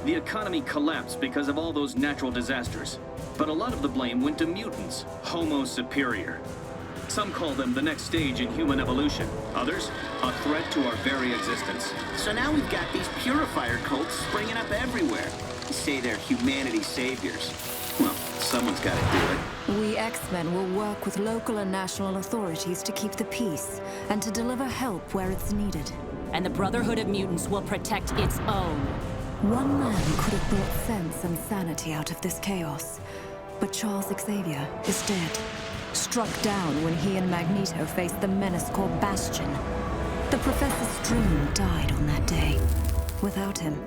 The economy collapsed because of all those natural disasters. But a lot of the blame went to mutants, Homo superior. Some call them the next stage in human evolution. Others, a threat to our very existence. So now we've got these purifier cults springing up everywhere. They say they're humanity's saviors. Well, someone's got to do it. We X-Men will work with local and national authorities to keep the peace and to deliver help where it's needed. And the Brotherhood of Mutants will protect its own. One man could have brought sense and sanity out of this chaos, but Charles Xavier is dead. Struck down when he and Magneto faced the menace called Bastion. The Professor's dream died on that day. Without him,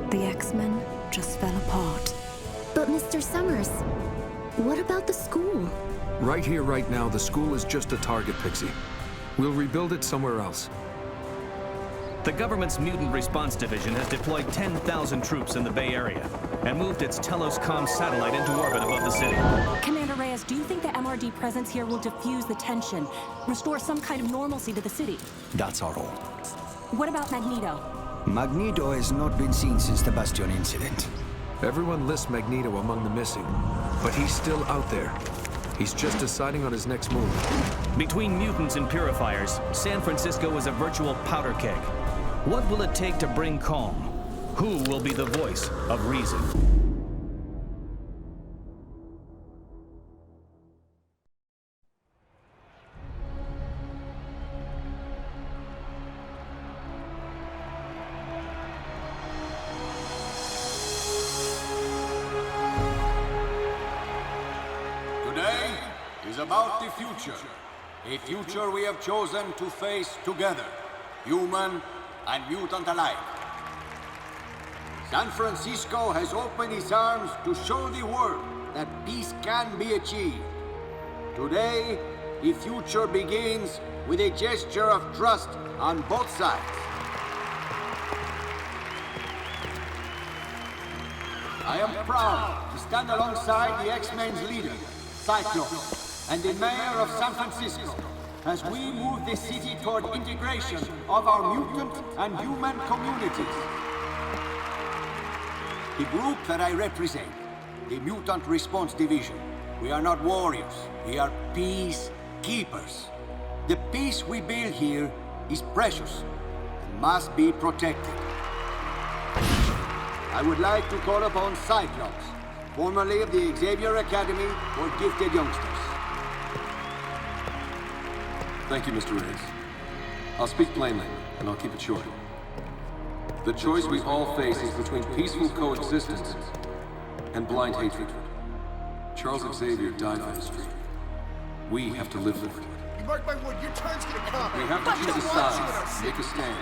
the X-Men just fell apart. But Mr. Summers, what about the school? Right here, right now, the school is just a target, Pixie. We'll rebuild it somewhere else. The government's Mutant Response Division has deployed 10,000 troops in the Bay Area and moved its Telos-Com satellite into orbit above the city. Commander Reyes, do you think the MRD presence here will diffuse the tension, restore some kind of normalcy to the city? That's our role. What about Magneto? Magneto has not been seen since the Bastion incident. Everyone lists Magneto among the missing, but he's still out there. He's just deciding on his next move. Between mutants and purifiers, San Francisco is a virtual powder keg. What will it take to bring calm? Who will be the voice of reason? Today is about the future. A future we have chosen to face together, human and mutant alike. San Francisco has opened its arms to show the world that peace can be achieved. Today, the future begins with a gesture of trust on both sides. I am proud to stand alongside the X-Men's leader, Cyclops, and the mayor of San Francisco, as we move the city toward integration of our mutant and human communities. The group that I represent, the Mutant Response Division, we are not warriors, we are peacekeepers. The peace we build here is precious and must be protected. I would like to call upon Cyclops, formerly of the Xavier Academy for Gifted Youngsters. Thank you, Mr. Reyes. I'll speak plainly, and I'll keep it short. The choice we all face is between peaceful coexistence and blind hatred. Charles Xavier died for his dream. We have to live for it. You mark my word, your turn's gonna come. We have to choose a side, make a stand.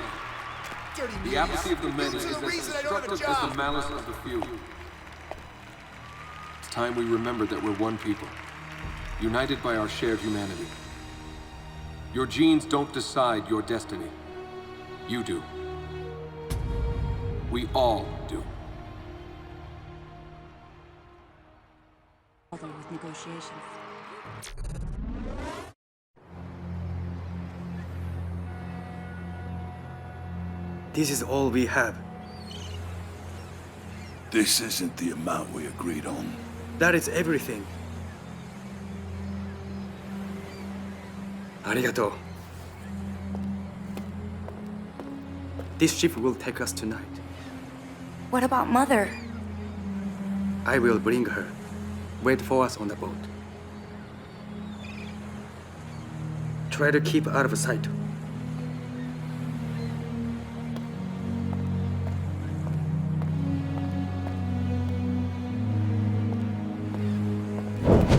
The apathy of the many is as destructive as the malice of the few. It's time we remember that we're one people, united by our shared humanity. Your genes don't decide your destiny. You do. We all do. Although with negotiations. This is all we have. This isn't the amount we agreed on. That is everything. Arigato. This ship will take us tonight. What about Mother? I will bring her. Wait for us on the boat. Try to keep out of sight.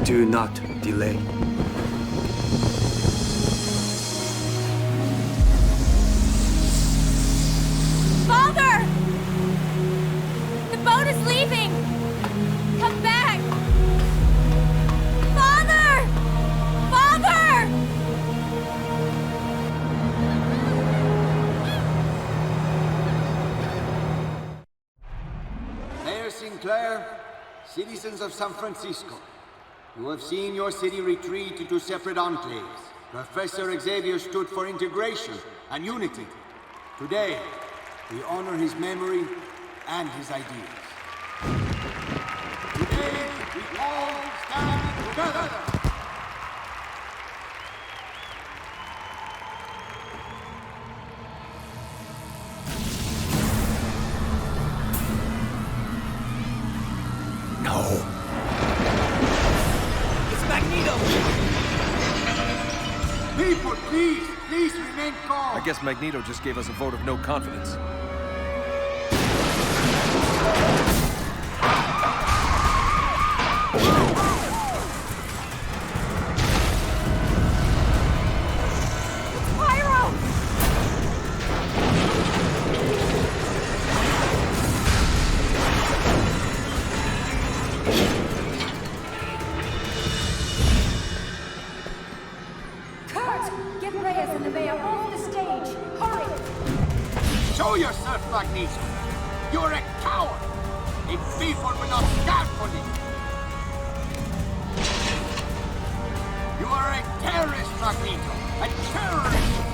Do not delay. Father! The boat is leaving! Come back! Father! Father! Mayor Sinclair, citizens of San Francisco, you have seen your city retreat into separate enclaves. Professor Xavier stood for integration and unity. Today, we honor his memory and his ideas. Today, we all stand together. No. It's Magneto! People, please remain calm. I guess Magneto just gave us a vote of no confidence. Show yourself, Magneto! You're a coward! A people will not stand for you! You are a terrorist, Magneto! A terrorist!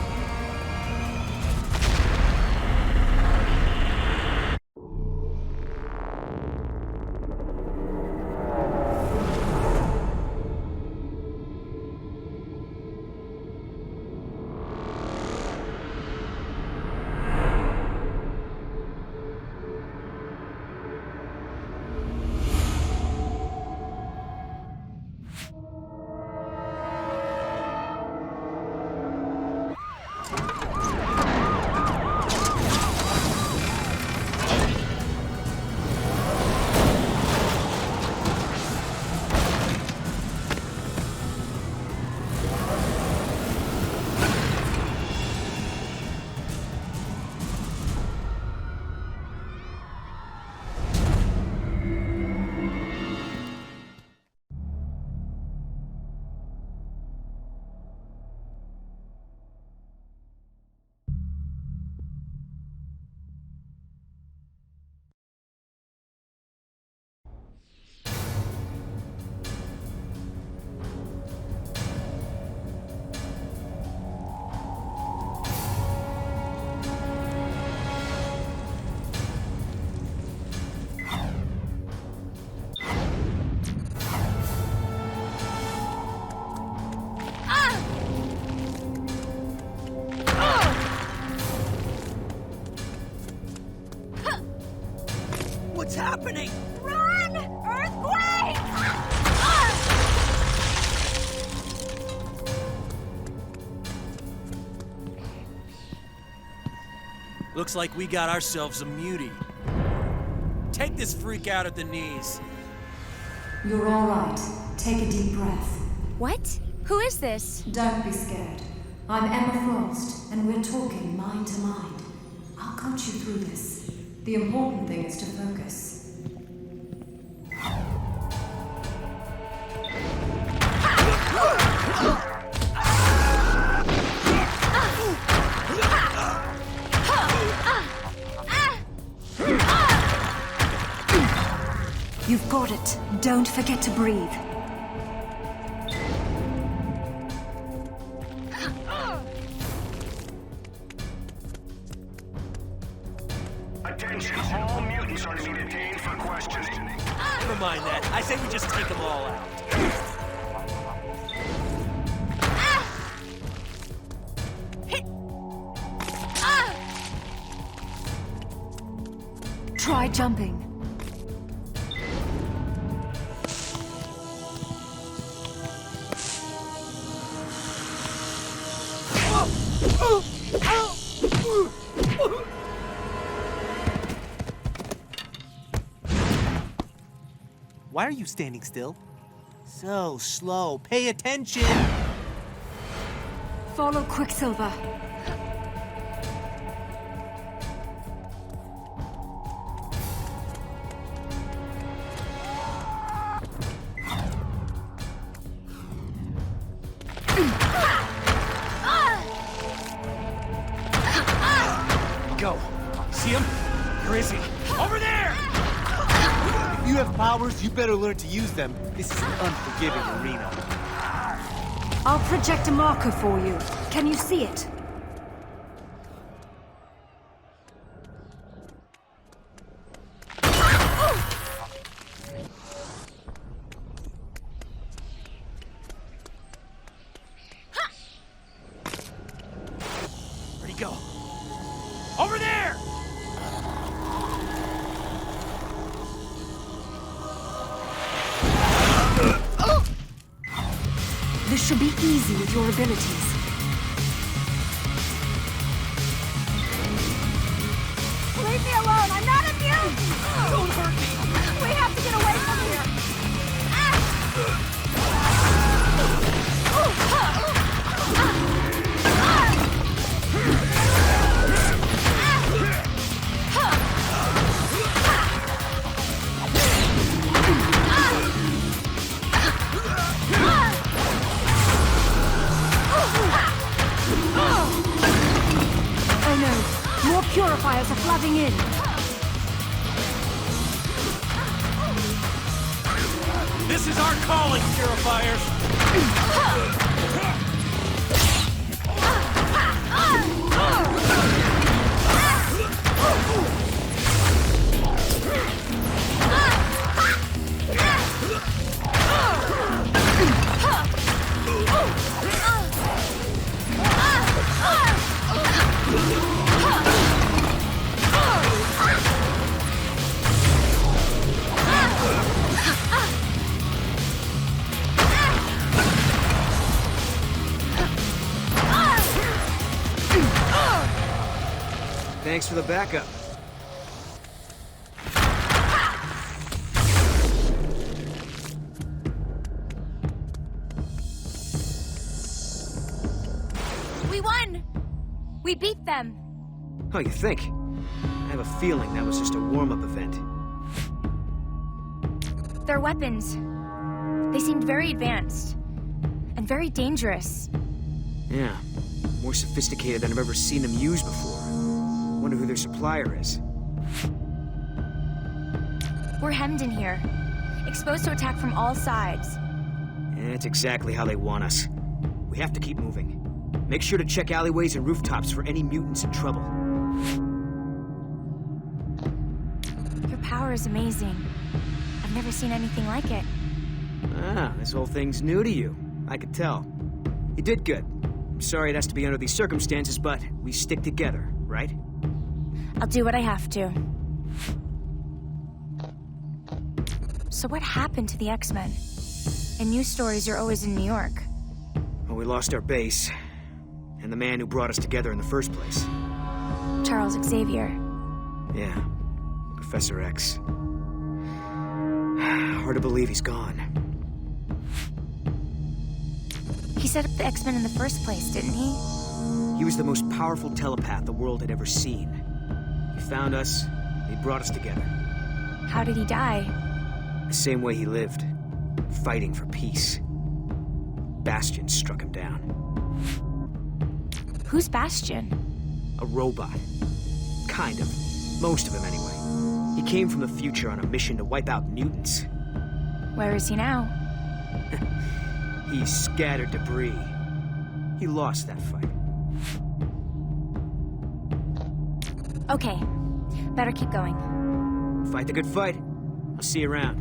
What's happening? Run! Earthquake! Looks like we got ourselves a mutie. Take this freak out at the knees. You're all right. Take a deep breath. What? Who is this? Don't be scared. I'm Emma Frost, and we're talking mind to mind. I'll coach you through this. The important thing is to focus. You've got it. Don't forget to breathe. Attention, all mutants are to be detained for questioning. Never mind that. I say we just take them all out. Try jumping. Why are you standing still? So slow. Pay attention! Follow Quicksilver. Go. See him? Where is he? Over there! If you have powers, you better learn to use them. This is an unforgiving arena. I'll project a marker for you. Can you see it? This should be easy with your abilities. Leave me alone! I'm not immune! Don't hurt me! We have to get away from here! Oh no! More purifiers are flooding in! This is our calling, purifiers! Thanks for the backup. We won! We beat them! Oh, you think? I have a feeling that was just a warm-up event. Their weapons. They seemed very advanced. And very dangerous. Yeah. More sophisticated than I've ever seen them used before. Wonder who their supplier is. We're hemmed in here. Exposed to attack from all sides. That's exactly how they want us. We have to keep moving. Make sure to check alleyways and rooftops for any mutants in trouble. Your power is amazing. I've never seen anything like it. Ah, this whole thing's new to you. I could tell. You did good. I'm sorry it has to be under these circumstances, but we stick together, right? I'll do what I have to. So what happened to the X-Men? In news stories, you're always in New York. Well, we lost our base. And the man who brought us together in the first place. Charles Xavier. Yeah. Professor X. Hard to believe he's gone. He set up the X-Men in the first place, didn't he? He was the most powerful telepath the world had ever seen. He found us, he brought us together. How did he die? The same way he lived. Fighting for peace. Bastion struck him down. Who's Bastion? A robot. Kind of. Most of him, anyway. He came from the future on a mission to wipe out mutants. Where is he now? He scattered debris. He lost that fight. Okay. Better keep going. Fight the good fight. I'll see you around.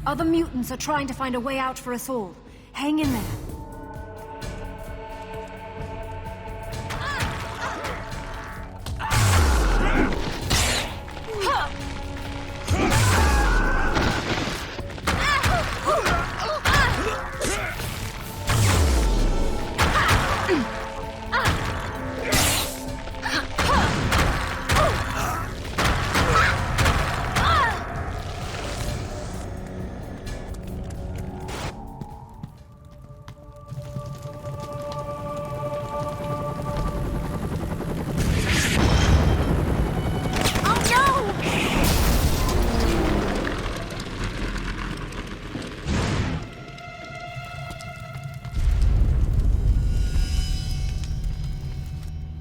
Other mutants are trying to find a way out for us all. Hang in there.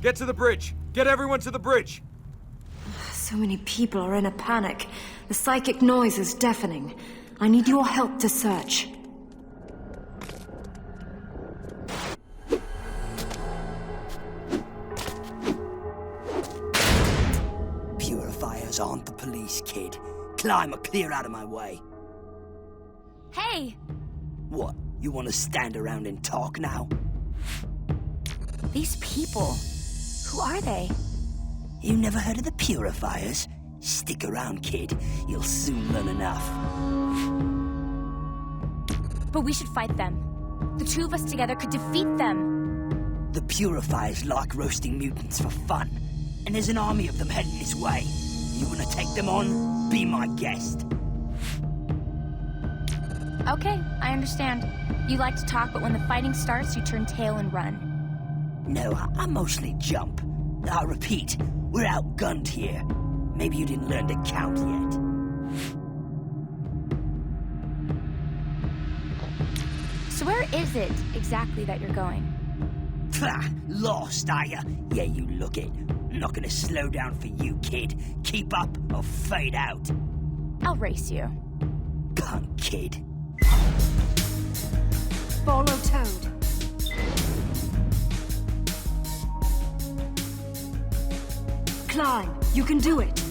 Get to the bridge! Get everyone to the bridge! So many people are in a panic. The psychic noise is deafening. I need your help to search. Purifiers aren't the police, kid. Climb or clear out of my way. Hey! What? You want to stand around and talk now? These people... Who are they? You never heard of the Purifiers? Stick around, kid. You'll soon learn enough. But we should fight them. The two of us together could defeat them. The purifiers like roasting mutants for fun, and there's an army of them heading this way. You wanna take them on? Be my guest. Okay, I understand. You like to talk, but when the fighting starts, you turn tail and run. No, I mostly jump. I repeat, we're outgunned here. Maybe you didn't learn to count yet. So where is it exactly that you're going? Lost, are ya? Yeah, you look it. Not gonna slow down for you, kid. Keep up or fade out. I'll race you. Punk kid. Follow Toad. Climb. You can do it.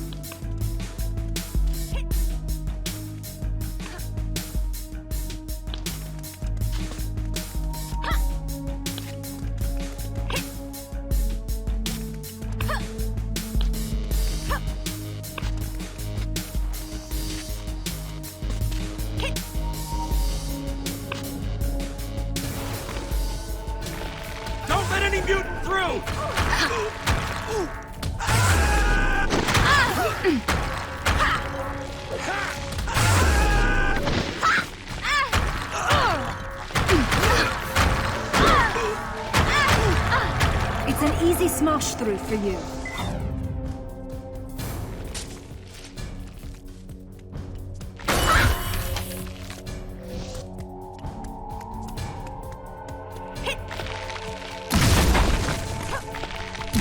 Don't let any mutant through! It's an easy smash through for you.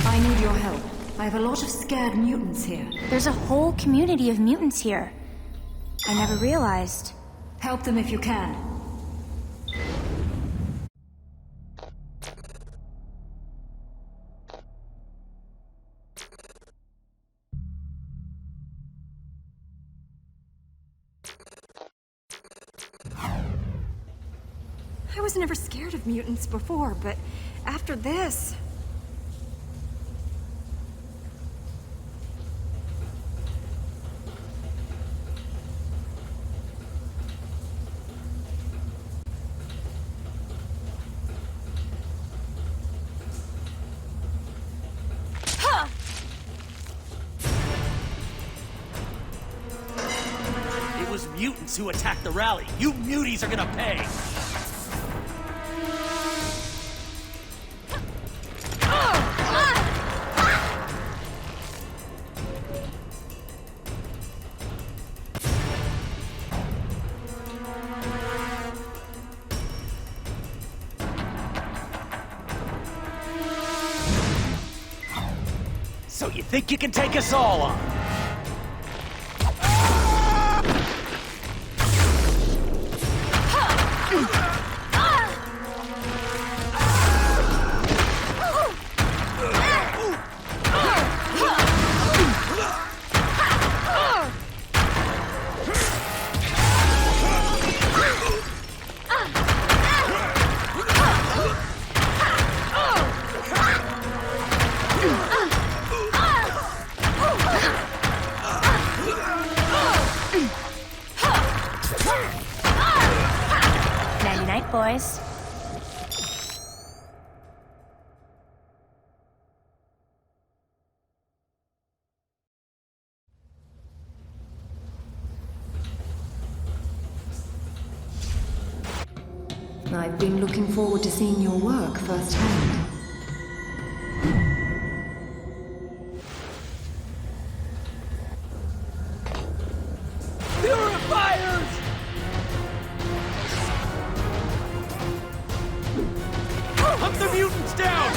I need your help. I have a lot of scared mutants here. There's a whole community of mutants here. I never realized. Help them if you can. I was never scared of mutants before, but after this... It was mutants who attacked the rally. You muties are gonna pay! So you think you can take us all on? Night, boys. I've been looking forward to seeing your work firsthand. Purifiers! Hunt the mutants down!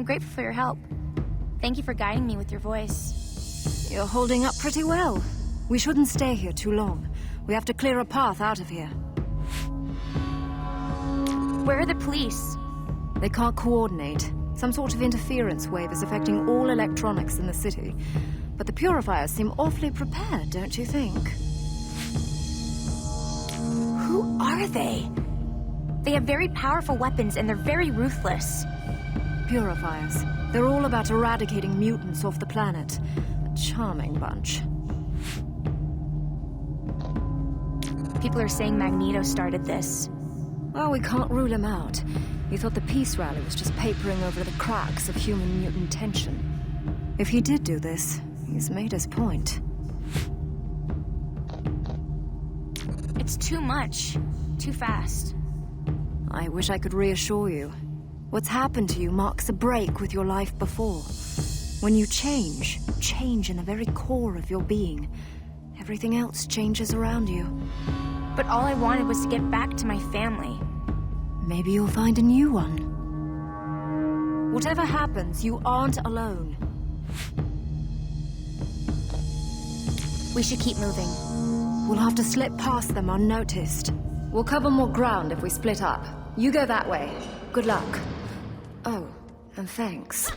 grateful for your help. Thank you for guiding me with your voice. You're holding up pretty well. We shouldn't stay here too long. We have to clear a path out of here. Where are the police? They can't coordinate. Some sort of interference wave is affecting all electronics in the city. But the purifiers seem awfully prepared, don't you think? Who are they? They have very powerful weapons and they're very ruthless. Purifiers. They're all about eradicating mutants off the planet. A charming bunch. People are saying Magneto started this. Well, we can't rule him out. He thought the peace rally was just papering over the cracks of human-mutant tension. If he did do this, he's made his point. It's too much. Too fast. I wish I could reassure you. What's happened to you marks a break with your life before. When you change in the very core of your being, everything else changes around you. But all I wanted was to get back to my family. Maybe you'll find a new one. Whatever happens, you aren't alone. We should keep moving. We'll have to slip past them unnoticed. We'll cover more ground if we split up. You go that way. Good luck. Oh, and thanks.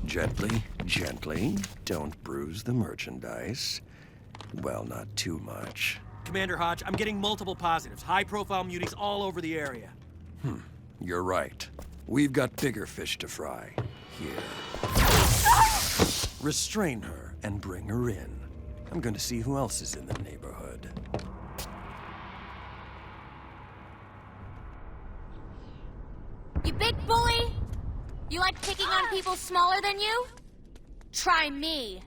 Gently, gently. Don't bruise the merchandise. Well, not too much. Commander Hodge, I'm getting multiple positives. High-profile muties all over the area. You're right. We've got bigger fish to fry. Here. Restrain her and bring her in. I'm going to see who else is in the neighborhood. You big bully! You like picking on people smaller than you? Try me.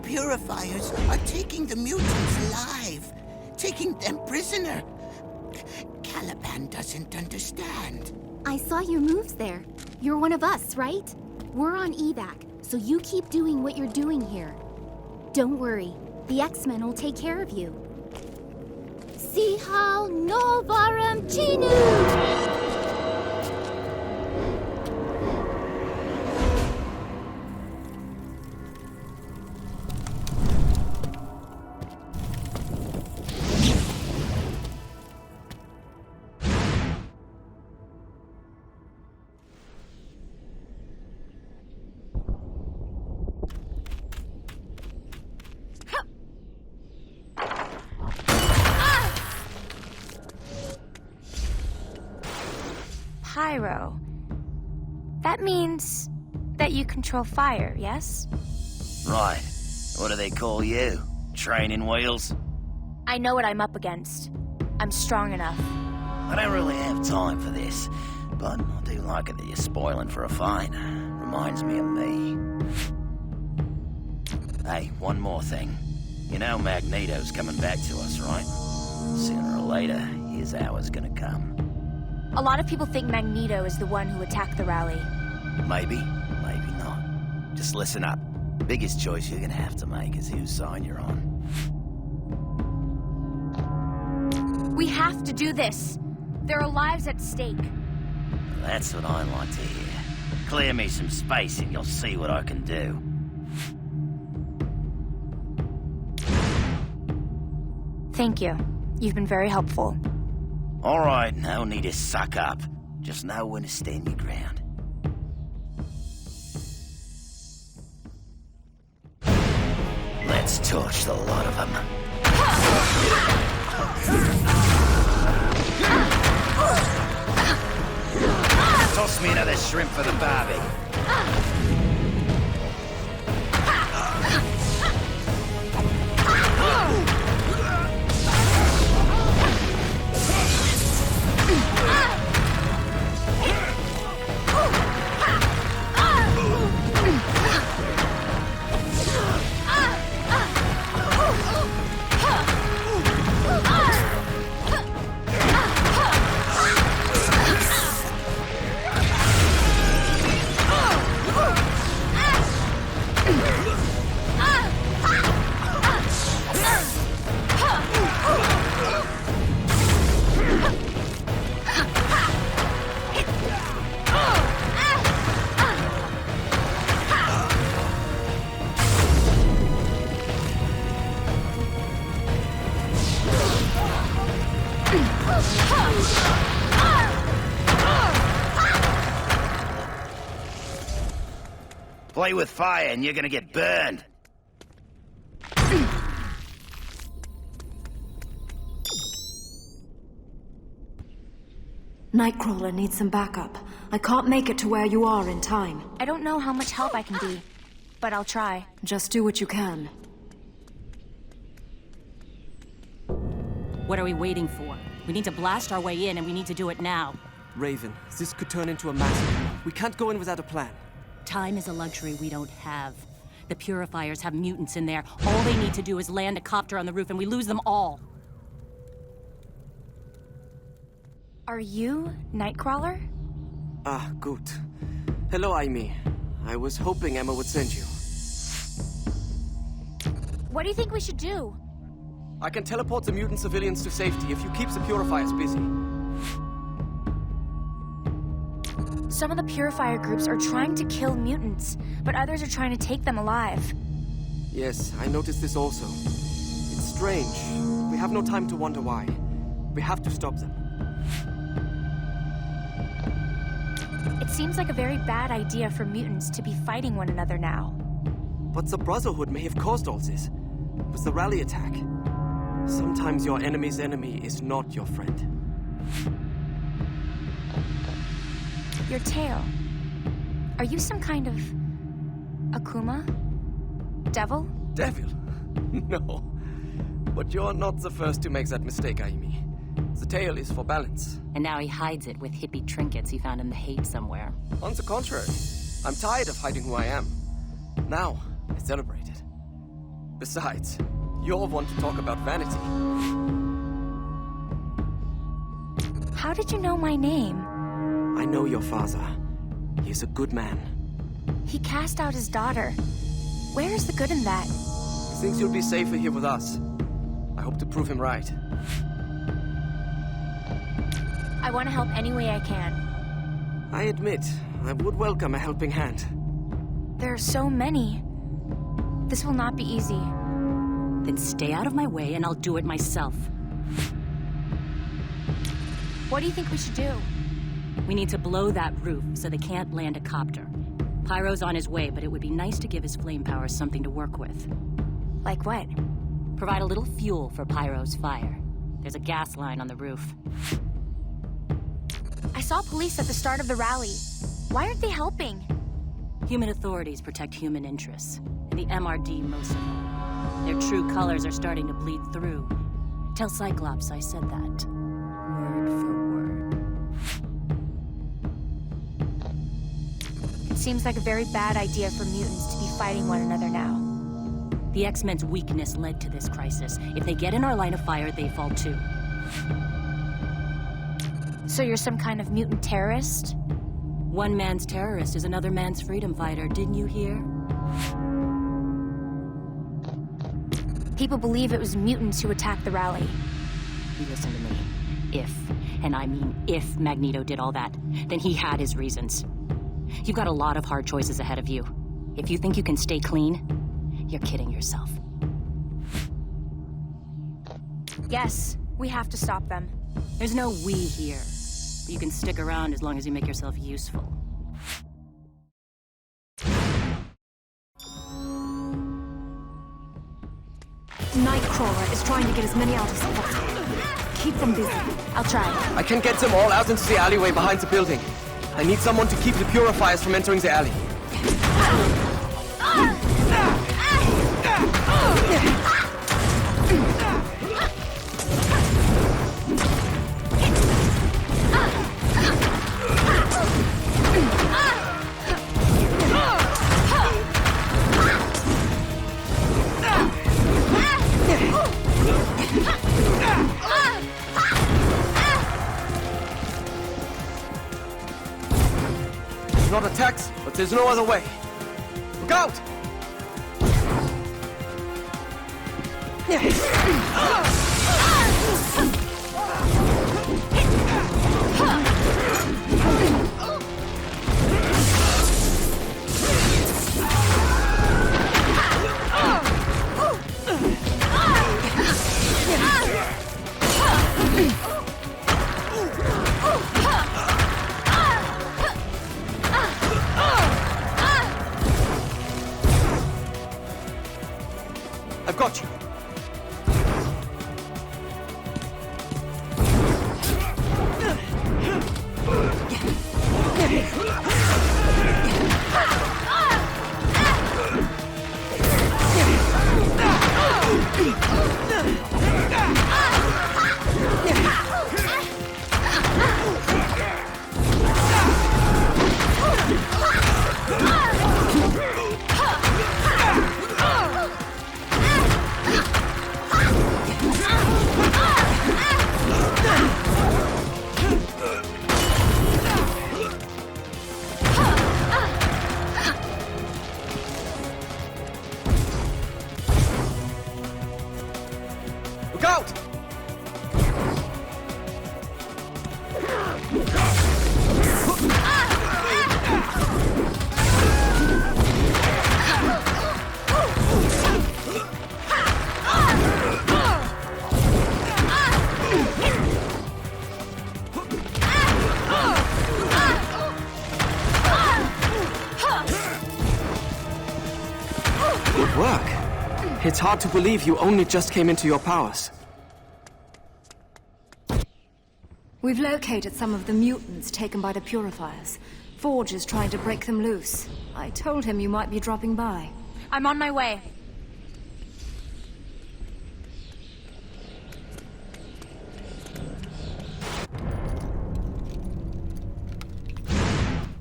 Purifiers are taking the mutants alive, taking them prisoner. Caliban doesn't understand. I saw your moves there. You're one of us, right? We're on evac, so you keep doing what you're doing here. Don't worry, the xmen will take care of you. Sihal Novaram Chinu! Pyro. That means that you control fire, yes? Right. What do they call you? Training wheels? I know what I'm up against. I'm strong enough. I don't really have time for this, but I do like it that you're spoiling for a fight. Reminds me of me. Hey, one more thing. You know Magneto's coming back to us, right? Sooner or later, his hour's gonna come. A lot of people think Magneto is the one who attacked the rally. Maybe, maybe not. Just listen up. Biggest choice you're gonna have to make is whose side you're on. We have to do this. There are lives at stake. That's what I like to hear. Clear me some space and you'll see what I can do. Thank you. You've been very helpful. All right, no need to suck up. Just know when to stand your ground. Let's torch the lot of them. Toss me another shrimp for the barbie. Play with fire and you're gonna get burned. Nightcrawler needs some backup. I can't make it to where you are in time. I don't know how much help I can be, but I'll try. Just do what you can. What are we waiting for? We need to blast our way in, and we need to do it now. Raven, this could turn into a massacre. We can't go in without a plan. Time is a luxury we don't have. The purifiers have mutants in there. All they need to do is land a copter on the roof, and we lose them all. Are you Nightcrawler? Ah, good. Hello, Aimi. I was hoping Emma would send you. What do you think we should do? I can teleport the mutant civilians to safety if you keep the purifiers busy. Some of the purifier groups are trying to kill mutants, but others are trying to take them alive. Yes, I noticed this also. It's strange. We have no time to wonder why. We have to stop them. It seems like a very bad idea for mutants to be fighting one another now. But the Brotherhood may have caused all this. With the rally attack. Sometimes your enemy's enemy is not your friend. Your tail. Are you some kind of... Akuma? Devil? Devil? No. But you're not the first to make that mistake, Aimi. The tail is for balance. And now he hides it with hippie trinkets he found in the hate somewhere. On the contrary, I'm tired of hiding who I am. Now, I celebrate it. Besides, you're one to talk about vanity. How did you know my name? I know your father. He's a good man. He cast out his daughter. Where is the good in that? He thinks you'll be safer here with us. I hope to prove him right. I want to help any way I can. I admit, I would welcome a helping hand. There are so many. This will not be easy. Then stay out of my way and I'll do it myself. What do you think we should do? We need to blow that roof so they can't land a copter. Pyro's on his way, but it would be nice to give his flame powers something to work with. Like what? Provide a little fuel for Pyro's fire. There's a gas line on the roof. I saw police at the start of the rally. Why aren't they helping? Human authorities protect human interests. And the MRD, most of them. Their true colors are starting to bleed through. Tell Cyclops I said that. Word for word. It seems like a very bad idea for mutants to be fighting one another now. The X-Men's weakness led to this crisis. If they get in our line of fire, they fall too. So you're some kind of mutant terrorist? One man's terrorist is another man's freedom fighter, didn't you hear? People believe it was mutants who attacked the rally. You listen to me. If, and I mean if, Magneto did all that, then he had his reasons. You've got a lot of hard choices ahead of you. If you think you can stay clean, you're kidding yourself. Yes, we have to stop them. There's no we here. But you can stick around as long as you make yourself useful. Nightcrawler is trying to get as many out as possible. Keep them busy. I'll try. I can get them all out into the alleyway behind the building. I need someone to keep the purifiers from entering the alley. It's not attacks, but there's no other way. Look out! I've got you. Look out! Good work. It's hard to believe you only just came into your powers. We've located some of the mutants taken by the purifiers. Forge is trying to break them loose. I told him you might be dropping by. I'm on my way.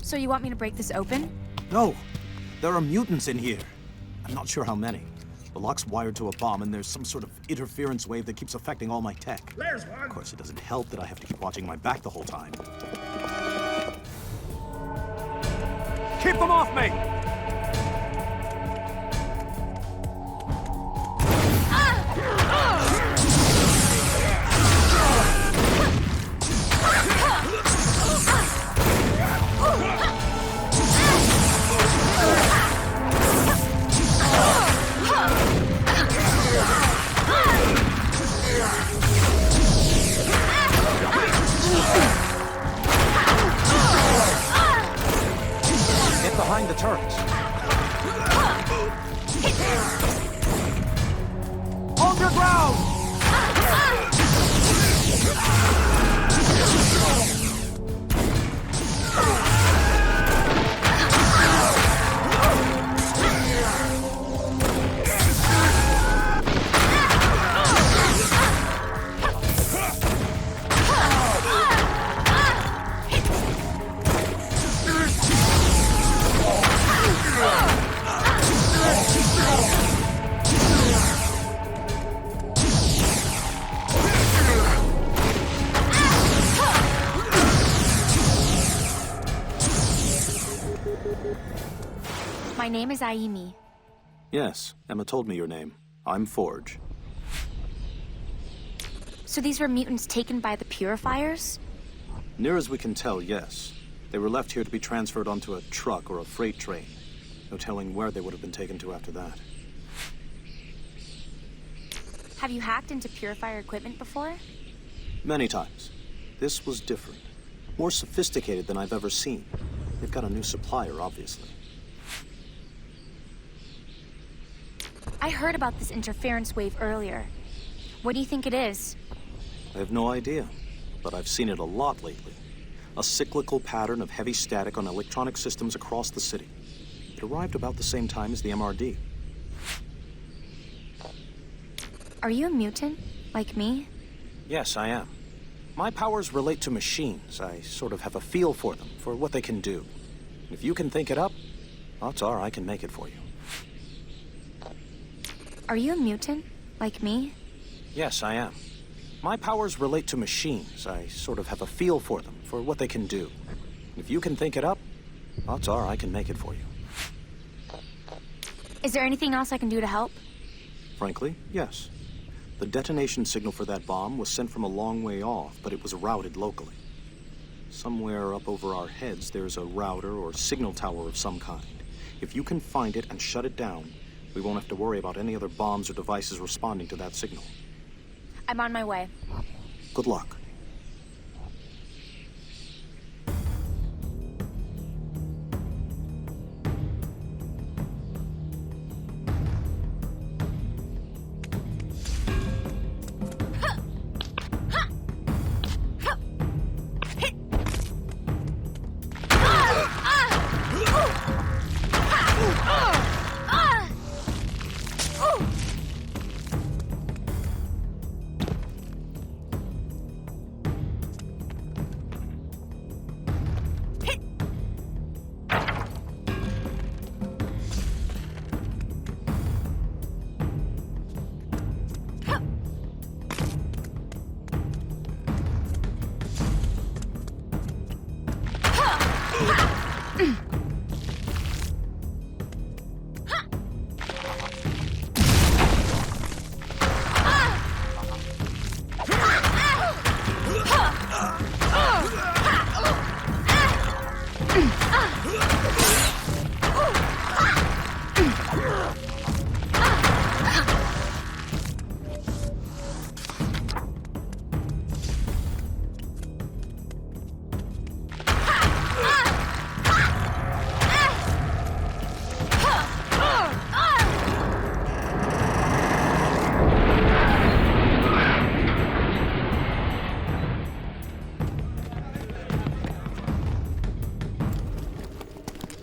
So you want me to break this open? No. There are mutants in here. I'm not sure how many. The lock's wired to a bomb, and there's some sort of interference wave that keeps affecting all my tech. There's one. Of course, it doesn't help that I have to keep watching my back the whole time. Keep them off me! Get behind the turret. name is Aimi. Yes, Emma told me your name. I'm Forge. So these were mutants taken by the purifiers? Near as we can tell, yes. They were left here to be transferred onto a truck or a freight train. No telling where they would have been taken to after that. Have you hacked into purifier equipment before? Many times. This was different. More sophisticated than I've ever seen. They've got a new supplier, obviously. I heard about this interference wave earlier. What do you think it is? I have no idea, but I've seen it a lot lately. A cyclical pattern of heavy static on electronic systems across the city. It arrived about the same time as the MRD. Are you a mutant, like me? Yes, I am. My powers relate to machines. I sort of have a feel for them, for what they can do. If you can think it up, odds are I can make it for you. Are you a mutant, like me? Yes, I am. My powers relate to machines. I sort of have a feel for them, for what they can do. If you can think it up, odds are I can make it for you. Is there anything else I can do to help? Frankly, yes. The detonation signal for that bomb was sent from a long way off, but it was routed locally. Somewhere up over our heads, there's a router or signal tower of some kind. If you can find it and shut it down, we won't have to worry about any other bombs or devices responding to that signal. I'm on my way. Good luck.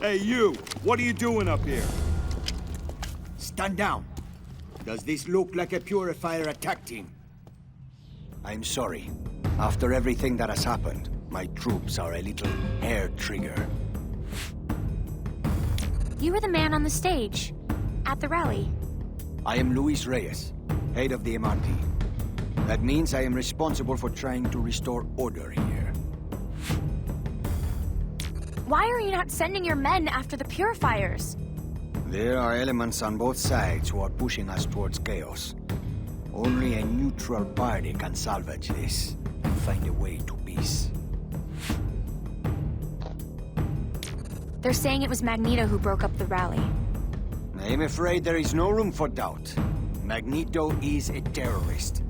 Hey, you! What are you doing up here? Stand down. Does this look like a purifier attack team? I'm sorry. After everything that has happened, my troops are a little hair-trigger. You were the man on the stage, at the rally. I am Luis Reyes, head of the MRD. That means I am responsible for trying to restore order here. Why are you not sending your men after the purifiers? There are elements on both sides who are pushing us towards chaos. Only a neutral party can salvage this and find a way to peace. They're saying it was Magneto who broke up the rally. I am afraid there is no room for doubt. Magneto is a terrorist.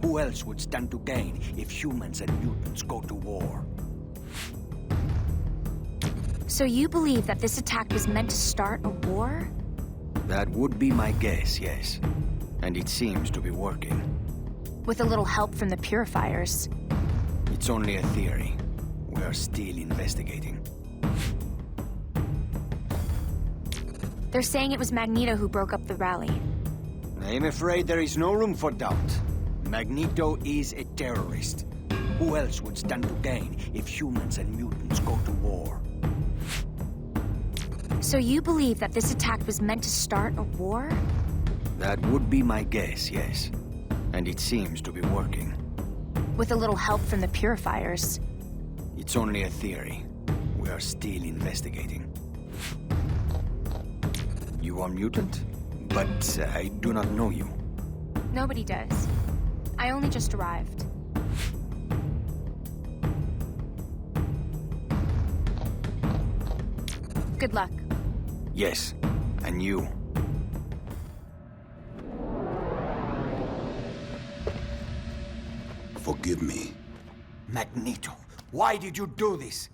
Who else would stand to gain if humans and mutants go to war? So you believe that this attack was meant to start a war? That would be my guess, yes. And it seems to be working. With a little help from the purifiers. It's only a theory. We are still investigating. They're saying it was Magneto who broke up the rally. I am afraid there is no room for doubt. Magneto is a terrorist. Who else would stand to gain if humans and mutants go to war? So you believe that this attack was meant to start a war? That would be my guess, yes. And it seems to be working. With a little help from the purifiers. It's only a theory. We are still investigating. You are mutant? But I do not know you. Nobody does. I only just arrived. Good luck. Yes, and you. Forgive me. Magneto, why did you do this?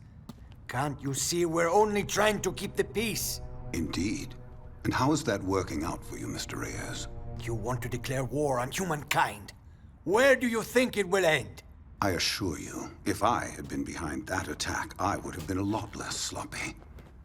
Can't you see we're only trying to keep the peace? Indeed. And how is that working out for you, Mr. Reyes? You want to declare war on humankind. Where do you think it will end? I assure you, if I had been behind that attack, I would have been a lot less sloppy.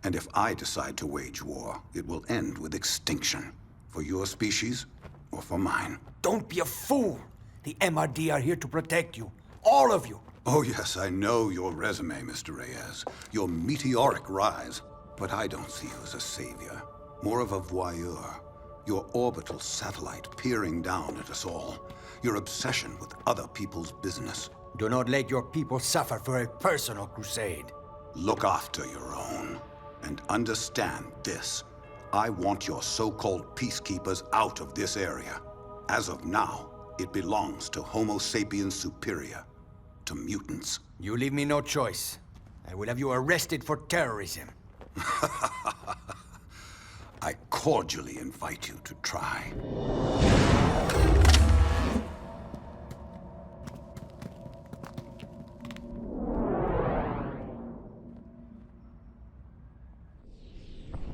And if I decide to wage war, it will end with extinction. For your species, or for mine. Don't be a fool! The MRD are here to protect you. All of you. Oh yes, I know your resume, Mr. Reyes. Your meteoric rise. But I don't see you as a savior. More of a voyeur. Your orbital satellite peering down at us all. Your obsession with other people's business. Do not let your people suffer for a personal crusade. Look after your own. And understand this. I want your so-called peacekeepers out of this area. As of now, it belongs to Homo sapiens superior. To mutants. You leave me no choice. I will have you arrested for terrorism. I cordially invite you to try.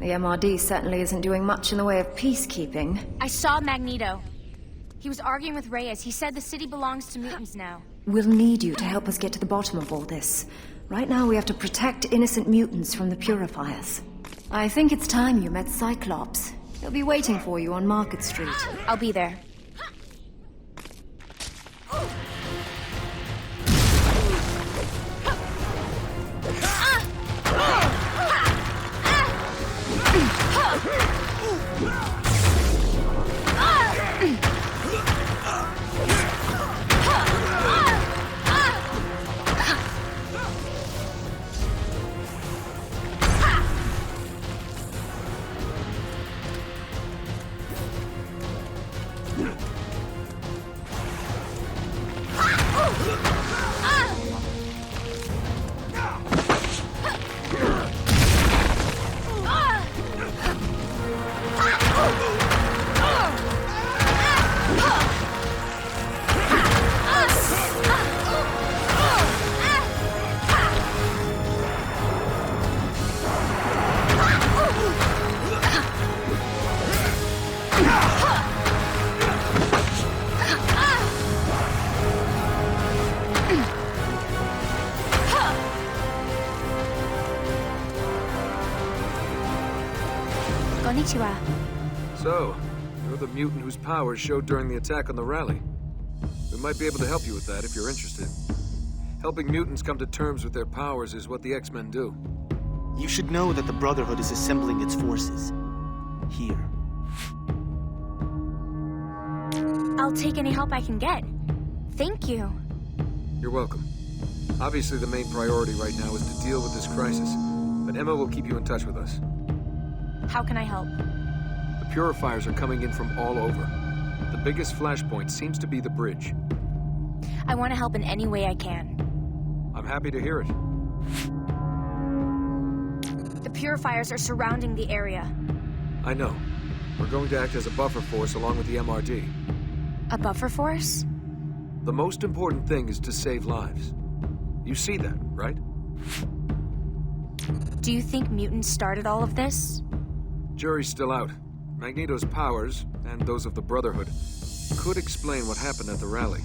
The MRD certainly isn't doing much in the way of peacekeeping. I saw Magneto. He was arguing with Reyes. He said the city belongs to mutants now. We'll need you to help us get to the bottom of all this. Right now we have to protect innocent mutants from the purifiers. I think it's time you met Cyclops. He'll be waiting for you on Market Street. I'll be there. Konnichiwa. So, you're the mutant whose powers showed during the attack on the rally. We might be able to help you with that if you're interested. Helping mutants come to terms with their powers is what the X-Men do. You should know that the Brotherhood is assembling its forces. Here. I'll take any help I can get. Thank you. You're welcome. Obviously, the main priority right now is to deal with this crisis, but Emma will keep you in touch with us. How can I help? The purifiers are coming in from all over. The biggest flashpoint seems to be the bridge. I want to help in any way I can. I'm happy to hear it. The purifiers are surrounding the area. I know. We're going to act as a buffer force along with the MRD. A buffer force? The most important thing is to save lives. You see that, right? Do you think mutants started all of this? Jury's still out. Magneto's powers, and those of the Brotherhood, could explain what happened at the rally.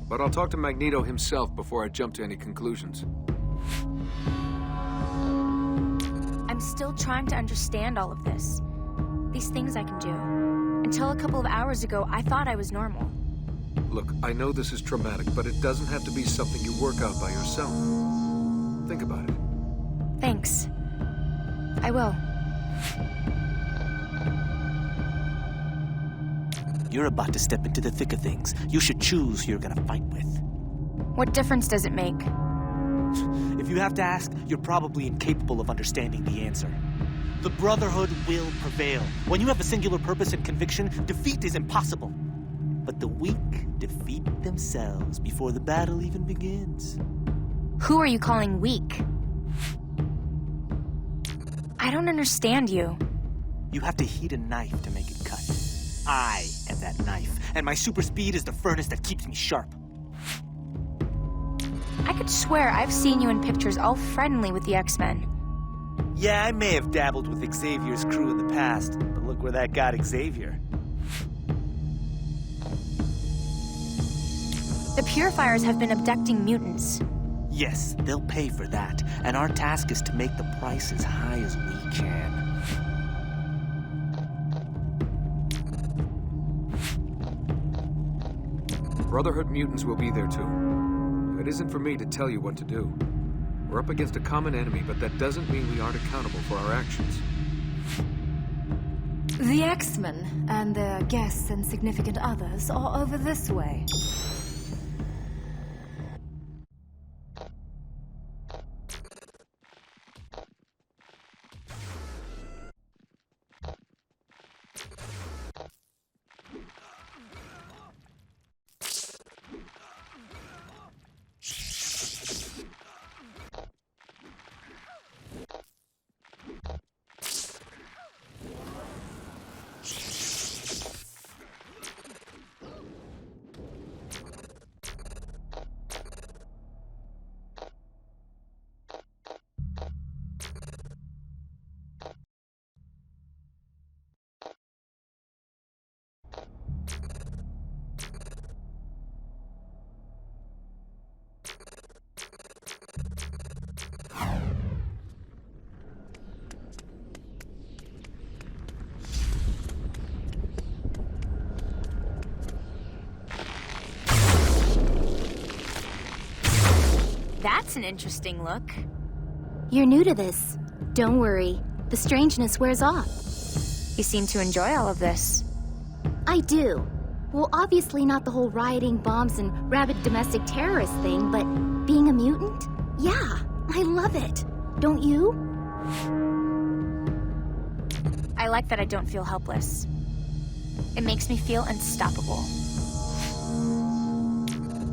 But I'll talk to Magneto himself before I jump to any conclusions. I'm still trying to understand all of this. These things I can do. Until a couple of hours ago, I thought I was normal. Look, I know this is traumatic, but it doesn't have to be something you work out by yourself. Think about it. Thanks. I will. You're about to step into the thick of things. You should choose who you're gonna fight with. What difference does it make? If you have to ask, you're probably incapable of understanding the answer. The Brotherhood will prevail. When you have a singular purpose and conviction, defeat is impossible. But the weak defeat themselves before the battle even begins. Who are you calling weak? I don't understand you. You have to heat a knife to make it cut. I am that knife, and my super speed is the furnace that keeps me sharp. I could swear I've seen you in pictures all friendly with the X-Men. Yeah, I may have dabbled with Xavier's crew in the past, but look where that got Xavier. The purifiers have been abducting mutants. Yes, they'll pay for that, and our task is to make the price as high as we can. Brotherhood mutants will be there too. It isn't for me to tell you what to do. We're up against a common enemy, but that doesn't mean we aren't accountable for our actions. The X-Men and their guests and significant others are over this way. That's an interesting look. You're new to this. Don't worry. The strangeness wears off. You seem to enjoy all of this. I do. Well, obviously not the whole rioting, bombs, and rabid domestic terrorist thing, but being a mutant? Yeah, I love it. Don't you? I like that I don't feel helpless. It makes me feel unstoppable.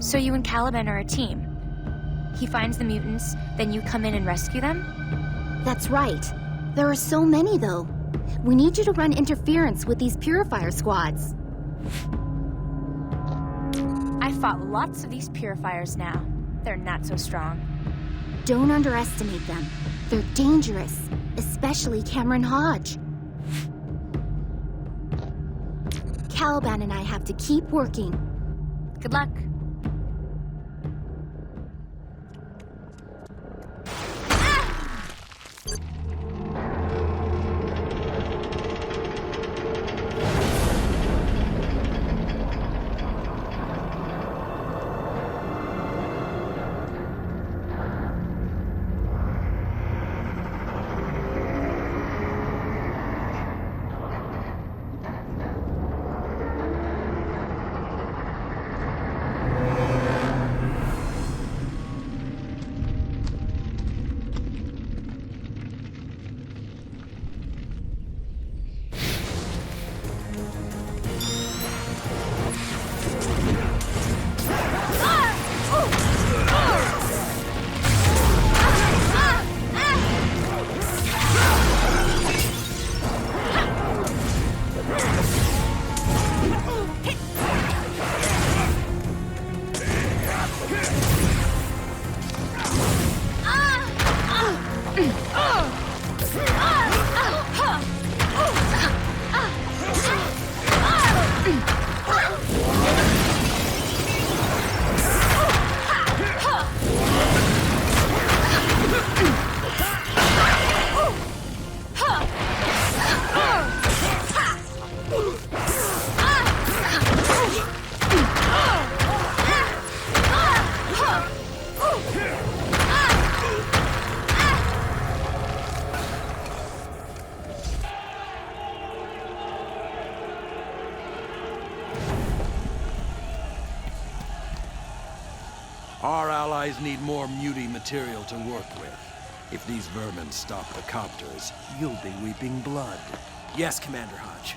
So you and Caliban are a team. He finds the mutants, then you come in and rescue them? That's right. There are so many, though. We need you to run interference with these purifier squads. I fought lots of these purifiers now. They're not so strong. Don't underestimate them. They're dangerous, especially Cameron Hodge. Caliban and I have to keep working. Good luck. Our allies need more mutie material to work with. If these vermin stop the copters, you'll be weeping blood. Yes, Commander Hodge.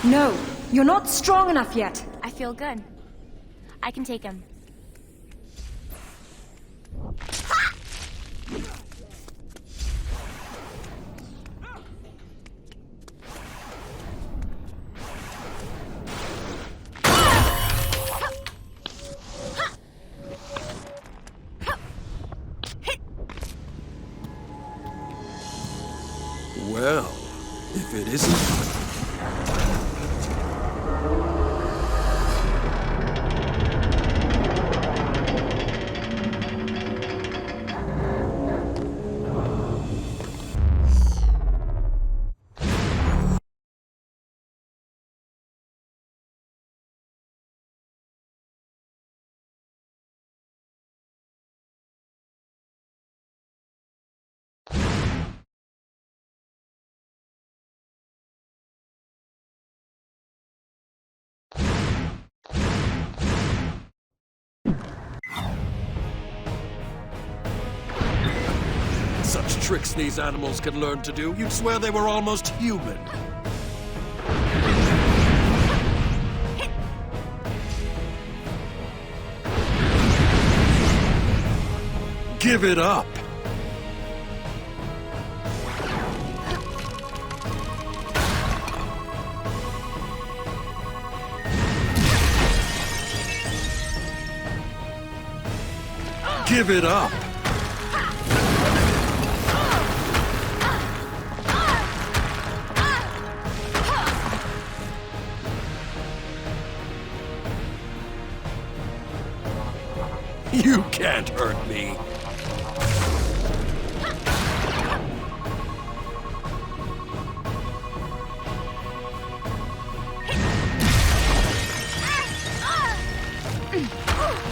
No, you're not strong enough yet. I feel good. I can take him. Well, if it isn't... Such tricks these animals can learn to do, you'd swear they were almost human. Give it up! Give it up! You can't hurt me.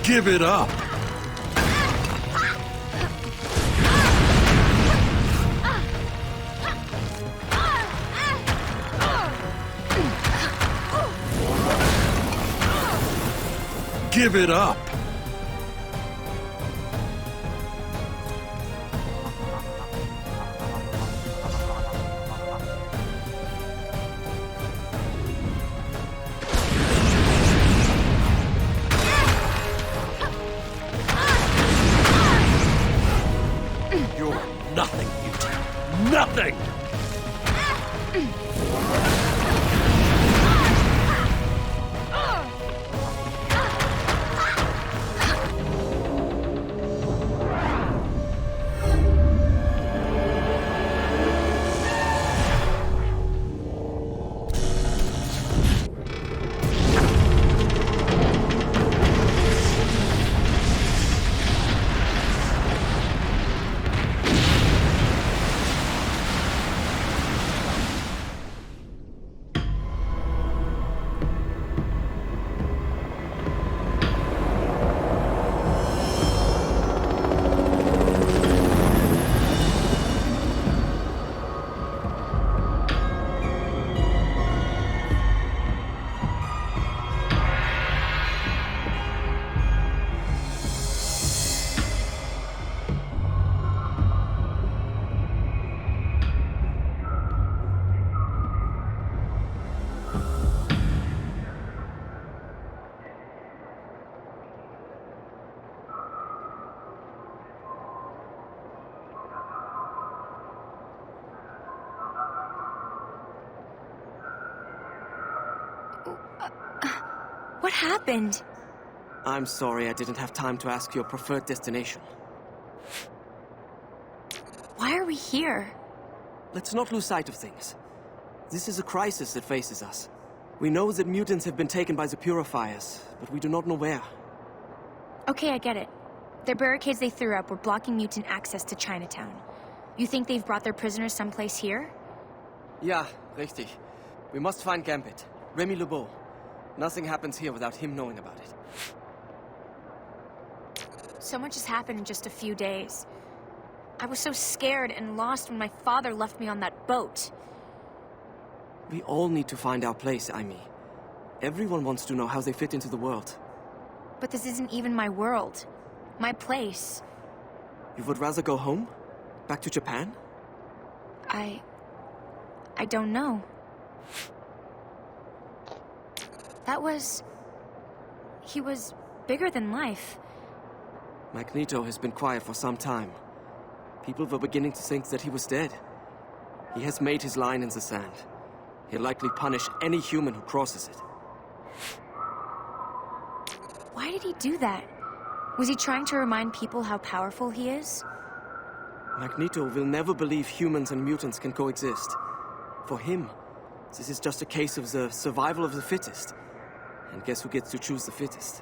Give it up. Give it up. Nothing, mutant. Nothing! What happened? I'm sorry I didn't have time to ask your preferred destination. Why are we here? Let's not lose sight of things. This is a crisis that faces us. We know that mutants have been taken by the purifiers, but we do not know where. Okay, I get it. Their barricades they threw up were blocking mutant access to Chinatown. You think they've brought their prisoners someplace here? Ja, richtig. We must find Gambit. Remy LeBeau. Nothing happens here without him knowing about it. So much has happened in just a few days. I was so scared and lost when my father left me on that boat. We all need to find our place, Aimi. Everyone wants to know how they fit into the world. But this isn't even my world. My place. You would rather go home? Back to Japan? I don't know. He was bigger than life. Magneto has been quiet for some time. People were beginning to think that he was dead. He has made his line in the sand. He'll likely punish any human who crosses it. Why did he do that? Was he trying to remind people how powerful he is? Magneto will never believe humans and mutants can coexist. For him, this is just a case of the survival of the fittest. And guess who gets to choose the fittest?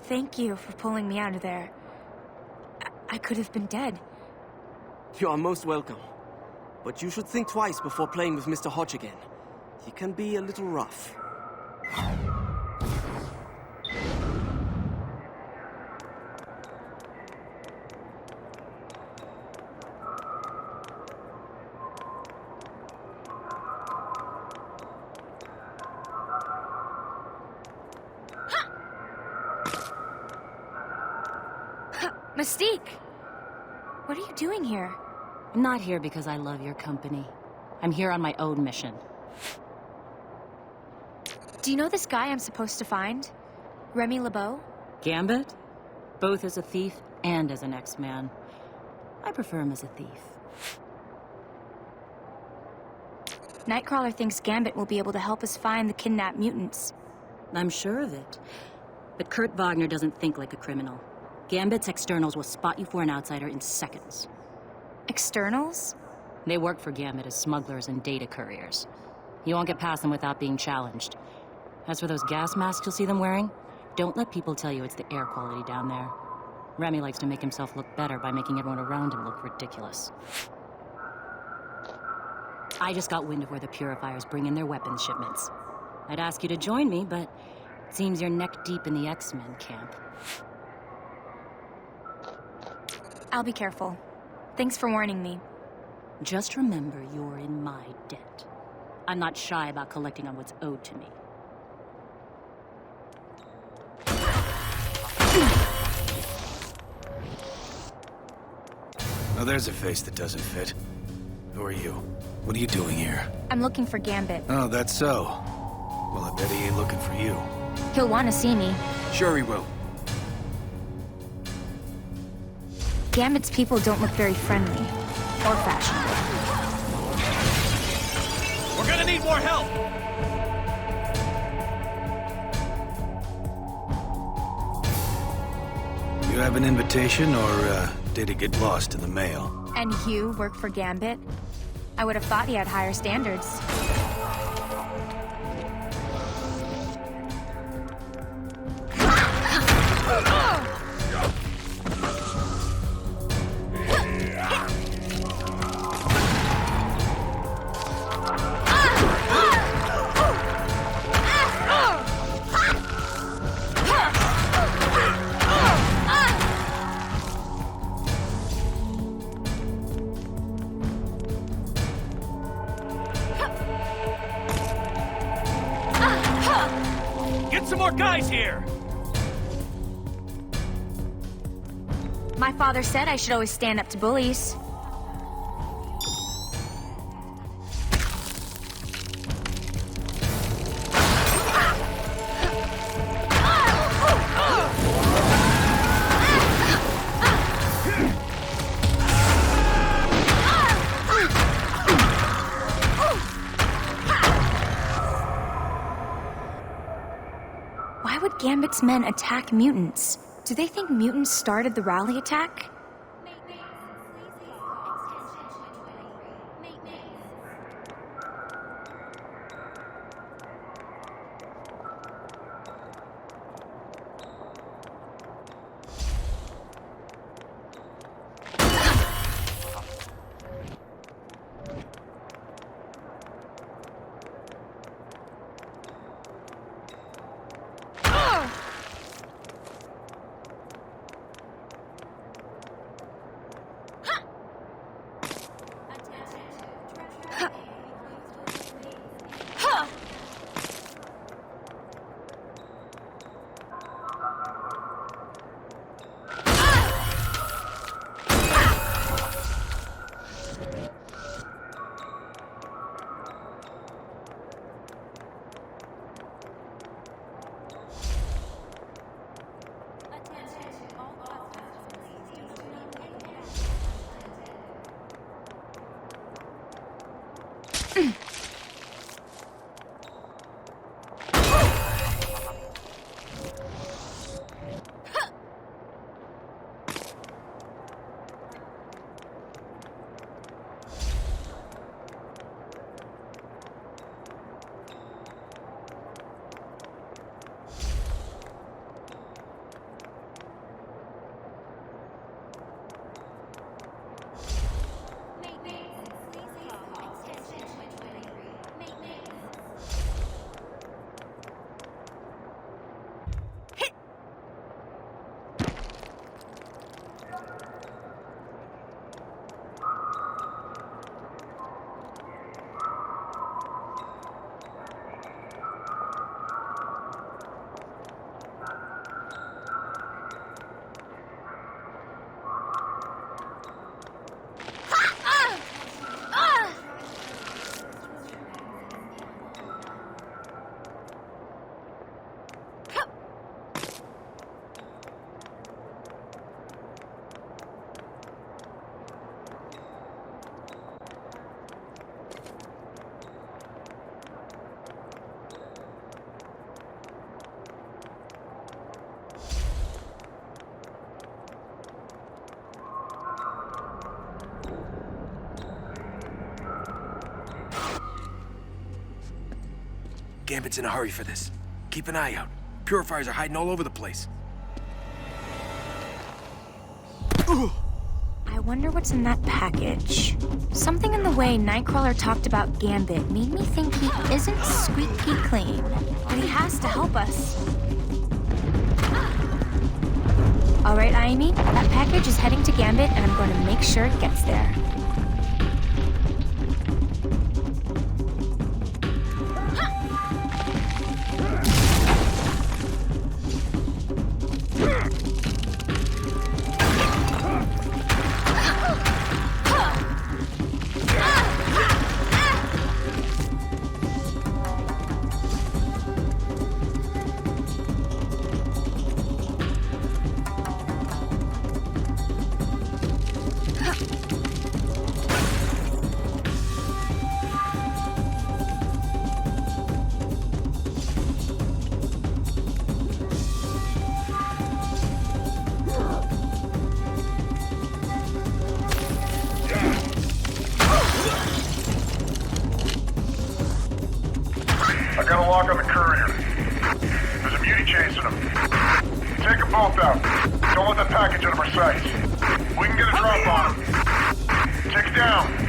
Thank you for pulling me out of there. I could have been dead. You are most welcome. But you should think twice before playing with Mr. Hodge again. He can be a little rough. Mystique! What are you doing here? I'm not here because I love your company. I'm here on my own mission. Do you know this guy I'm supposed to find? Remy LeBeau? Gambit? Both as a thief and as an X-Man. I prefer him as a thief. Nightcrawler thinks Gambit will be able to help us find the kidnapped mutants. I'm sure of it. But Kurt Wagner doesn't think like a criminal. Gambit's externals will spot you for an outsider in seconds. Externals? They work for Gambit as smugglers and data couriers. You won't get past them without being challenged. As for those gas masks you'll see them wearing, don't let people tell you it's the air quality down there. Remy likes to make himself look better by making everyone around him look ridiculous. I just got wind of where the purifiers bring in their weapons shipments. I'd ask you to join me, but it seems you're neck deep in the X-Men camp. I'll be careful. Thanks for warning me. Just remember you're in my debt. I'm not shy about collecting on what's owed to me. Now there's a face that doesn't fit. Who are you? What are you doing here? I'm looking for Gambit. Oh, that's so. Well, I bet he ain't looking for you. He'll want to see me. Sure he will. Gambit's people don't look very friendly. Or fashionable. We're gonna need more help! You have an invitation, or did it get lost in the mail? And you work for Gambit? I would have thought he had higher standards. Get some more guys here! My father said I should always stand up to bullies. Why would Gambit's men attack mutants? Do they think mutants started the rally attack? Gambit's in a hurry for this. Keep an eye out. Purifiers are hiding all over the place. I wonder what's in that package. Something in the way Nightcrawler talked about Gambit made me think he isn't squeaky clean. But he has to help us. All right, Aimi, that package is heading to Gambit, and I'm going to make sure it gets there. lock on the courier. There's a mutie chasing him. Take them both out. Don't let that package out of our sights. We can get a drop on him. Take it down.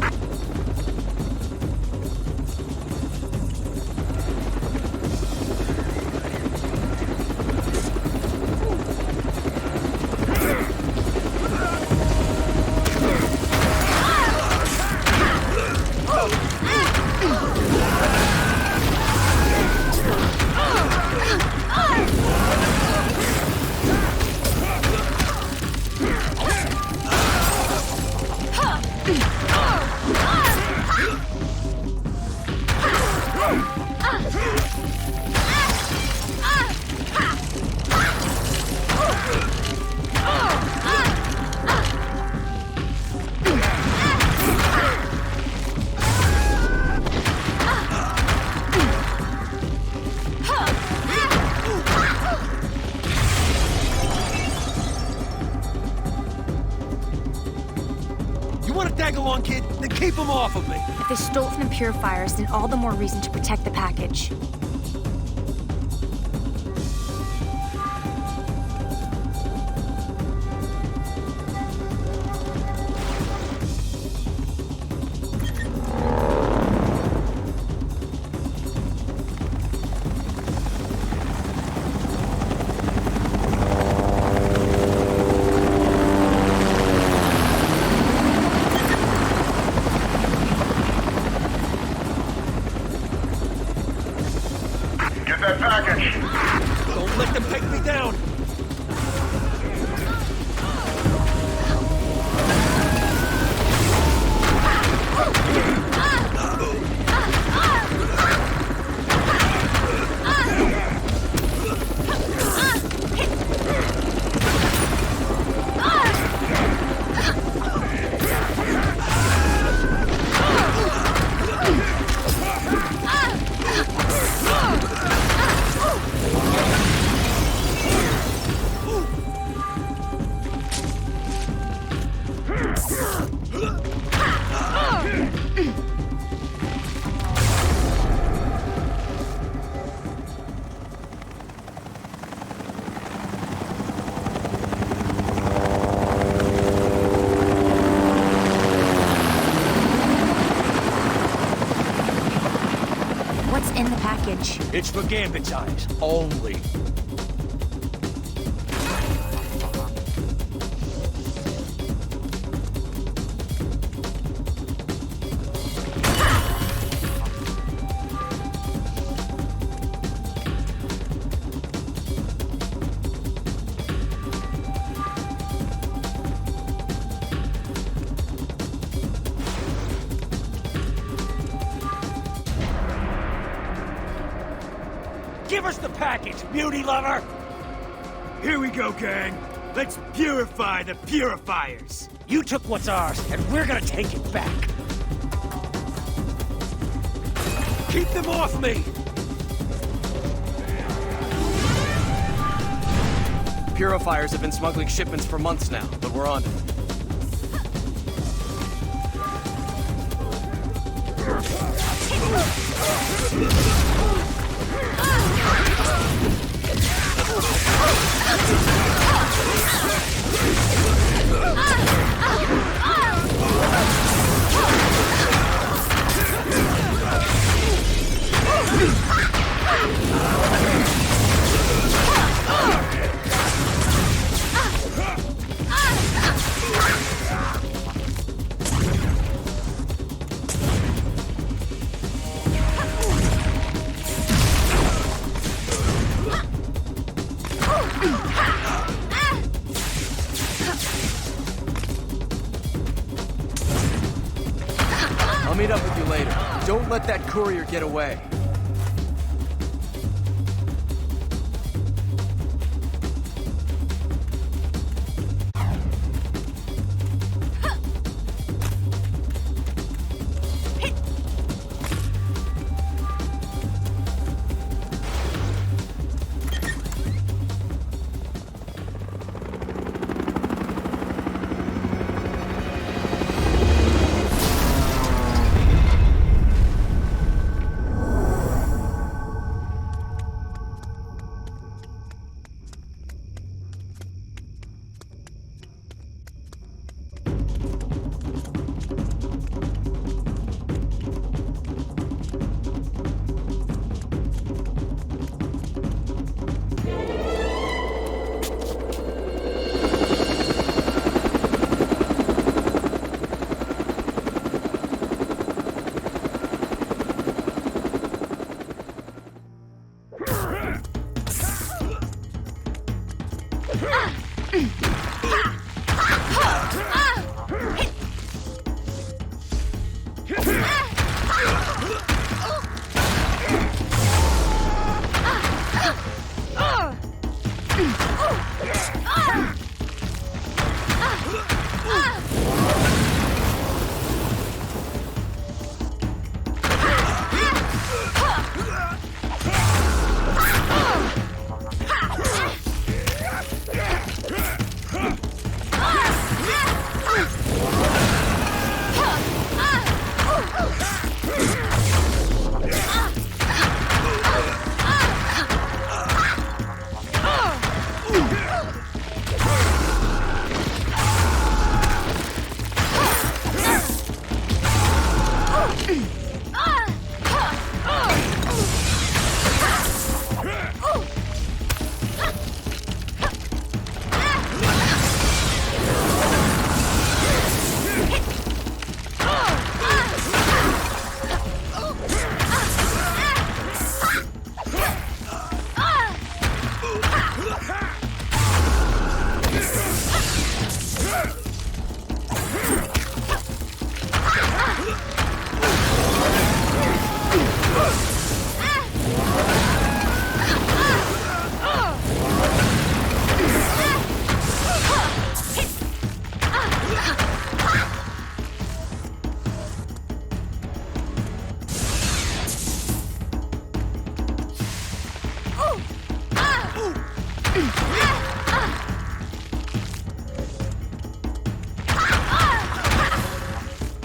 If they stole it from the purifiers, then all the more reason to protect the package. package. It's for Gambit's eyes, only. Give us the package, beauty lover! Here we go, gang. Let's purify the purifiers. You took what's ours, and we're gonna take it back. Keep them off me! Purifiers have been smuggling shipments for months now, but we're on to them. I'll meet up with you later. Don't let that courier get away.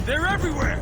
They're everywhere!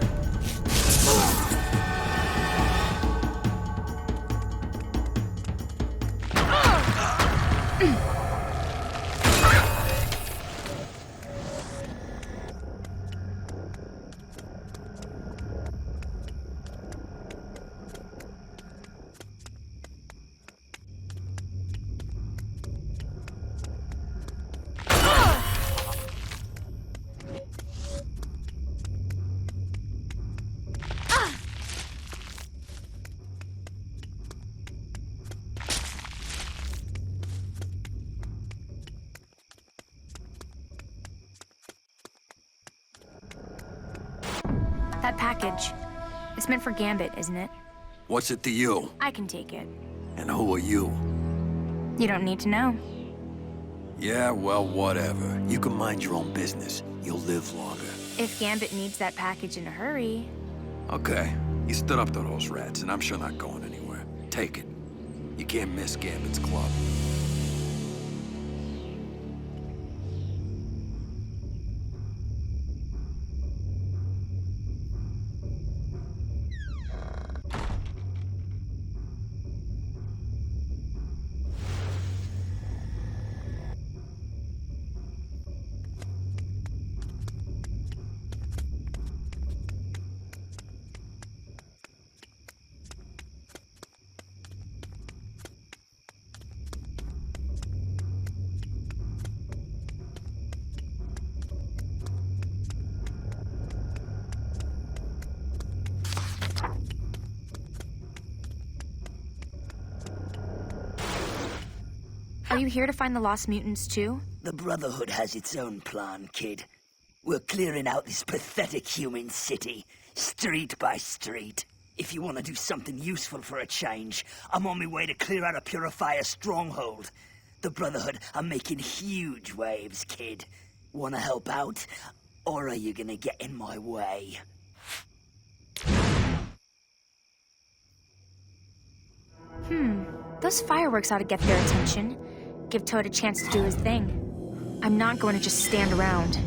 That package. It's meant for Gambit, isn't it? What's it to you? I can take it. And who are you? You don't need to know. Yeah, well, whatever. You can mind your own business. You'll live longer. If Gambit needs that package in a hurry... Okay. You stood up to those rats, and I'm sure not going anywhere. Take it. You can't miss Gambit's club. Are you here to find the lost mutants, too? The Brotherhood has its own plan, kid. We're clearing out this pathetic human city, street by street. If you want to do something useful for a change, I'm on my way to clear out a purifier stronghold. The Brotherhood are making huge waves, kid. Want to help out? Or are you gonna get in my way? Those fireworks ought to get their attention. Give Toad a chance to do his thing. I'm not going to just stand around.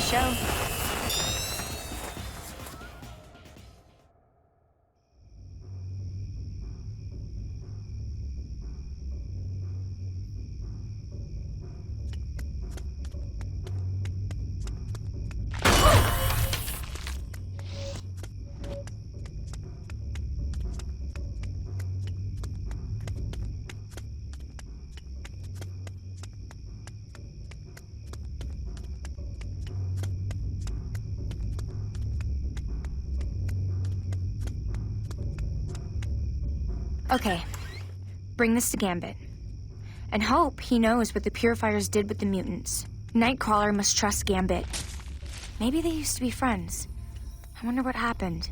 Show. Okay. Bring this to Gambit. And hope he knows what the purifiers did with the mutants. Nightcrawler must trust Gambit. Maybe they used to be friends. I wonder what happened.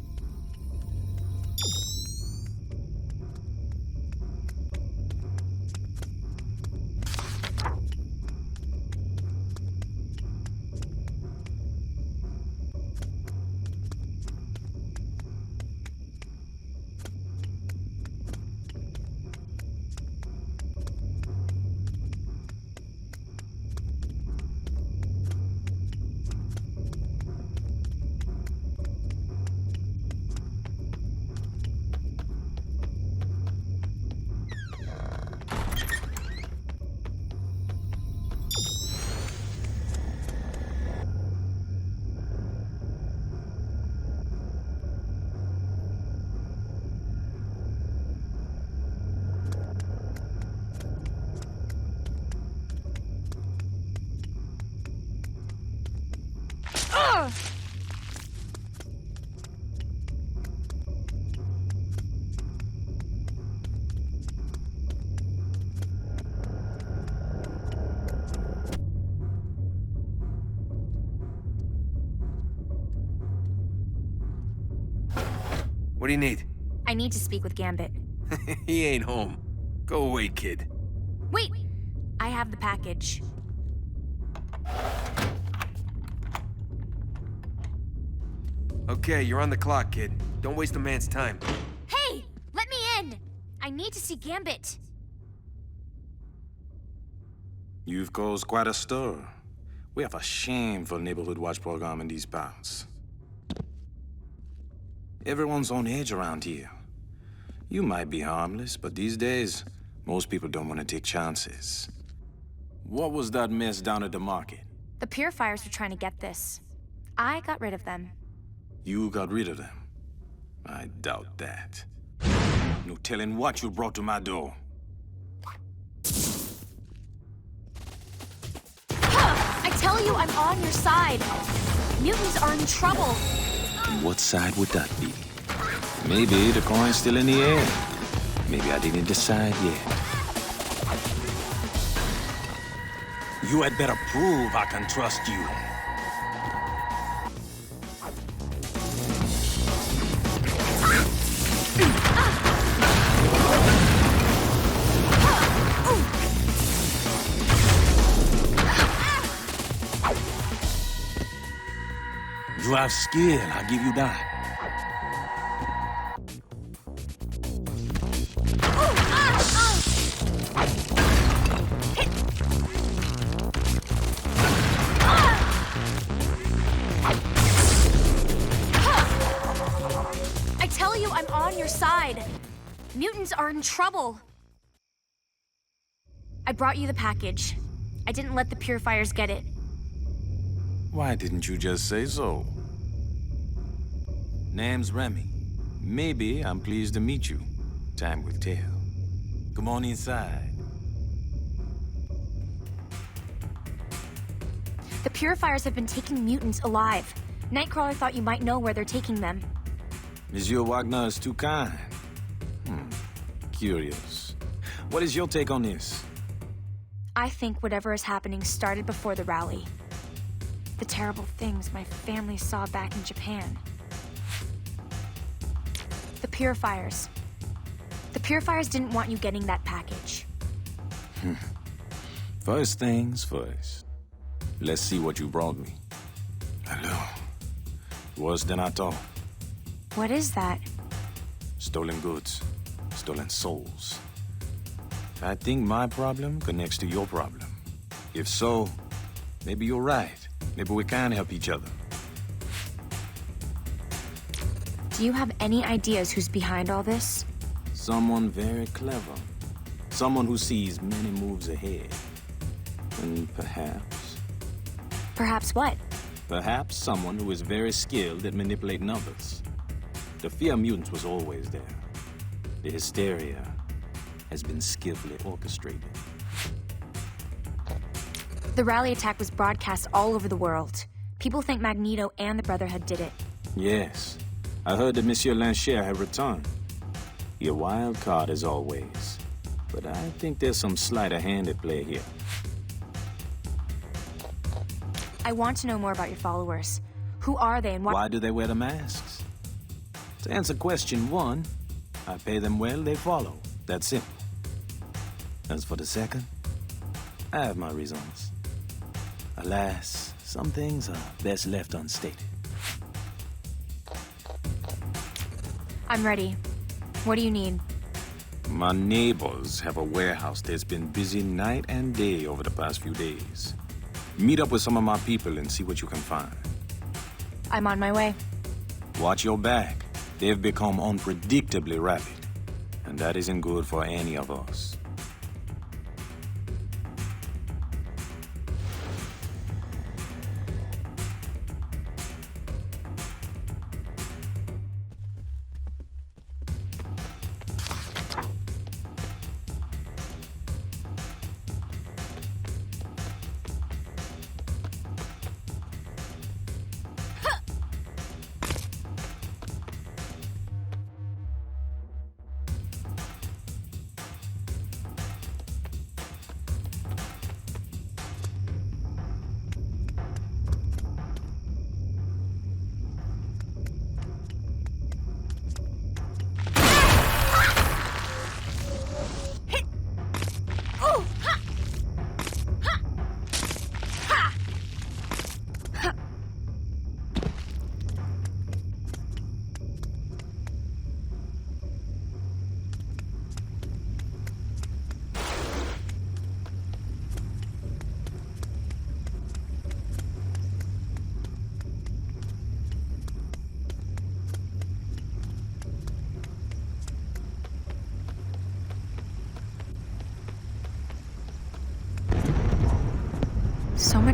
What do you need? I need to speak with Gambit. He ain't home. Go away, kid. Wait! I have the package. Okay, you're on the clock, kid. Don't waste a man's time. Hey! Let me in! I need to see Gambit. You've caused quite a stir. We have a shameful neighborhood watch program in these parts. Everyone's on edge around here. You might be harmless, but these days, most people don't want to take chances. What was that mess down at the market? The purifiers were trying to get this. I got rid of them. You got rid of them? I doubt that. No telling what you brought to my door. I tell you, I'm on your side. Mutants are in trouble. What side would that be? Maybe the coin's still in the air. Maybe I didn't decide yet. You had better prove I can trust you. You have skill, I'll give you that. I tell you, I'm on your side. Mutants are in trouble. I brought you the package. I didn't let the purifiers get it. Why didn't you just say so? Name's Remy. Maybe I'm pleased to meet you. Time will tell. Come on inside. The purifiers have been taking mutants alive. Nightcrawler thought you might know where they're taking them. Monsieur Wagner is too kind. Curious. What is your take on this? I think whatever is happening started before the rally. The terrible things my family saw back in Japan. The purifiers. The purifiers didn't want you getting that package. First things first. Let's see what you brought me. Hello. Worse than I thought. What is that? Stolen goods. Stolen souls. I think my problem connects to your problem. If so, maybe you're right. Maybe we can help each other. Do you have any ideas who's behind all this? Someone very clever. Someone who sees many moves ahead. And perhaps... Perhaps what? Perhaps someone who is very skilled at manipulating others. The fear of mutants was always there. The hysteria has been skillfully orchestrated. The rally attack was broadcast all over the world. People think Magneto and the Brotherhood did it. Yes. I heard that Monsieur Lancher had returned. He a wild card as always. But I think there's some sleight of hand at play here. I want to know more about your followers. Who are they and why do they wear the masks? To answer question one, I pay them well, they follow. That's simple. As for the second, I have my reasons. Alas, some things are best left unstated. I'm ready. What do you need? My neighbors have a warehouse that's been busy night and day over the past few days. Meet up with some of my people and see what you can find. I'm on my way. Watch your back. They've become unpredictably rapid. And that isn't good for any of us.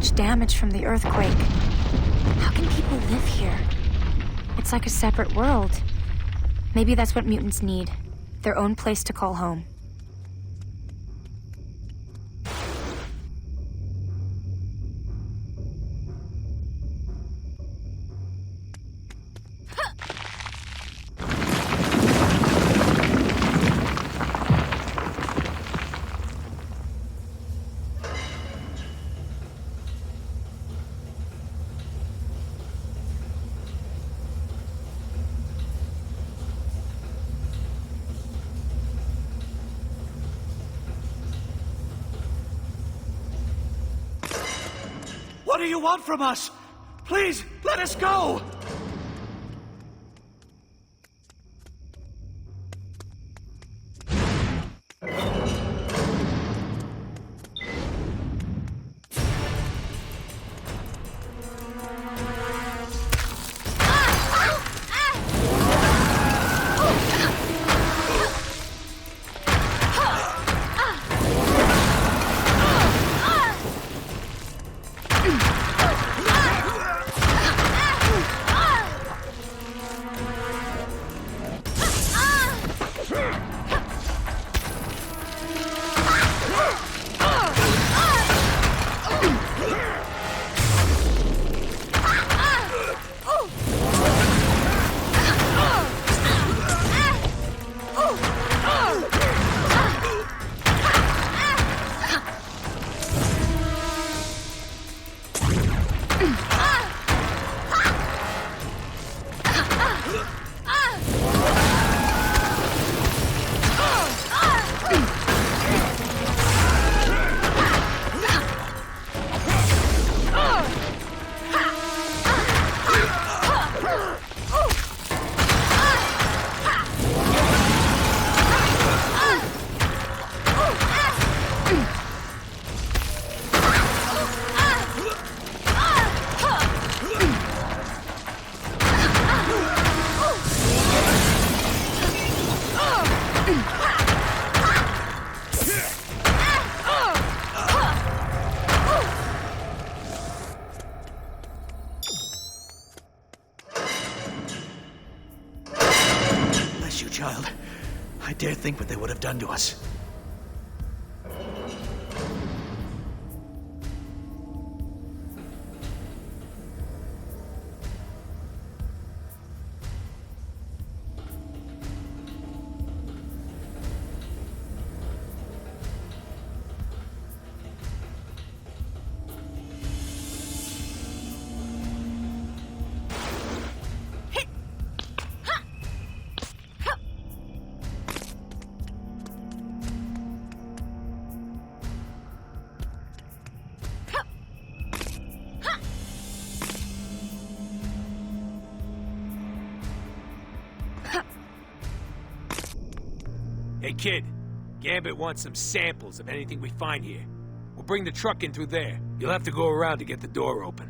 much damage from the earthquake. How can people live here? It's like a separate world. Maybe that's what mutants need. Their own place to call home. What do you want from us? Please, let us go! Child, I dare think what they would have done to us. Hey, kid. Gambit wants some samples of anything we find here. We'll bring the truck in through there. You'll have to go around to get the door open.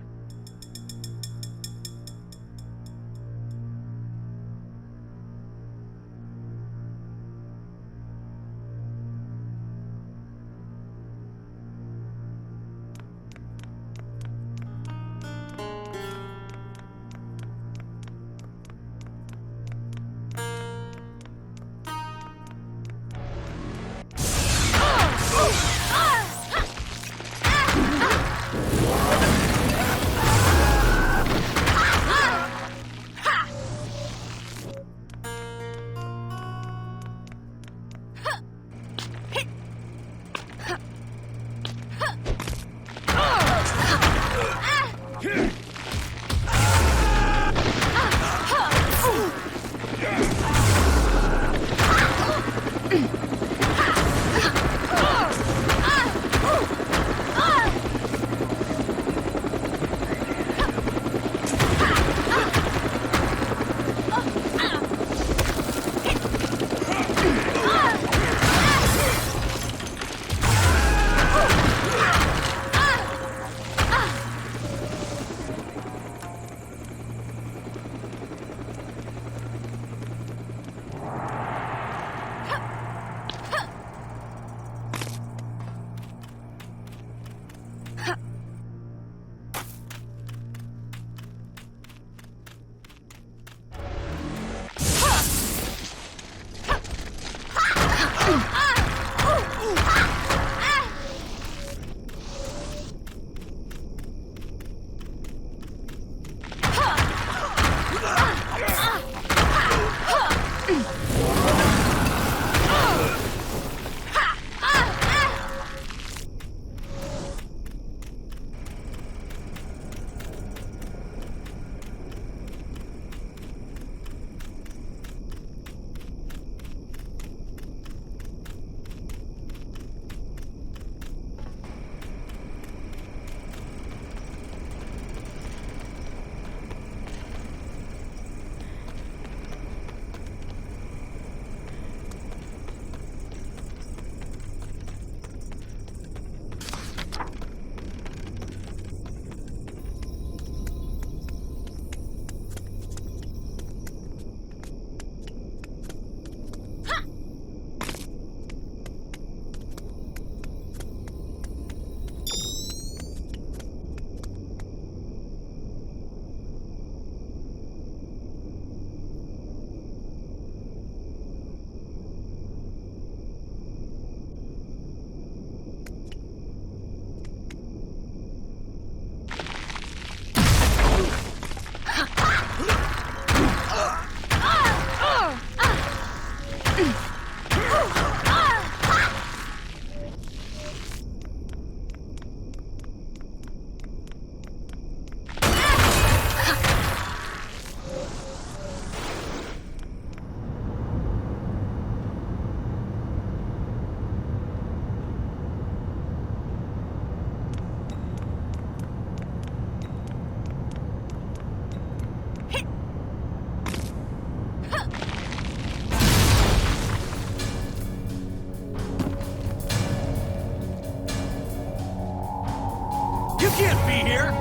can't be here!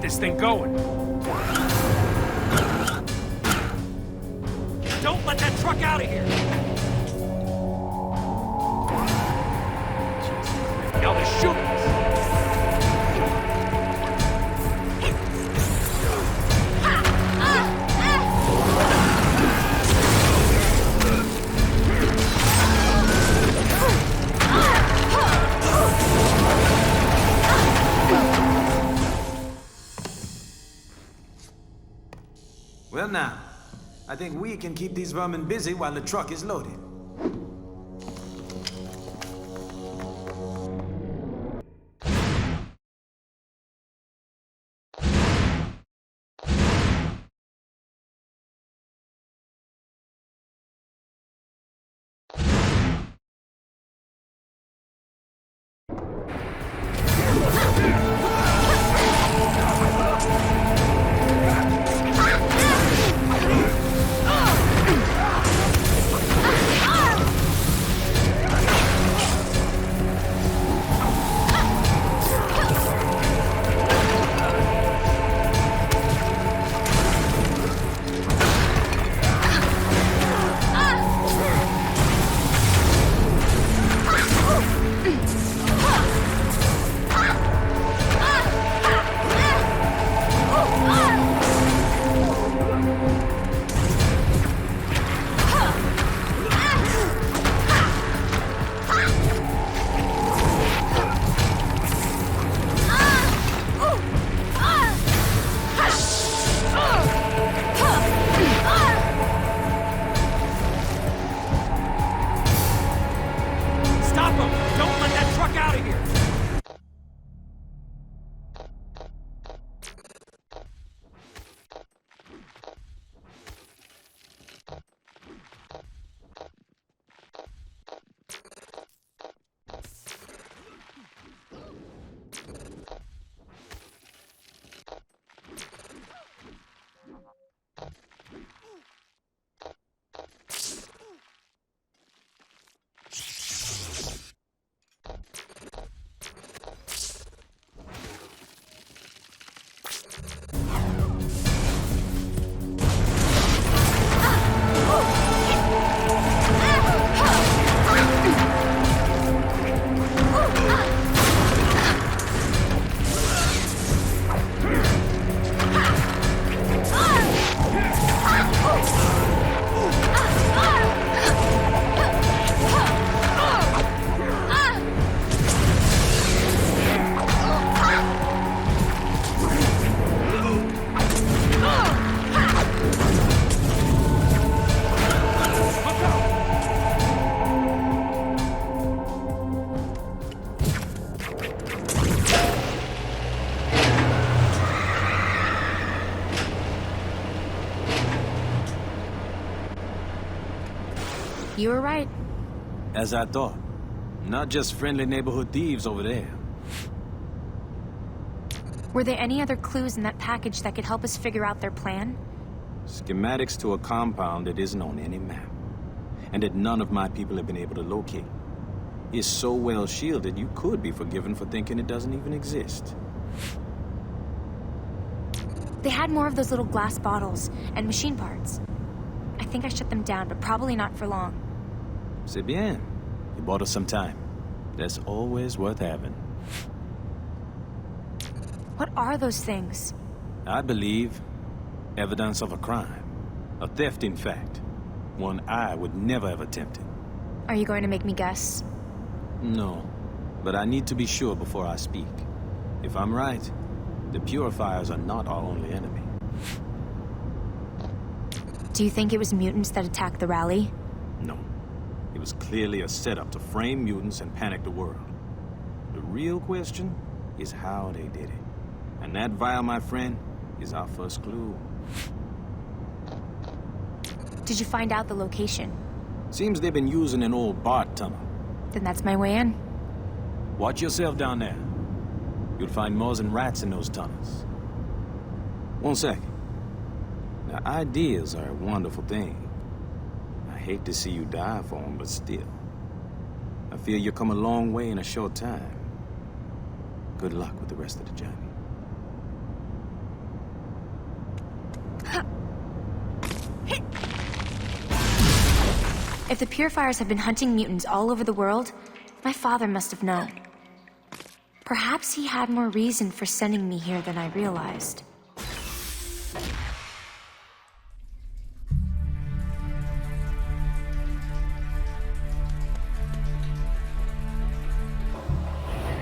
This thing going. Don't let that truck out of here. Y'all are shooting us. Well now, I think we can keep these vermin busy while the truck is loaded. You were right. As I thought. Not just friendly neighborhood thieves over there. Were there any other clues in that package that could help us figure out their plan? Schematics to a compound that isn't on any map. And that none of my people have been able to locate. It's so well shielded, you could be forgiven for thinking it doesn't even exist. They had more of those little glass bottles and machine parts. I think I shut them down, but probably not for long. C'est bien. You bought us some time. That's always worth having. What are those things? I believe evidence of a crime. A theft, in fact. One I would never have attempted. Are you going to make me guess? No, but I need to be sure before I speak. If I'm right, the purifiers are not our only enemy. Do you think it was mutants that attacked the rally? No. It was clearly a setup to frame mutants and panic the world. The real question is how they did it. And that vial, my friend, is our first clue. Did you find out the location? Seems they've been using an old BART tunnel. Then that's my way in. Watch yourself down there. You'll find more than rats in those tunnels. 1 second. Now, ideas are a wonderful thing. I hate to see you die for them, but still. I feel you've come a long way in a short time. Good luck with the rest of the journey. If the purifiers have been hunting mutants all over the world, my father must have known. Perhaps he had more reason for sending me here than I realized.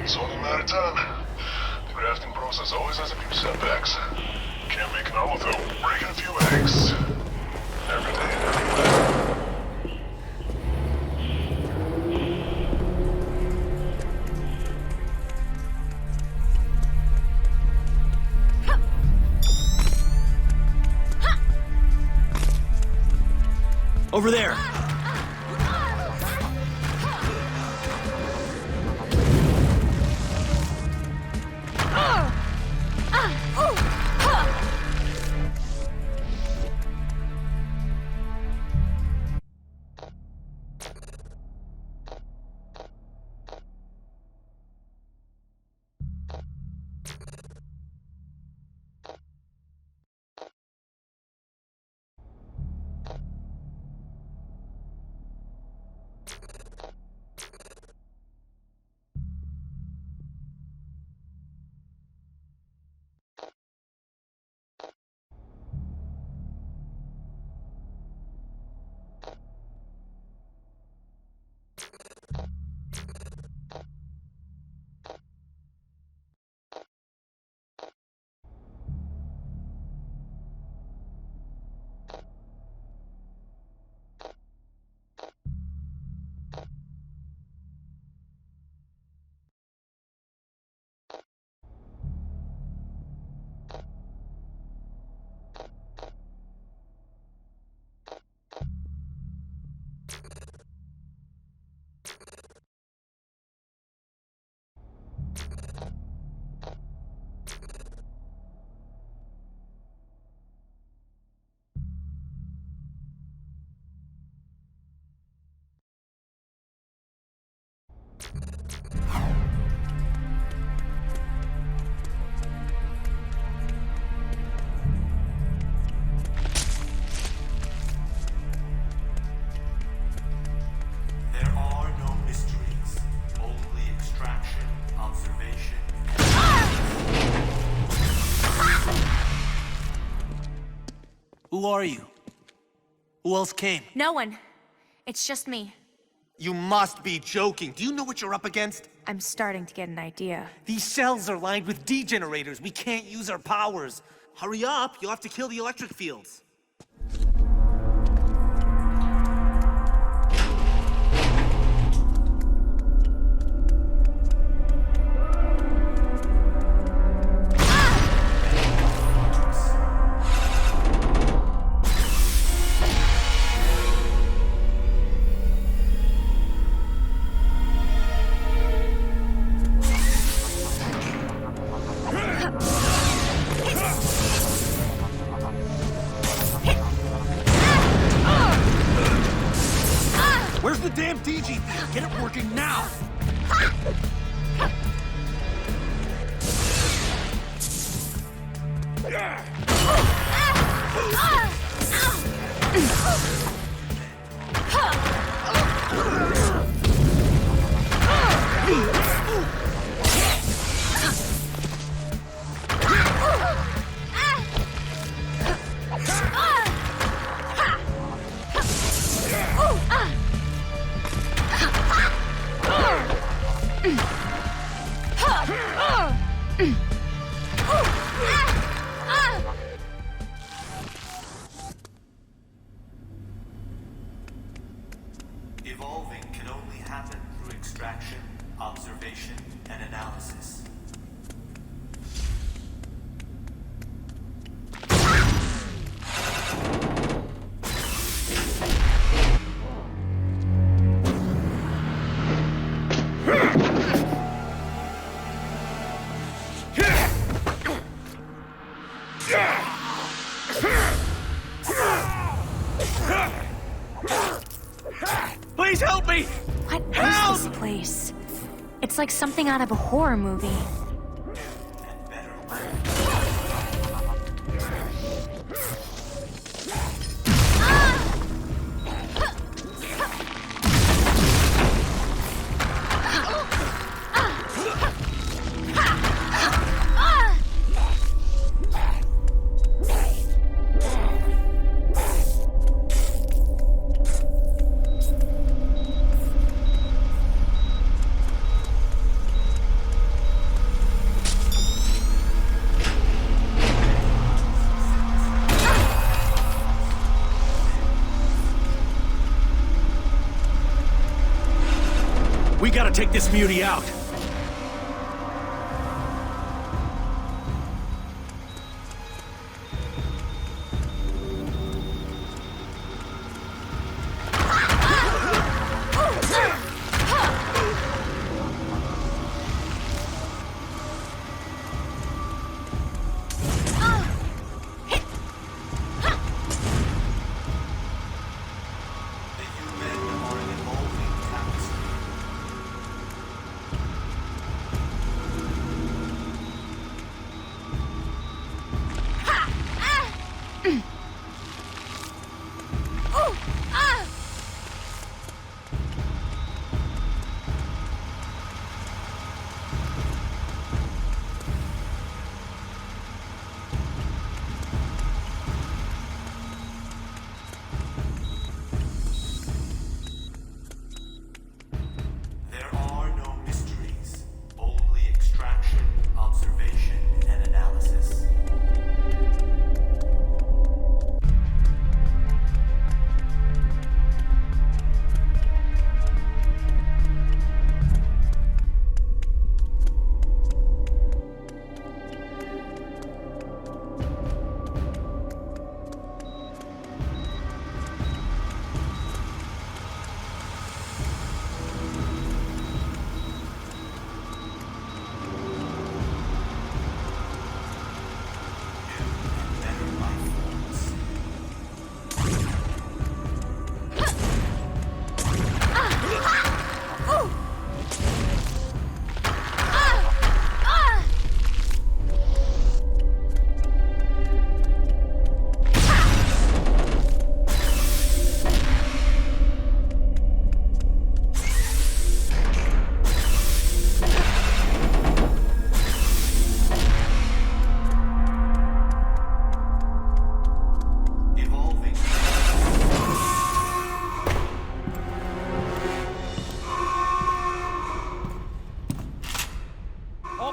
It's only a matter of time. The grafting process always has a few setbacks. Can't make an omelet without breaking a few eggs. Every day and everywhere. Over there! Who are you? Who else came? No one. It's just me. You must be joking. Do you know what you're up against? I'm starting to get an idea. These cells are lined with degenerators. We can't use our powers. Hurry up. You'll have to kill the electric fields. DG thing. Get it working now! Evolving can only happen through extraction, observation, and analysis. Please help me! What is this place? It's like something out of a horror movie. We gotta take this mutie out.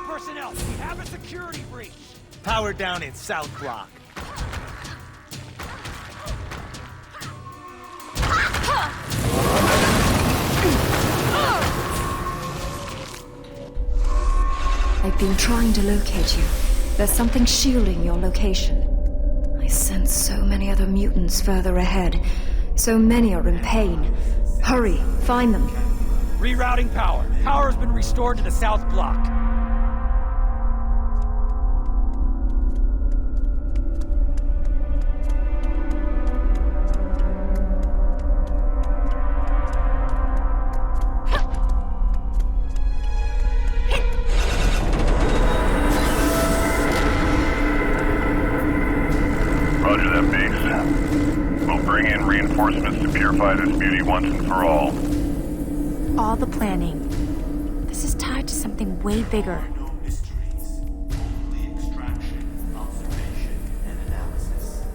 Personnel, we have a security breach. Power down in South Block. I've been trying to locate you. There's something shielding your location. I sense so many other mutants further ahead. So many are in pain. Hurry, find them. Rerouting power. Power has been restored to the South Block. Roger that, Biggs. We'll bring in reinforcements to purify this beauty once and for all. All the planning. This is tied to something way bigger. No mysteries. Only extraction, observation, and analysis.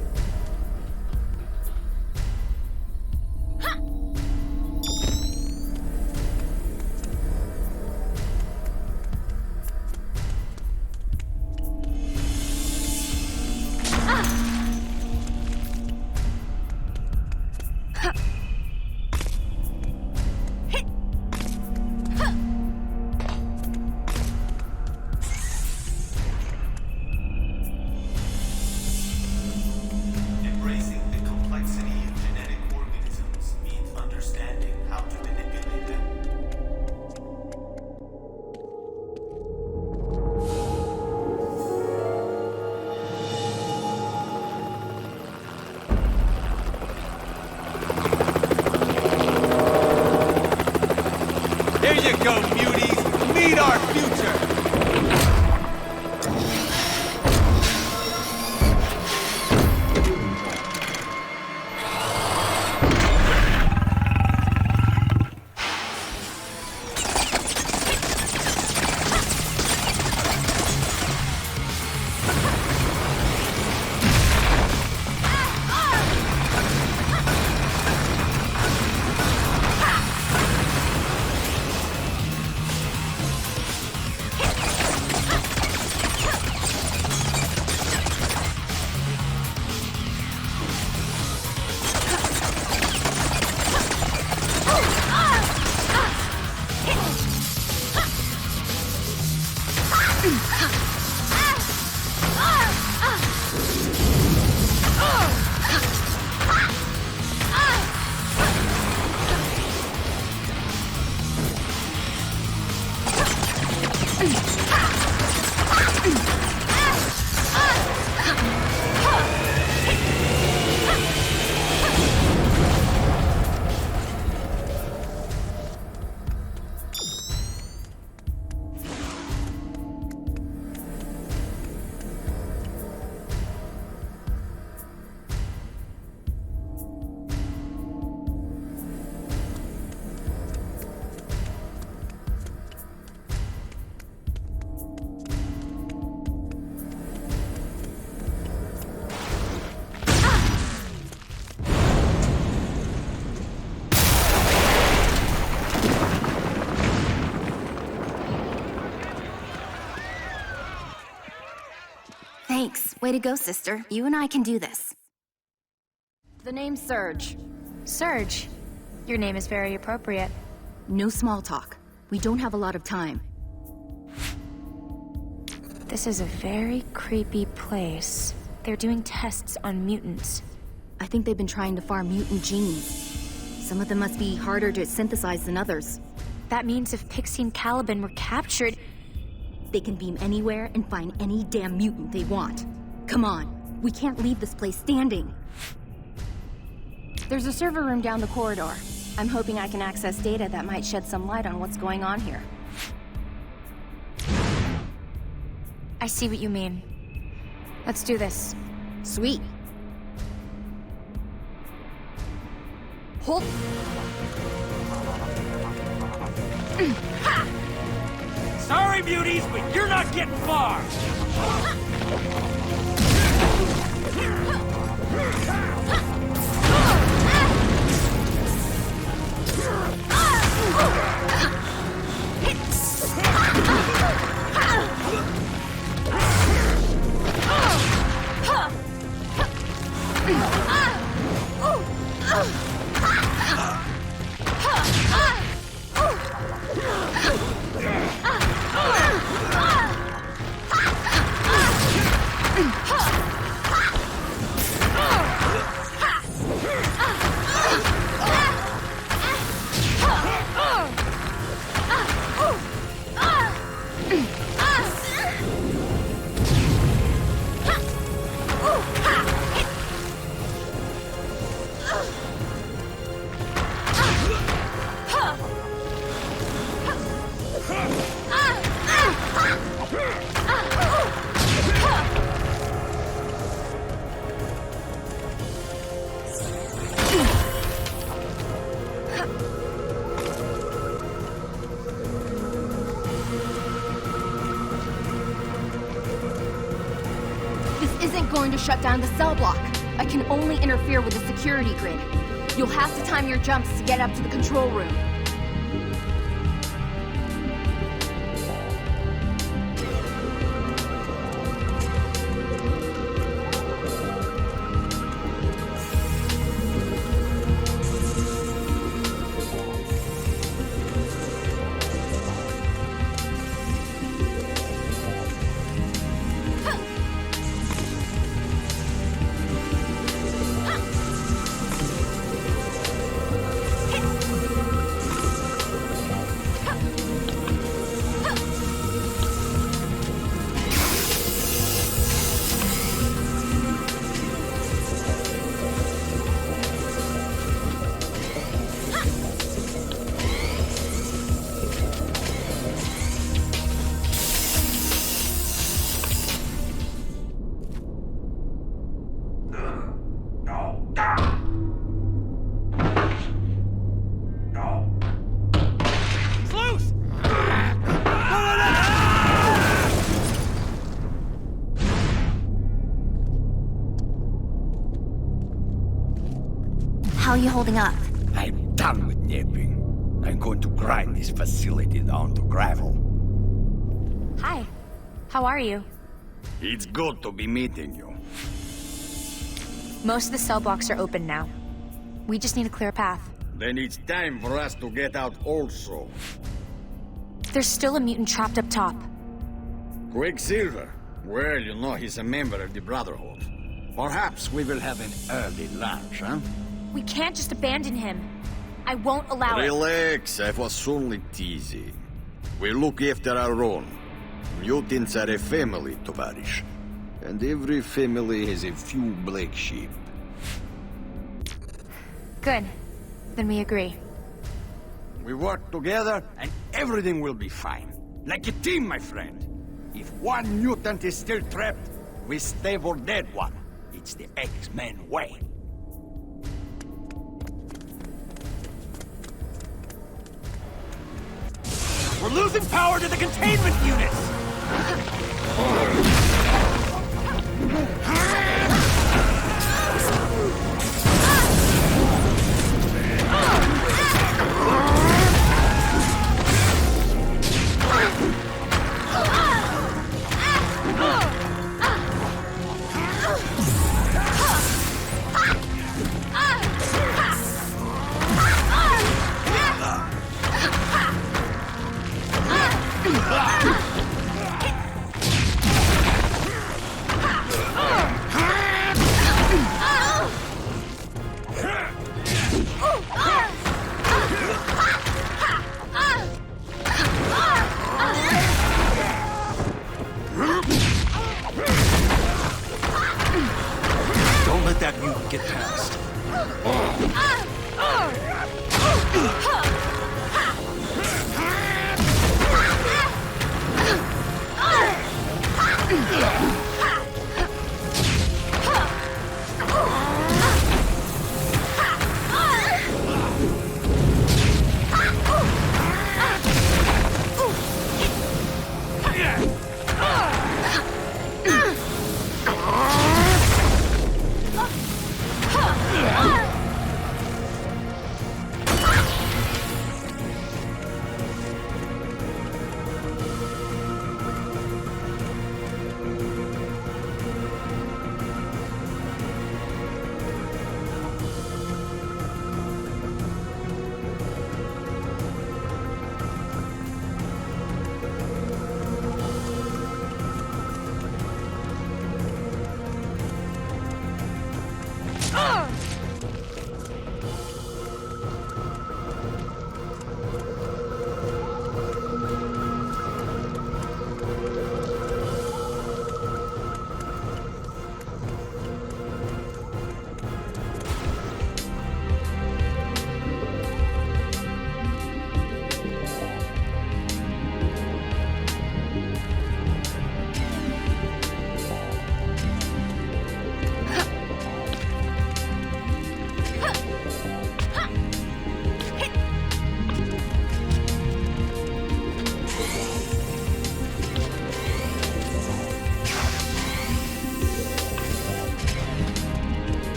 Embracing the complexity of genetic organisms means understanding how to manipulate them. There you go, beauties! Meet our future! Thanks. Way to go, sister. You and I can do this. The name's Surge. Surge, your name is very appropriate. No small talk. We don't have a lot of time. This is a very creepy place. They're doing tests on mutants. I think they've been trying to farm mutant genes. Some of them must be harder to synthesize than others. That means if Pixie and Caliban were captured, they can beam anywhere and find any damn mutant they want. Come on, we can't leave this place standing. There's a server room down the corridor. I'm hoping I can access data that might shed some light on what's going on here. I see what you mean. Let's do this. Sweet. Hold. Sorry, beauties, but you're not getting far! to shut down the cell block. I can only interfere with the security grid. You'll have to time your jumps to get up to the control room. How are you holding up? I'm done with napping. I'm going to grind this facility down to gravel. Hi. How are you? It's good to be meeting you. Most of the cell blocks are open now. We just need a clear path. Then it's time for us to get out also. There's still a mutant trapped up top. Quicksilver. Well, you know he's a member of the Brotherhood. Perhaps we will have an early lunch, huh? We can't just abandon him. I won't allow it. Relax, I was only teasing. We look after our own. Mutants are a family, Tovarish. And every family has a few black sheep. Good. Then we agree. We work together and everything will be fine. Like a team, my friend. If one mutant is still trapped, we stay for that one. It's the X-Men way. We're losing power to the containment units! Don't let that mutant get past.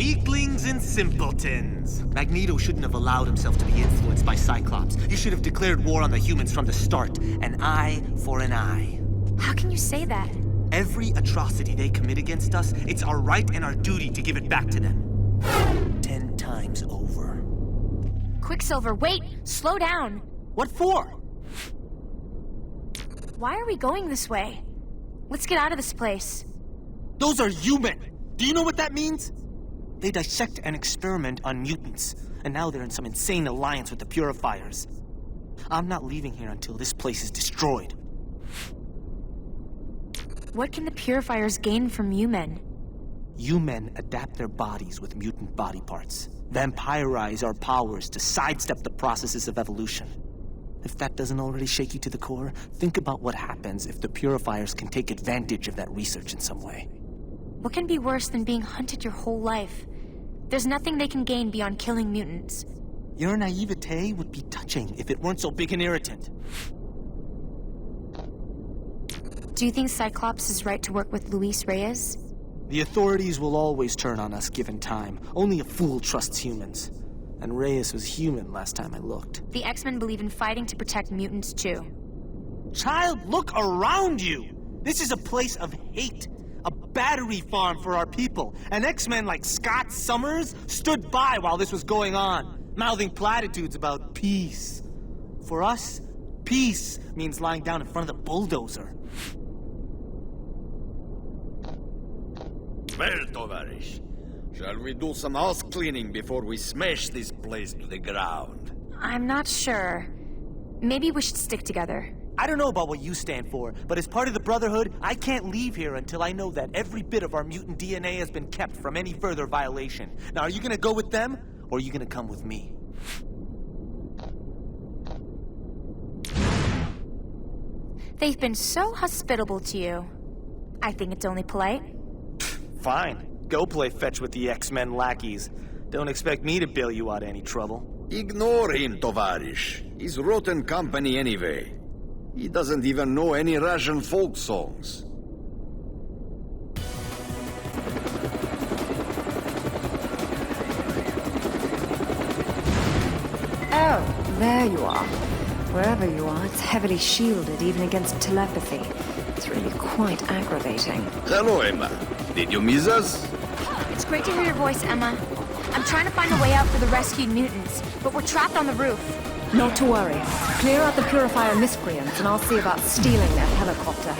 Weaklings and simpletons. Magneto shouldn't have allowed himself to be influenced by Cyclops. He should have declared war on the humans from the start. An eye for an eye. How can you say that? Every atrocity they commit against us, it's our right and our duty to give it back to them. 10 times over. Quicksilver, wait! Slow down! What for? Why are we going this way? Let's get out of this place. Those are human! Do you know what that means? They dissect and experiment on mutants, and now they're in some insane alliance with the purifiers. I'm not leaving here until this place is destroyed. What can the purifiers gain from human? Human adapt their bodies with mutant body parts, vampirize our powers to sidestep the processes of evolution. If that doesn't already shake you to the core, think about what happens if the purifiers can take advantage of that research in some way. What can be worse than being hunted your whole life? There's nothing they can gain beyond killing mutants. Your naivete would be touching if it weren't so big and irritant. Do you think Cyclops is right to work with Luis Reyes? The authorities will always turn on us given time. Only a fool trusts humans. And Reyes was human last time I looked. The X-Men believe in fighting to protect mutants too. Child, look around you! This is a place of hate. A battery farm for our people. And X-Men like Scott Summers stood by while this was going on, mouthing platitudes about peace. For us, peace means lying down in front of the bulldozer. Well, Tovarish, shall we do some house cleaning before we smash this place to the ground? I'm not sure. Maybe we should stick together. I don't know about what you stand for, but as part of the Brotherhood, I can't leave here until I know that every bit of our mutant DNA has been kept from any further violation. Now, are you gonna go with them, or are you gonna come with me? They've been so hospitable to you. I think it's only polite. Fine. Go play fetch with the X-Men lackeys. Don't expect me to bail you out of any trouble. Ignore him, Tovarish. He's rotten company anyway. He doesn't even know any Russian folk songs. Oh, there you are. Wherever you are, it's heavily shielded, even against telepathy. It's really quite aggravating. Hello, Emma. Did you miss us? It's great to hear your voice, Emma. I'm trying to find a way out for the rescued mutants, but we're trapped on the roof. Not to worry. Clear out the purifier miscreants, and I'll see about stealing their helicopter.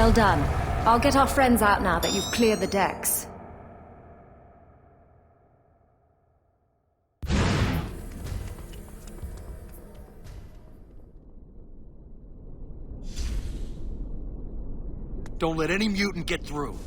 Well done. I'll get our friends out now that you've cleared the decks. Don't let any mutant get through.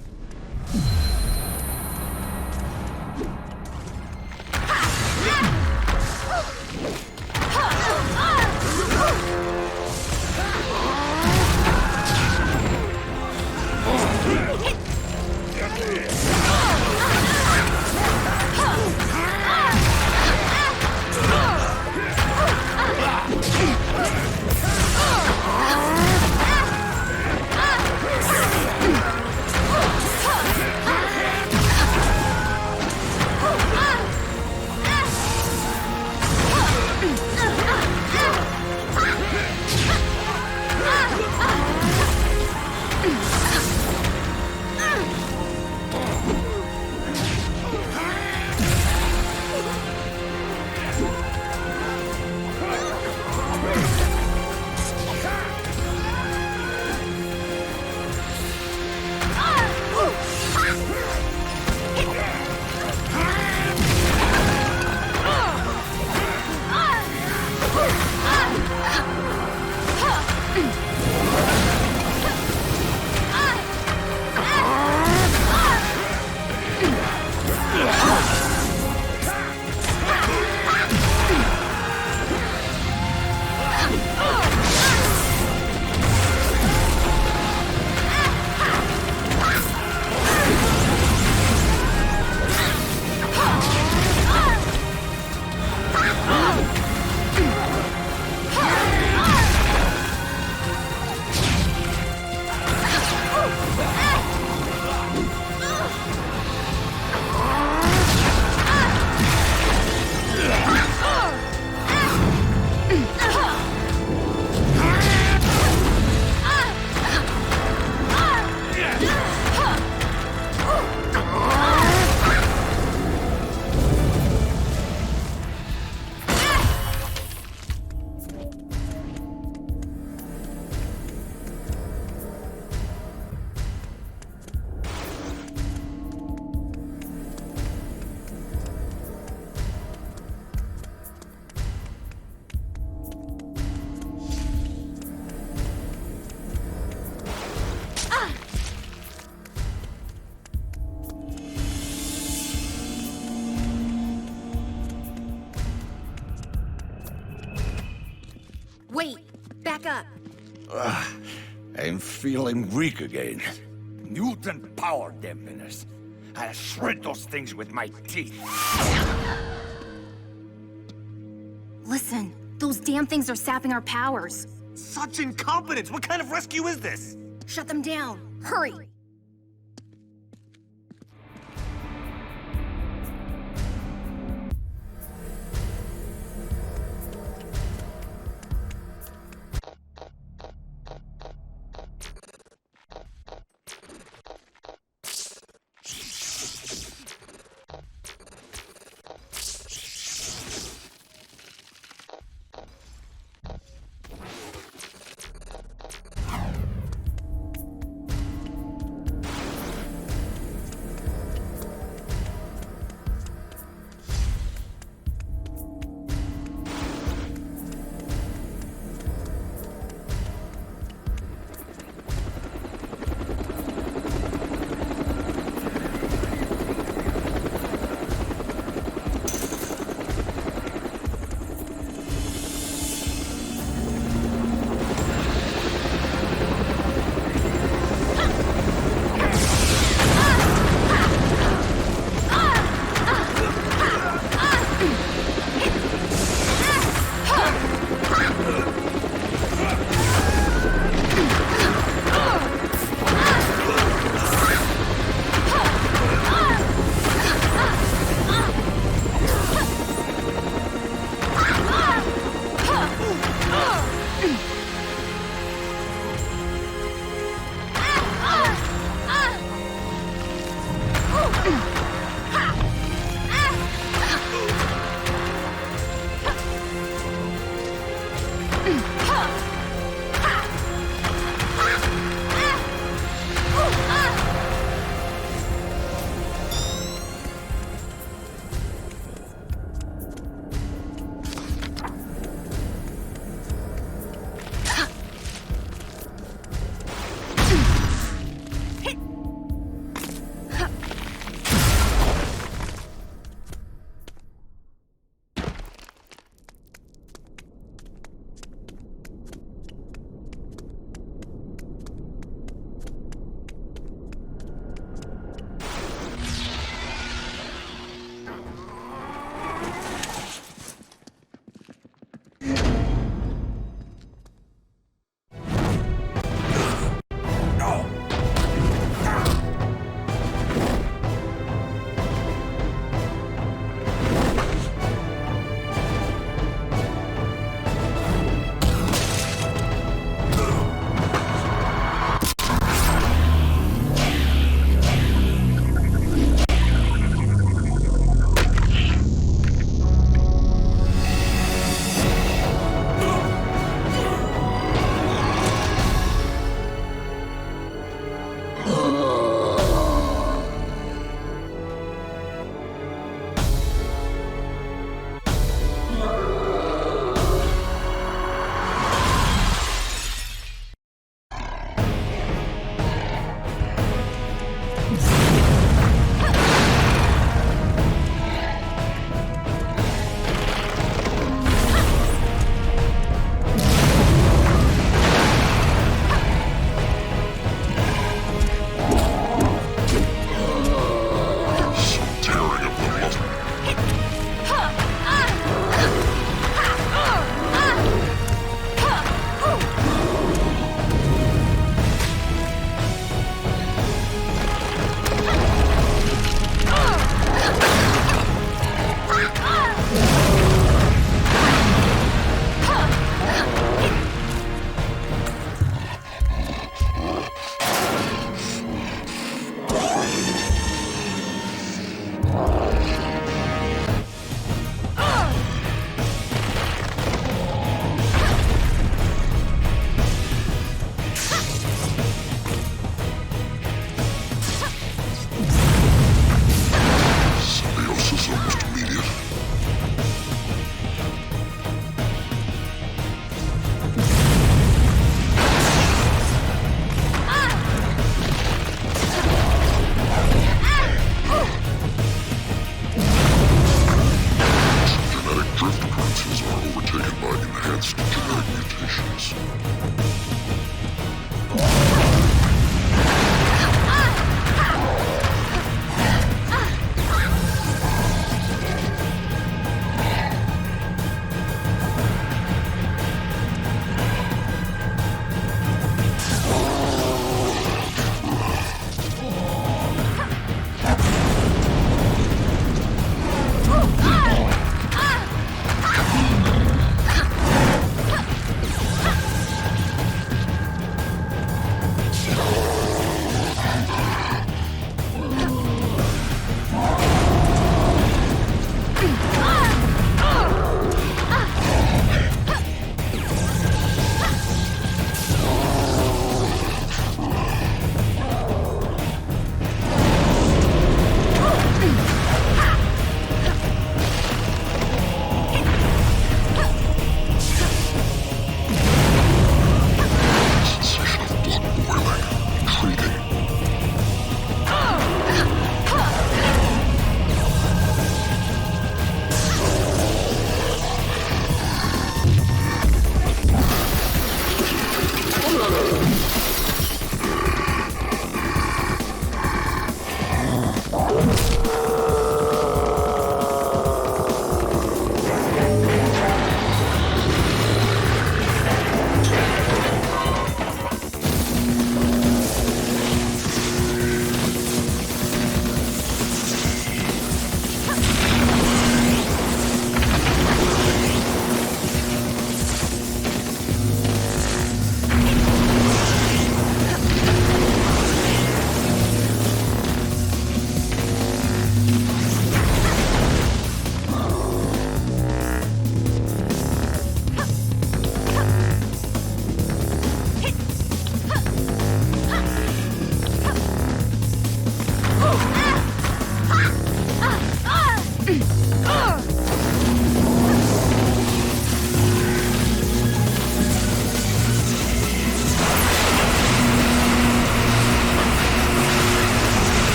Wait! Back up! I'm feeling weak again. Mutant power dampeners. I'll shred those things with my teeth. Listen, those damn things are sapping our powers. Such incompetence! What kind of rescue is this? Shut them down! Hurry!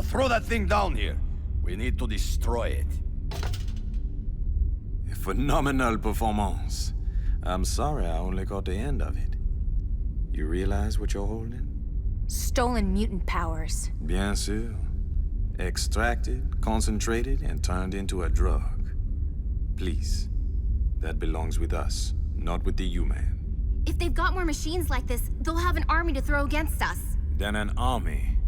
Now throw that thing down here. We need to destroy it. A phenomenal performance. I'm sorry I only caught the end of it. You realize what you're holding? Stolen mutant powers. Bien sûr. Extracted, concentrated, and turned into a drug. Please, that belongs with us, not with the human. If they've got more machines like this, they'll have an army to throw against us. Then an army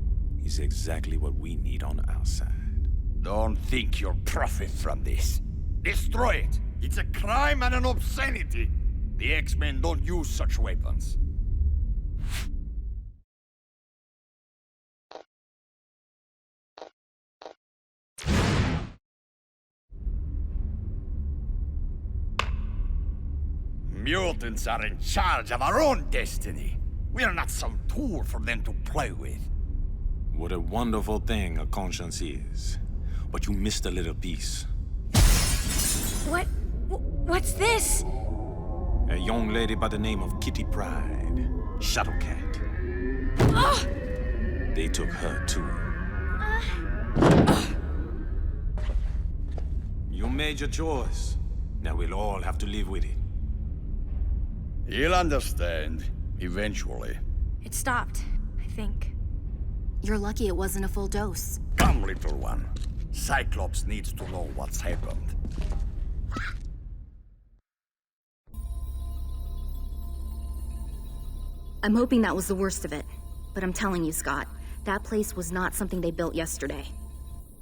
is exactly what we need on our side. Don't think you'll profit from this. Destroy it! It's a crime and an obscenity! The X-Men don't use such weapons. Mutants are in charge of our own destiny. We are not some tool for them to play with. What a wonderful thing a conscience is. But you missed a little piece. What's this? A young lady by the name of Kitty Pryde. Shadowcat. Oh! They took her too. You made your choice. Now we'll all have to live with it. He'll understand, eventually. It stopped, I think. You're lucky it wasn't a full dose. Come, little one. Cyclops needs to know what's happened. I'm hoping that was the worst of it. But I'm telling you, Scott, that place was not something they built yesterday.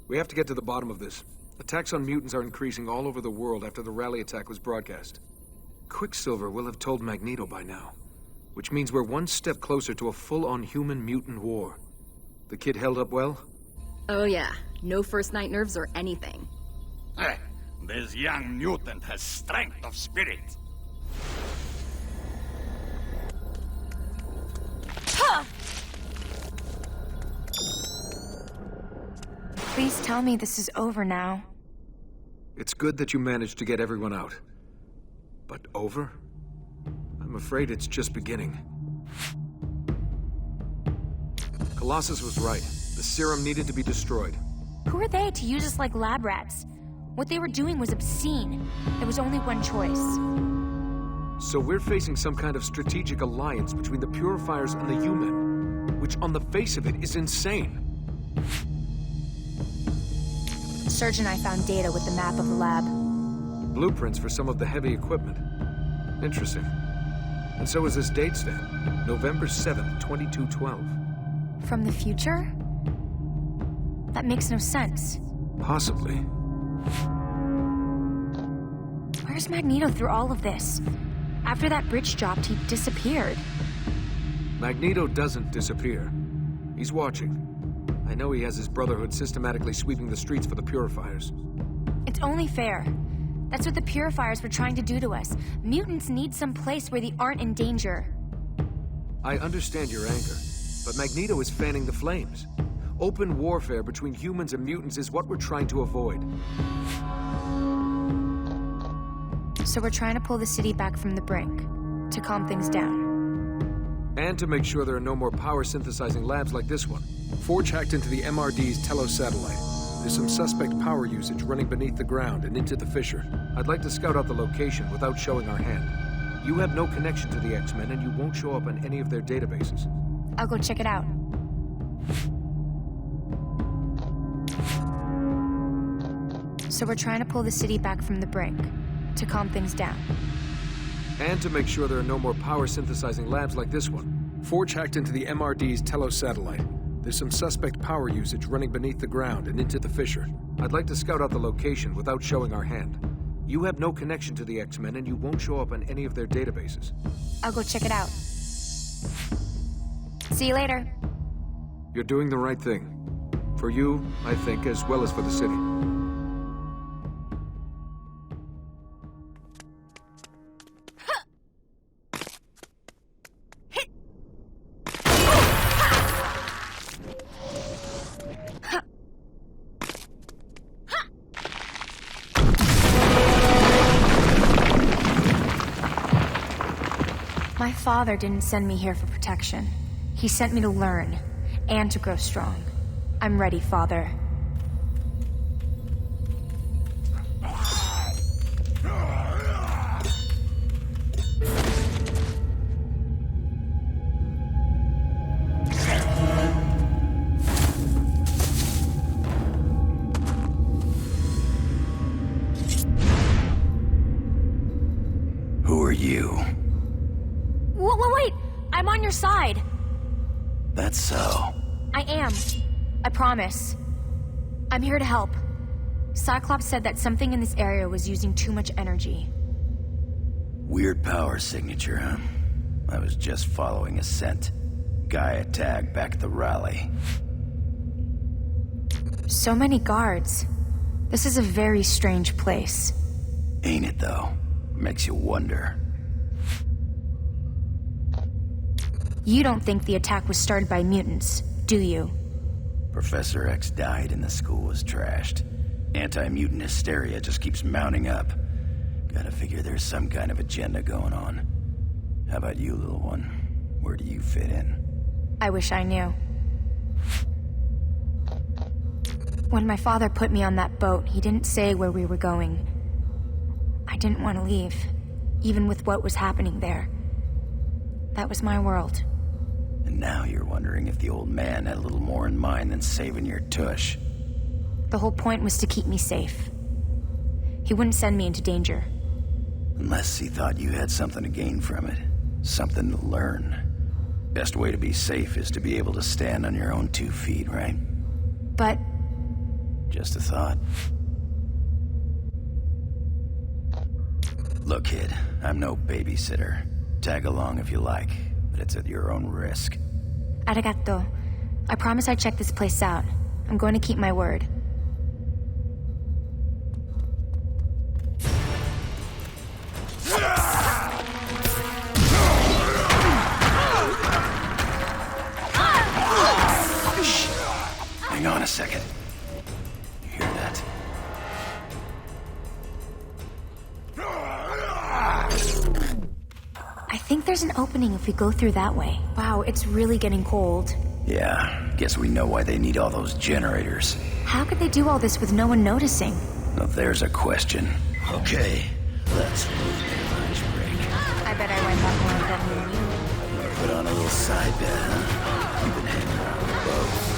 We have to get to the bottom of this. Attacks on mutants are increasing all over the world after the rally attack was broadcast. Quicksilver will have told Magneto by now, which means we're one step closer to a full-on human-mutant war. The kid held up well? Oh yeah, no first night nerves or anything. This young mutant has strength of spirit. Please tell me this is over now. It's good that you managed to get everyone out. But over? I'm afraid it's just beginning. Colossus was right. The serum needed to be destroyed. Who are they to use us like lab rats? What they were doing was obscene. There was only one choice. So we're facing some kind of strategic alliance between the purifiers and the human, which on the face of it is insane. Serge and I found data with the map of the lab. Blueprints for some of the heavy equipment. Interesting. And so is this date stamp, November 7th, 2212. From the future? That makes no sense. Possibly. Where's Magneto through all of this? After that bridge dropped, he disappeared. Magneto doesn't disappear. He's watching. I know he has his brotherhood systematically sweeping the streets for the purifiers. It's only fair. That's what the purifiers were trying to do to us. Mutants need some place where they aren't in danger. I understand your anger, but Magneto is fanning the flames. Open warfare between humans and mutants is what we're trying to avoid. So we're trying to pull the city back from the brink, to calm things down. And to make sure there are no more power-synthesizing labs like this one. Forge hacked into the MRD's Telos satellite. There's some suspect power usage running beneath the ground and into the fissure. I'd like to scout out the location without showing our hand. You have no connection to the X-Men, and you won't show up on any of their databases. I'll go check it out. So we're trying to pull the city back from the brink, to calm things down. And to make sure there are no more power-synthesizing labs like this one. Forge hacked into the MRD's Telos satellite. There's some suspect power usage running beneath the ground and into the fissure. I'd like to scout out the location without showing our hand. You have no connection to the X-Men, and you won't show up on any of their databases. I'll go check it out. See you later. You're doing the right thing. For you, I think, as well as for the city. My father didn't send me here for protection. He sent me to learn, and to grow strong. I'm ready, Father. Who are you? Wait! I'm on your side! That's so. I am. I promise. I'm here to help. Cyclops said that something in this area was using too much energy. Weird power signature, huh? I was just following a scent. Gaia tag back at the rally. So many guards. This is a very strange place. Ain't it, though? Makes you wonder. You don't think the attack was started by mutants, do you? Professor X died and the school was trashed. Anti-mutant hysteria just keeps mounting up. Gotta figure there's some kind of agenda going on. How about you, little one? Where do you fit in? I wish I knew. When my father put me on that boat, he didn't say where we were going. I didn't want to leave, even with what was happening there. That was my world. And now you're wondering if the old man had a little more in mind than saving your tush. The whole point was to keep me safe. He wouldn't send me into danger. Unless he thought you had something to gain from it. Something to learn. Best way to be safe is to be able to stand on your own 2 feet, right? But... Just a thought. Look, kid, I'm no babysitter. Tag along if you like, but it's at your own risk. Arigato. I promise I'd check this place out. I'm going to keep my word. Shh. Hang on a second. You hear that? I think there's an opening if we go through that way. Wow, it's really getting cold. Yeah, guess we know why they need all those generators. How could they do all this with no one noticing? Now there's a question. Okay, let's move their lunch break. I bet I wipe out more of them than you. Put on a little side bet, huh? You've been hanging around with both.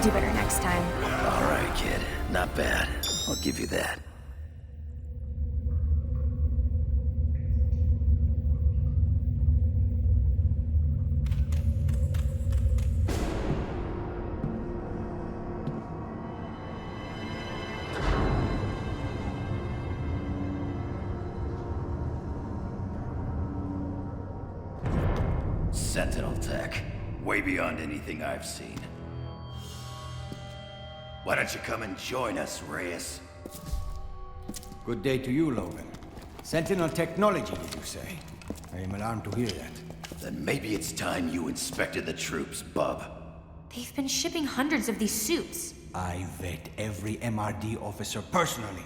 Do better next time. All right, kid. Not bad. I'll give you that. Sentinel tech. Way beyond anything I've seen. Why don't you come and join us, Reyes? Good day to you, Logan. Sentinel technology, did you say? I am alarmed to hear that. Then maybe it's time you inspected the troops, bub. They've been shipping hundreds of these suits. I vet every MRD officer personally.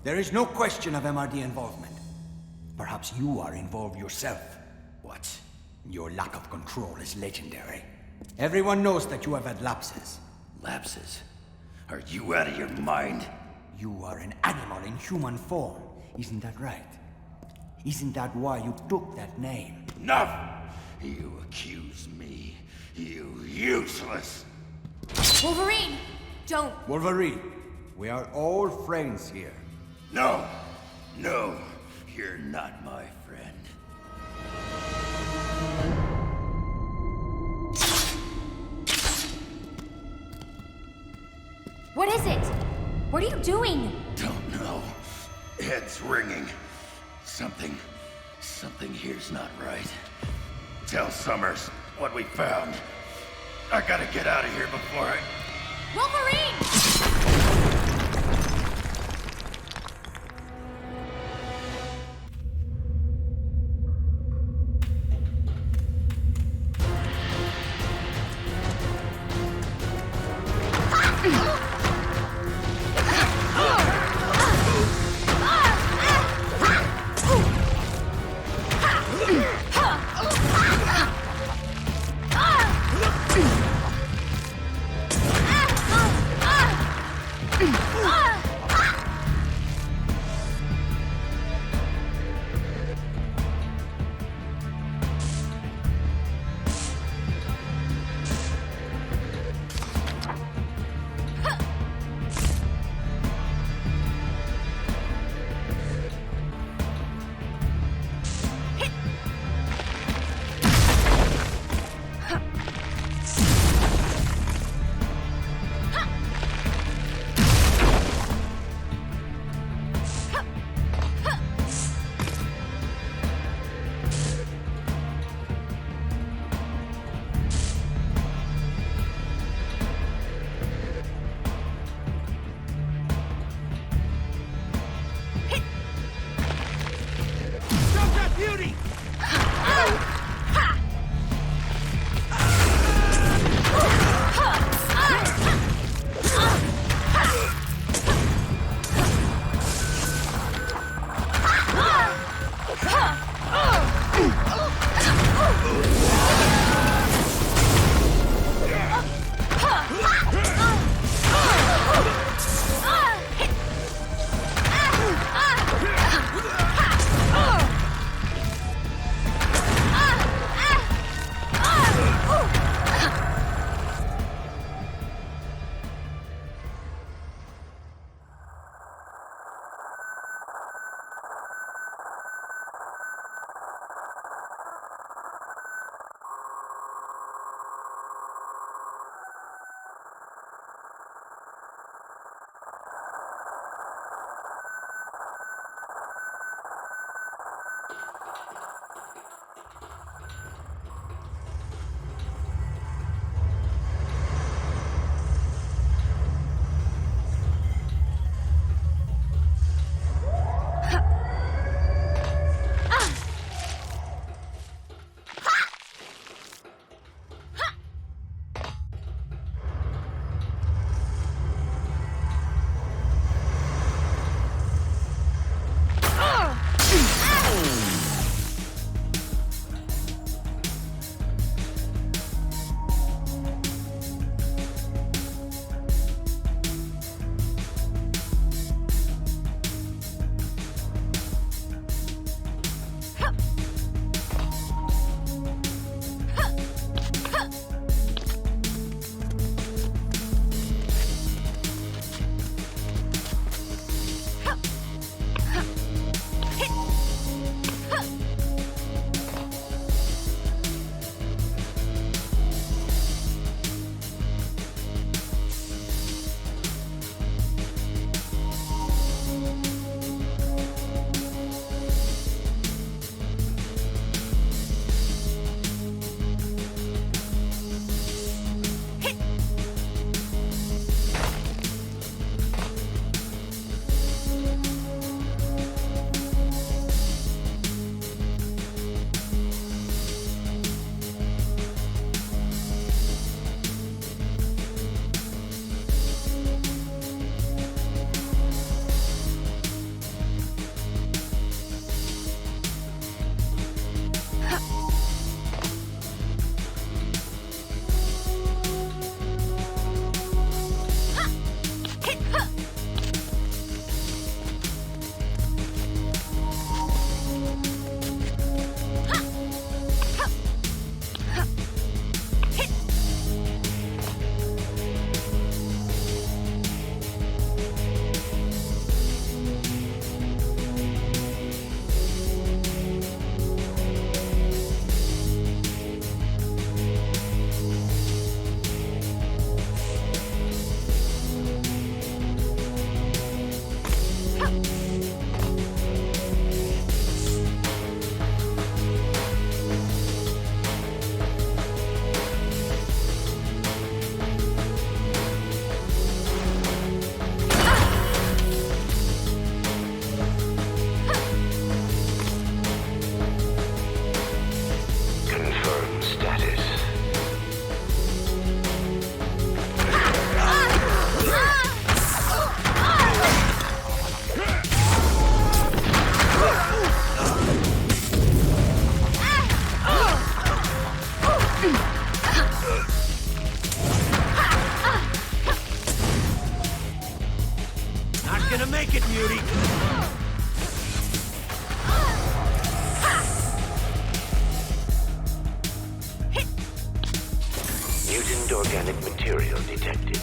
There is no question of MRD involvement. Perhaps you are involved yourself. What? Your lack of control is legendary. Everyone knows that you have had lapses. Lapses? Are you out of your mind? You are an animal in human form. Isn't that right? Isn't that why you took that name? Enough! You accuse me, you useless! Wolverine! Don't! Wolverine, we are all friends here. No. No. You're not my friend. What is it? What are you doing? Don't know. Head's ringing. Something here's not right. Tell Summers what we found. I gotta get out of here before I... Wolverine! gonna make it, Mutie! Mutant organic material detected.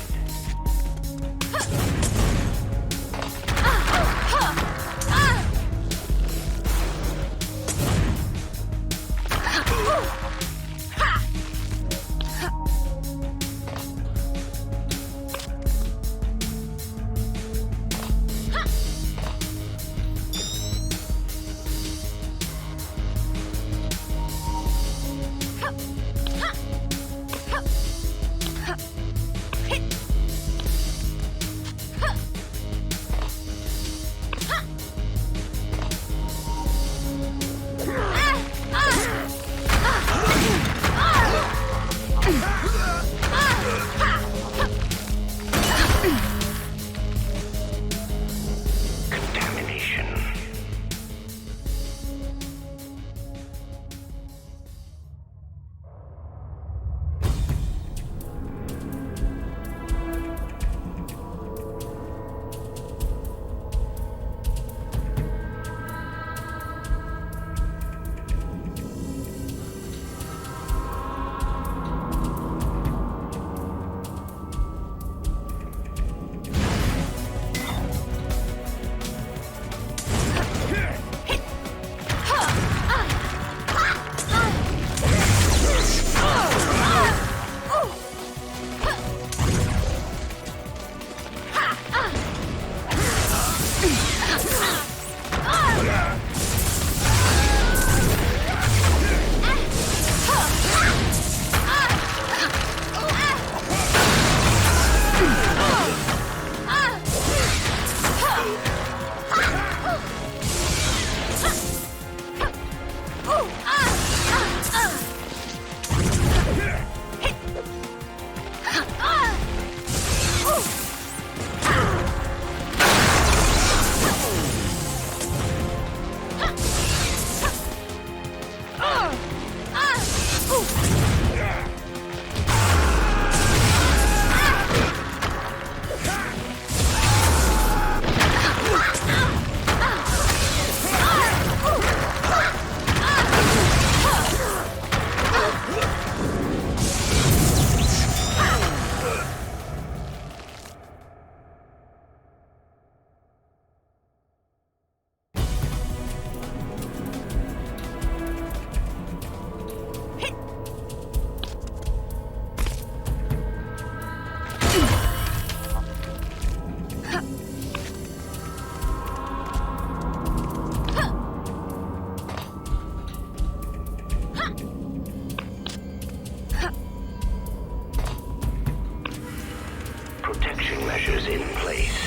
Protection measures in place.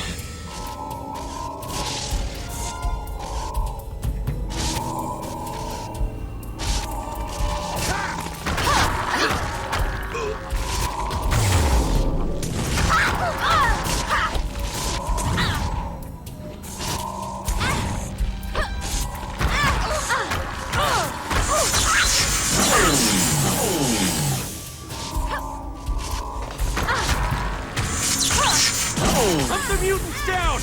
Hunt the mutants down!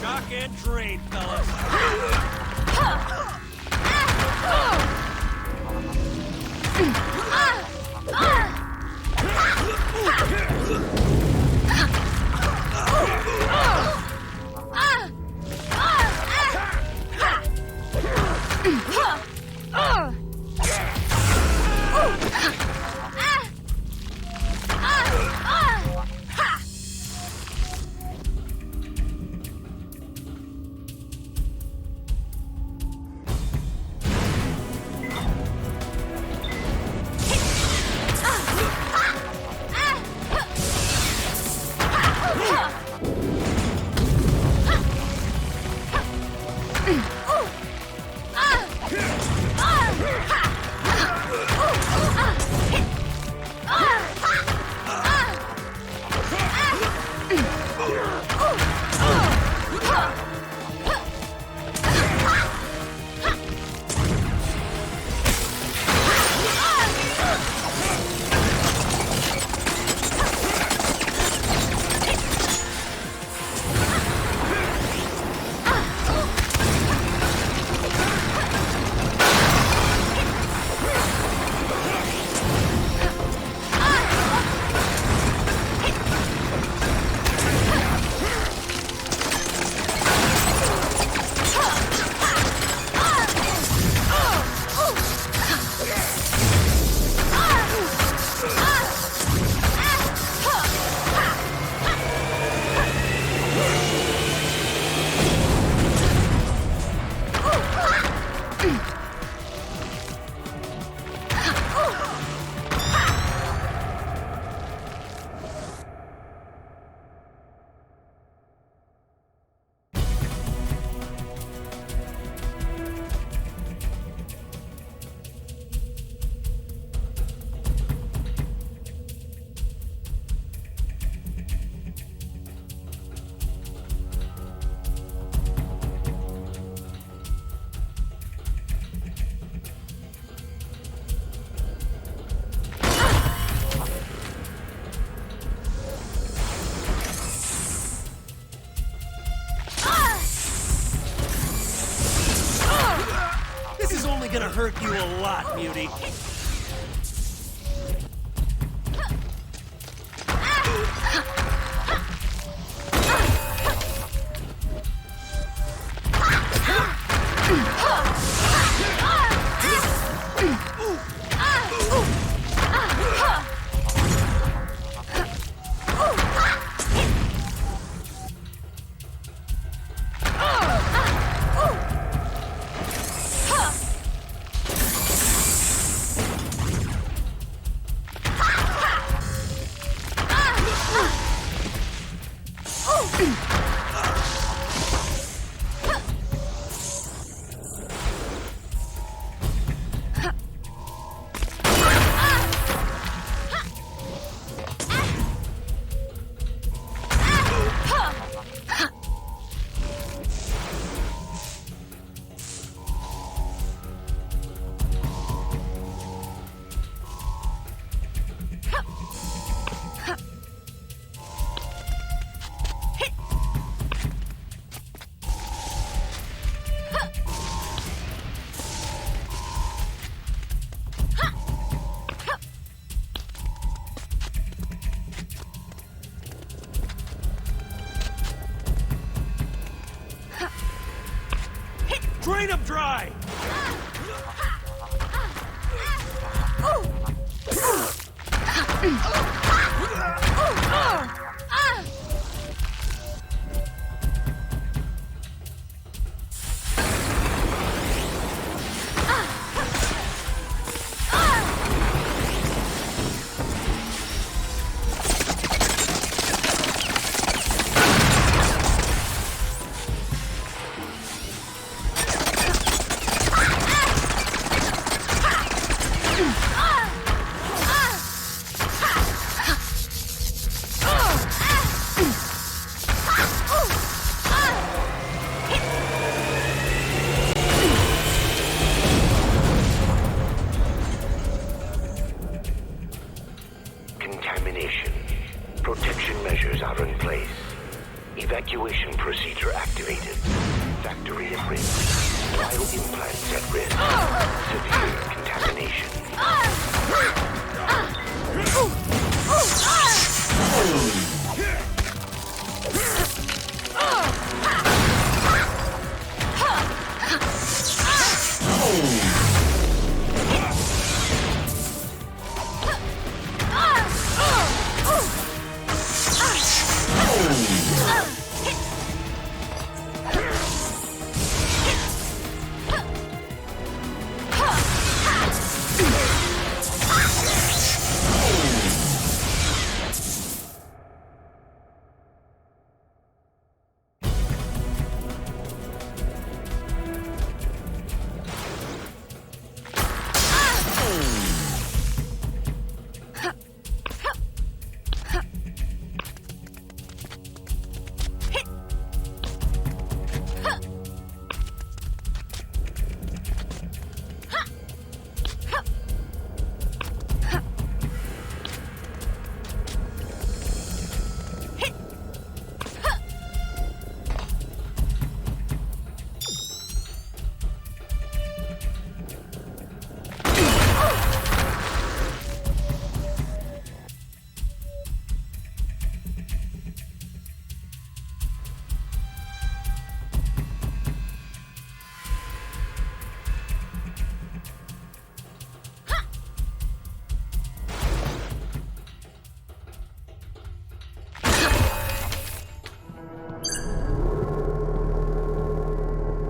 Shock and trade, fellas. hurt you a lot, Mutie. Drain them dry! Contamination. Protection measures are in place. Evacuation procedure activated. Factory at risk. Bio implants at risk. Severe contamination.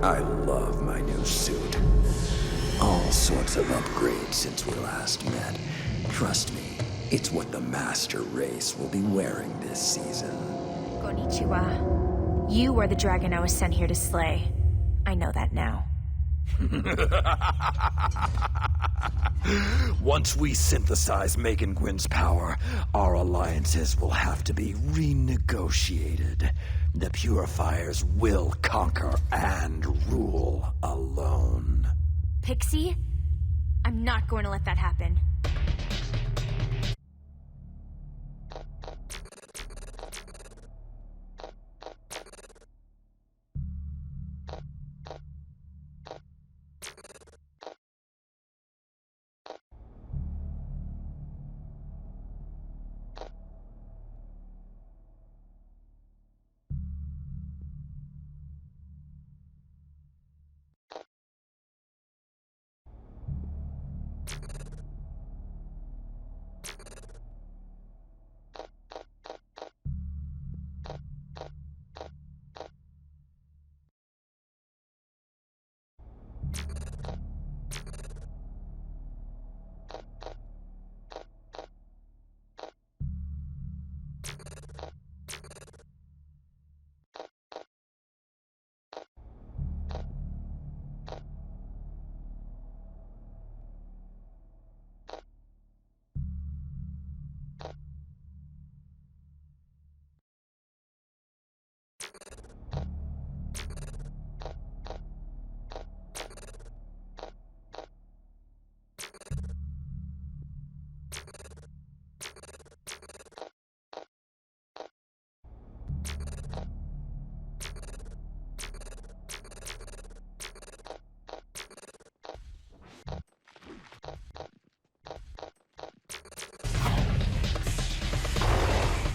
I love my new suit. All sorts of upgrades since we last met. Trust me, it's what the master race will be wearing this season. Konnichiwa. You are the dragon I was sent here to slay. I know that now. Once we synthesize Megan Gwyn's power, our alliances will have to be renegotiated. The purifiers will conquer and rule alone. Pixie? I'm not going to let that happen.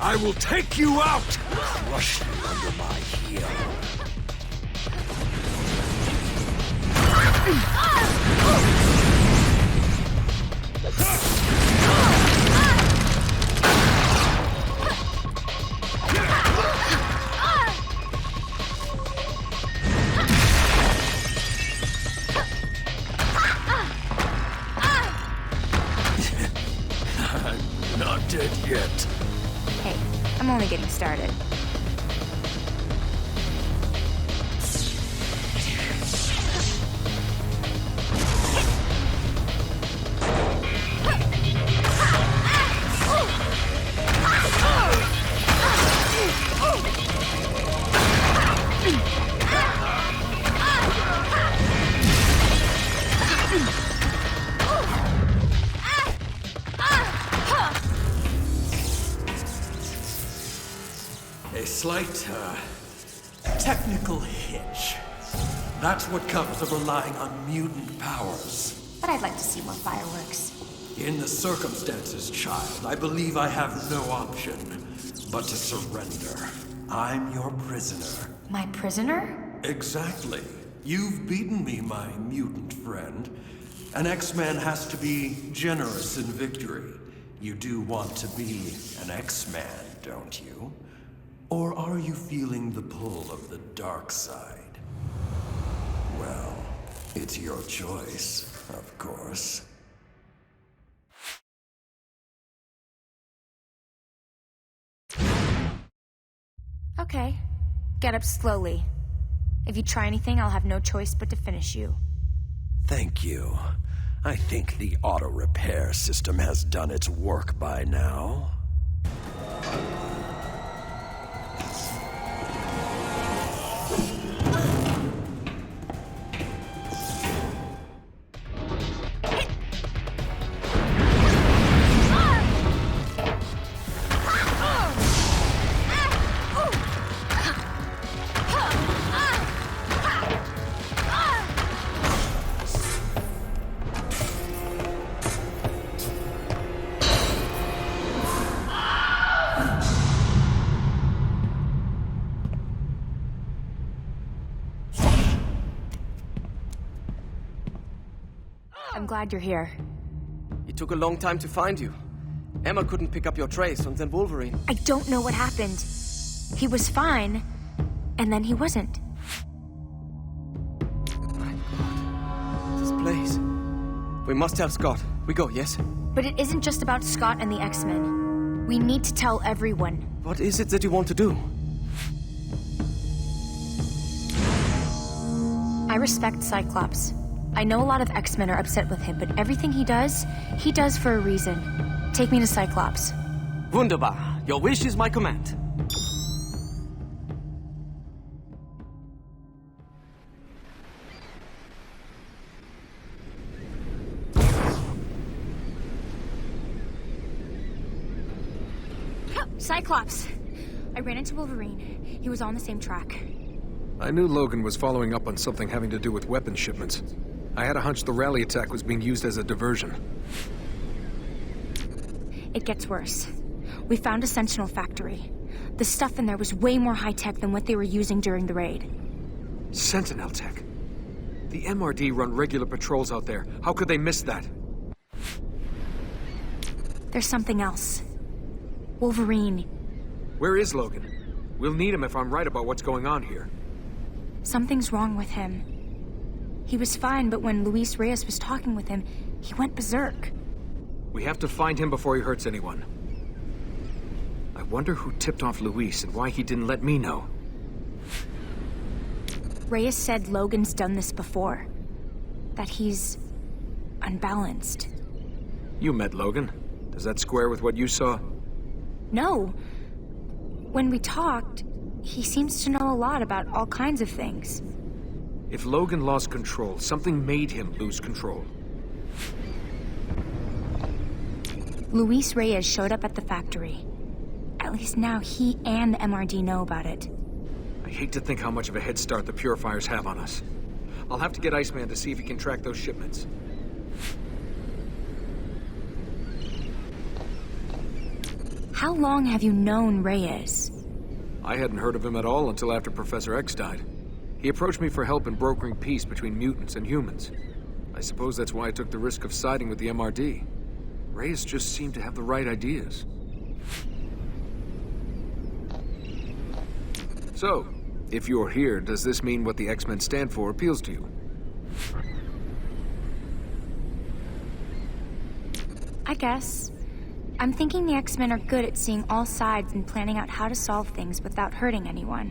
I will take you out! Crush you under my heel. I'm not dead yet. Hey, I'm only getting started. A slight, technical hitch. That's what comes of relying on mutant powers. But I'd like to see more fireworks. In the circumstances, child, I believe I have no option but to surrender. I'm your prisoner. My prisoner? Exactly. You've beaten me, my mutant friend. An X-Man has to be generous in victory. You do want to be an X-Man, don't you? Or are you feeling the pull of the dark side? Well, it's your choice, of course. Okay. Get up slowly. If you try anything, I'll have no choice but to finish you. Thank you. I think the auto repair system has done its work by now. I'm glad you're here. It took a long time to find you. Emma couldn't pick up your trace, and then Wolverine. I don't know what happened. He was fine, and then he wasn't. My God. This place. We must tell Scott. We go, yes? But it isn't just about Scott and the X-Men. We need to tell everyone. What is it that you want to do? I respect Cyclops. I know a lot of X-Men are upset with him, but everything he does for a reason. Take me to Cyclops. Wunderbar. Your wish is my command. Cyclops! I ran into Wolverine. He was on the same track. I knew Logan was following up on something having to do with weapon shipments. I had a hunch the rally attack was being used as a diversion. It gets worse. We found a sentinel factory. The stuff in there was way more high-tech than what they were using during the raid. Sentinel tech? The MRD run regular patrols out there. How could they miss that? There's something else. Wolverine. Where is Logan? We'll need him if I'm right about what's going on here. Something's wrong with him. He was fine, but when Luis Reyes was talking with him, he went berserk. We have to find him before he hurts anyone. I wonder who tipped off Luis and why he didn't let me know. Reyes said Logan's done this before. That he's unbalanced. You met Logan. Does that square with what you saw? No. When we talked, he seems to know a lot about all kinds of things. If Logan lost control, something made him lose control. Luis Reyes showed up at the factory. At least now he and the MRD know about it. I hate to think how much of a head start the purifiers have on us. I'll have to get Iceman to see if he can track those shipments. How long have you known Reyes? I hadn't heard of him at all until after Professor X died. He approached me for help in brokering peace between mutants and humans. I suppose that's why I took the risk of siding with the MRD. Reyes just seemed to have the right ideas. So, if you're here, does this mean what the X-Men stand for appeals to you? I guess. I'm thinking the X-Men are good at seeing all sides and planning out how to solve things without hurting anyone.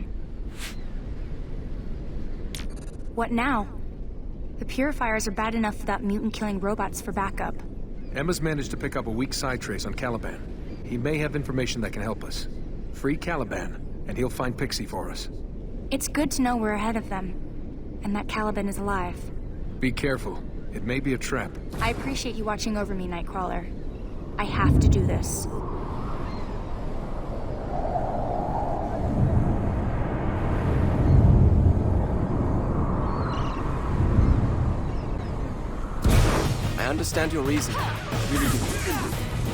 What now? The purifiers are bad enough without mutant-killing robots for backup. Emma's managed to pick up a weak side trace on Caliban. He may have information that can help us. Free Caliban, and he'll find Pixie for us. It's good to know we're ahead of them, and that Caliban is alive. Be careful. It may be a trap. I appreciate you watching over me, Nightcrawler. I have to do this. I understand your reason. Really do.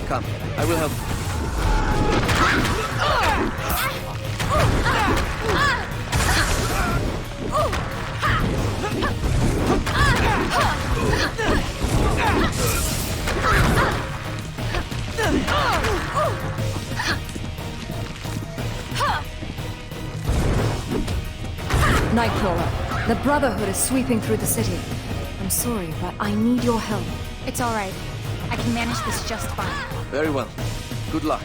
Come, I will help Nightcrawler, the Brotherhood is sweeping through the city. I'm sorry, but I need your help. It's all right. I can manage this just fine. Very well. Good luck.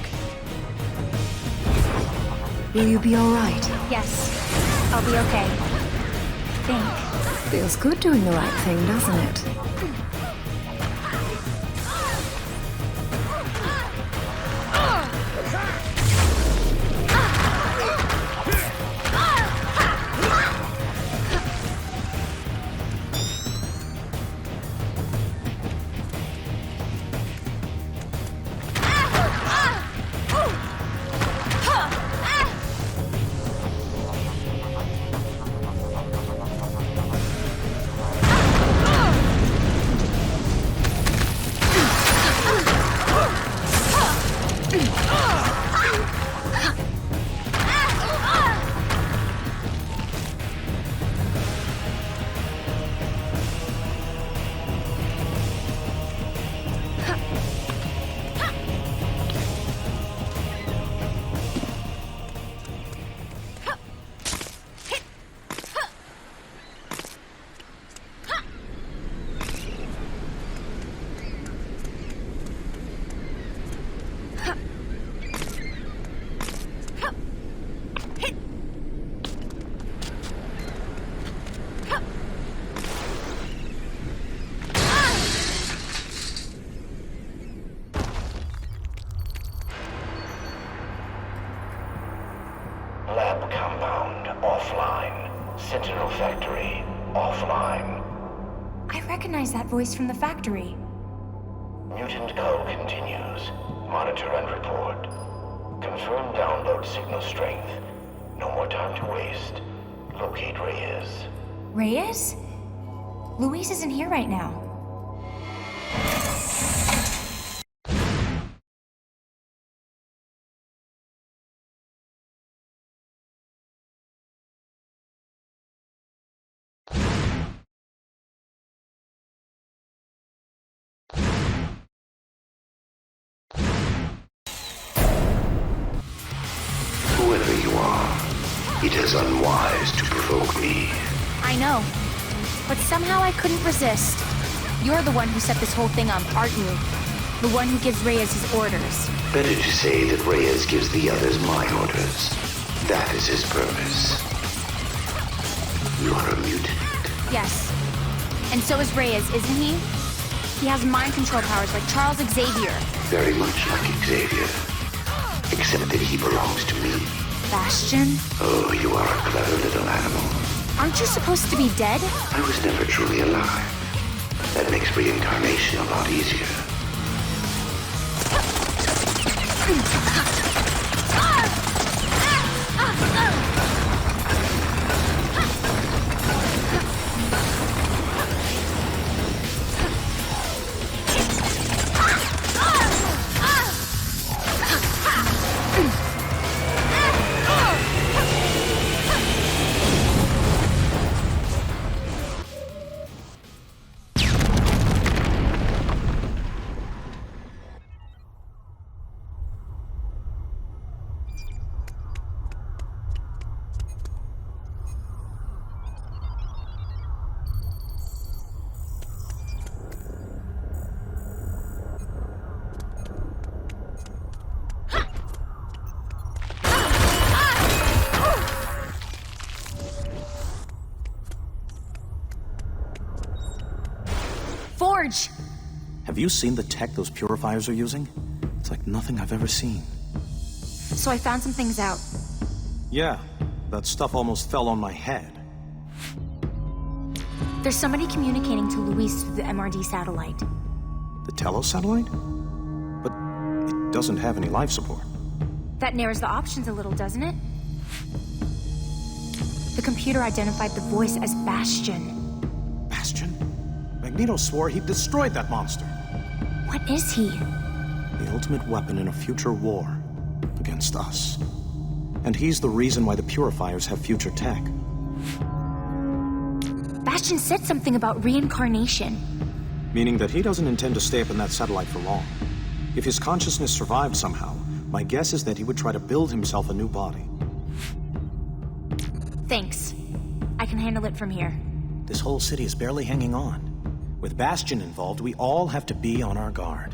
Will you be all right? Yes, I'll be okay. I think. Feels good doing the right thing, doesn't it? Lab compound offline. Sentinel factory offline. I recognize that voice from the factory. Mutant code continues. Monitor and report. Confirm download signal strength. No more time to waste. Locate Reyes. Reyes? Luis isn't here right now. Whoever you are, it is unwise to provoke me. I know, but somehow I couldn't resist. You're the one who set this whole thing up, aren't you? The one who gives Reyes his orders. Better to say that Reyes gives the others my orders. That is his purpose. You're a mutant. Yes. And so is Reyes, isn't he? He has mind control powers like Charles Xavier. Very much like Xavier. Except that he belongs to me. Bastion? Oh, you are a clever little animal. Aren't you supposed to be dead? I was never truly alive. That makes reincarnation a lot easier. Sarge! Have you seen the tech those purifiers are using? It's like nothing I've ever seen. So I found some things out. Yeah, that stuff almost fell on my head. There's somebody communicating to Luis through the MRD satellite. The Telos satellite? But it doesn't have any life support. That narrows the options a little, doesn't it? The computer identified the voice as Bastion. Bastion? Magneto swore he destroyed that monster. What is he? The ultimate weapon in a future war against us. And he's the reason why the purifiers have future tech. Bastion said something about reincarnation. Meaning that he doesn't intend to stay up in that satellite for long. If his consciousness survived somehow, my guess is that he would try to build himself a new body. Thanks. I can handle it from here. This whole city is barely hanging on. With Bastion involved, we all have to be on our guard.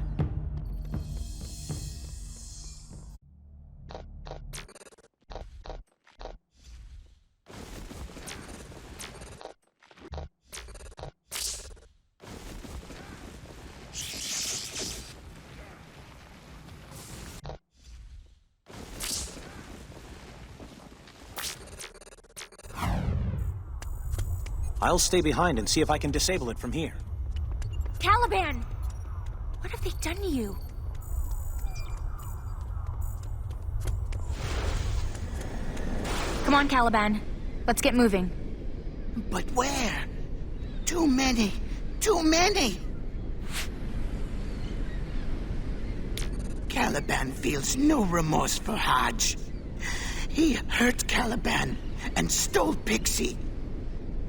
I'll stay behind and see if I can disable it from here. Caliban! What have they done to you? Come on, Caliban. Let's get moving. But where? Too many. Too many! Caliban feels no remorse for Hodge. He hurt Caliban and stole Pixie.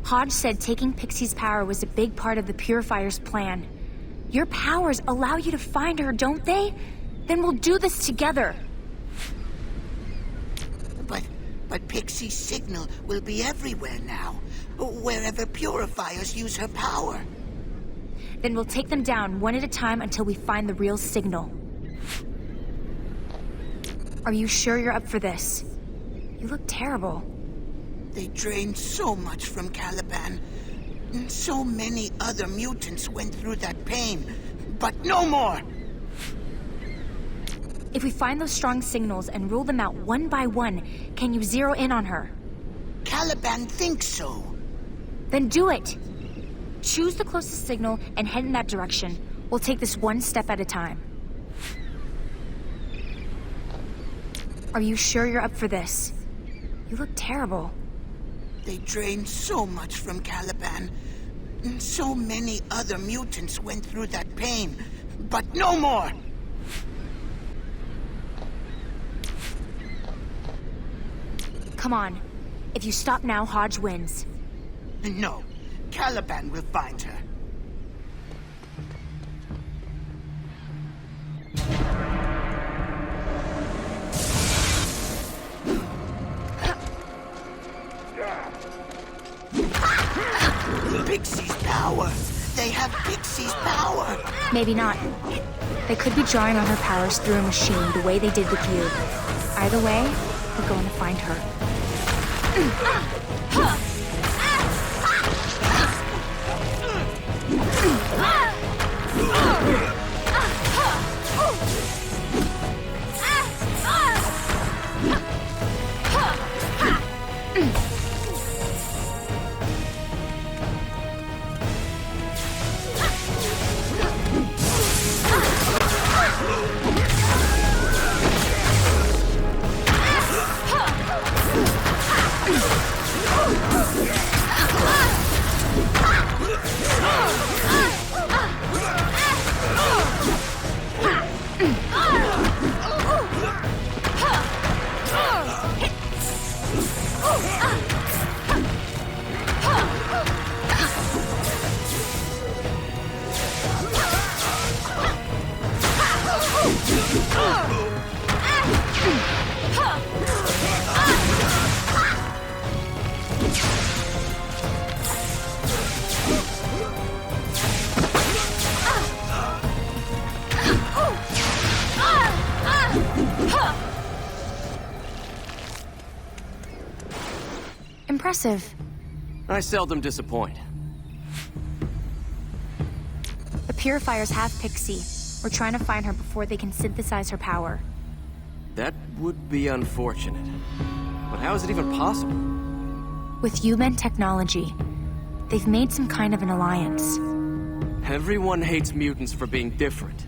Hodge said taking Pixie's power was a big part of the Purifier's plan. Your powers allow you to find her, don't they? Then we'll do this together. But Pixie's signal will be everywhere now, wherever Purifiers use her power. Then we'll take them down one at a time until we find the real signal. Are you sure you're up for this? You look terrible. They drained so much from Caliban. So many other mutants went through that pain, but no more! If we find those strong signals and rule them out one by one, can you zero in on her? Caliban thinks so. Then do it! Choose the closest signal and head in that direction. We'll take this one step at a time. Are you sure you're up for this? You look terrible. They drained so much from Caliban. So many other mutants went through that pain, but no more! Come on. If you stop now, Hodge wins. No. Caliban will find her. Pixie's power! They have Pixie's power! Maybe not. They could be drawing on her powers through a machine the way they did with you. Either way, we're going to find her. Impressive. I seldom disappoint. The purifiers have Pixie. We're trying to find her before they can synthesize her power. That would be unfortunate. But how is it even possible? With human technology, they've made some kind of an alliance. Everyone hates mutants for being different,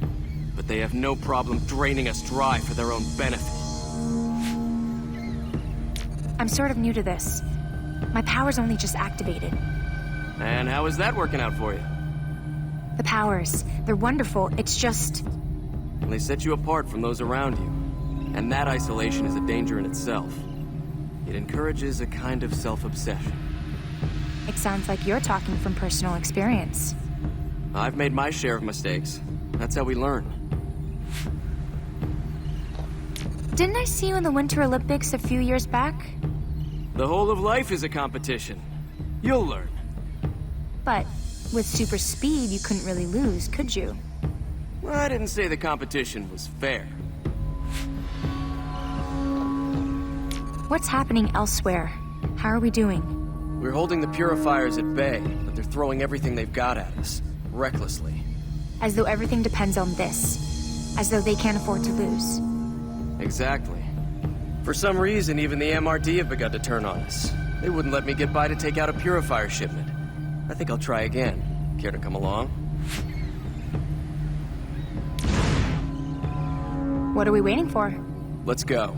but they have no problem draining us dry for their own benefit. I'm sort of new to this. My power's only just activated. And how is that working out for you? The powers, they're wonderful, it's just... They set you apart from those around you. And that isolation is a danger in itself. It encourages a kind of self-obsession. It sounds like you're talking from personal experience. I've made my share of mistakes. That's how we learn. Didn't I see you in the Winter Olympics a few years back? The whole of life is a competition. You'll learn. But with super speed, you couldn't really lose, could you? Well, I didn't say the competition was fair. What's happening elsewhere? How are we doing? We're holding the purifiers at bay, but they're throwing everything they've got at us, recklessly. As though everything depends on this. As though they can't afford to lose. Exactly. For some reason, even the MRD have begun to turn on us. They wouldn't let me get by to take out a purifier shipment. I think I'll try again. Care to come along? What are we waiting for? Let's go.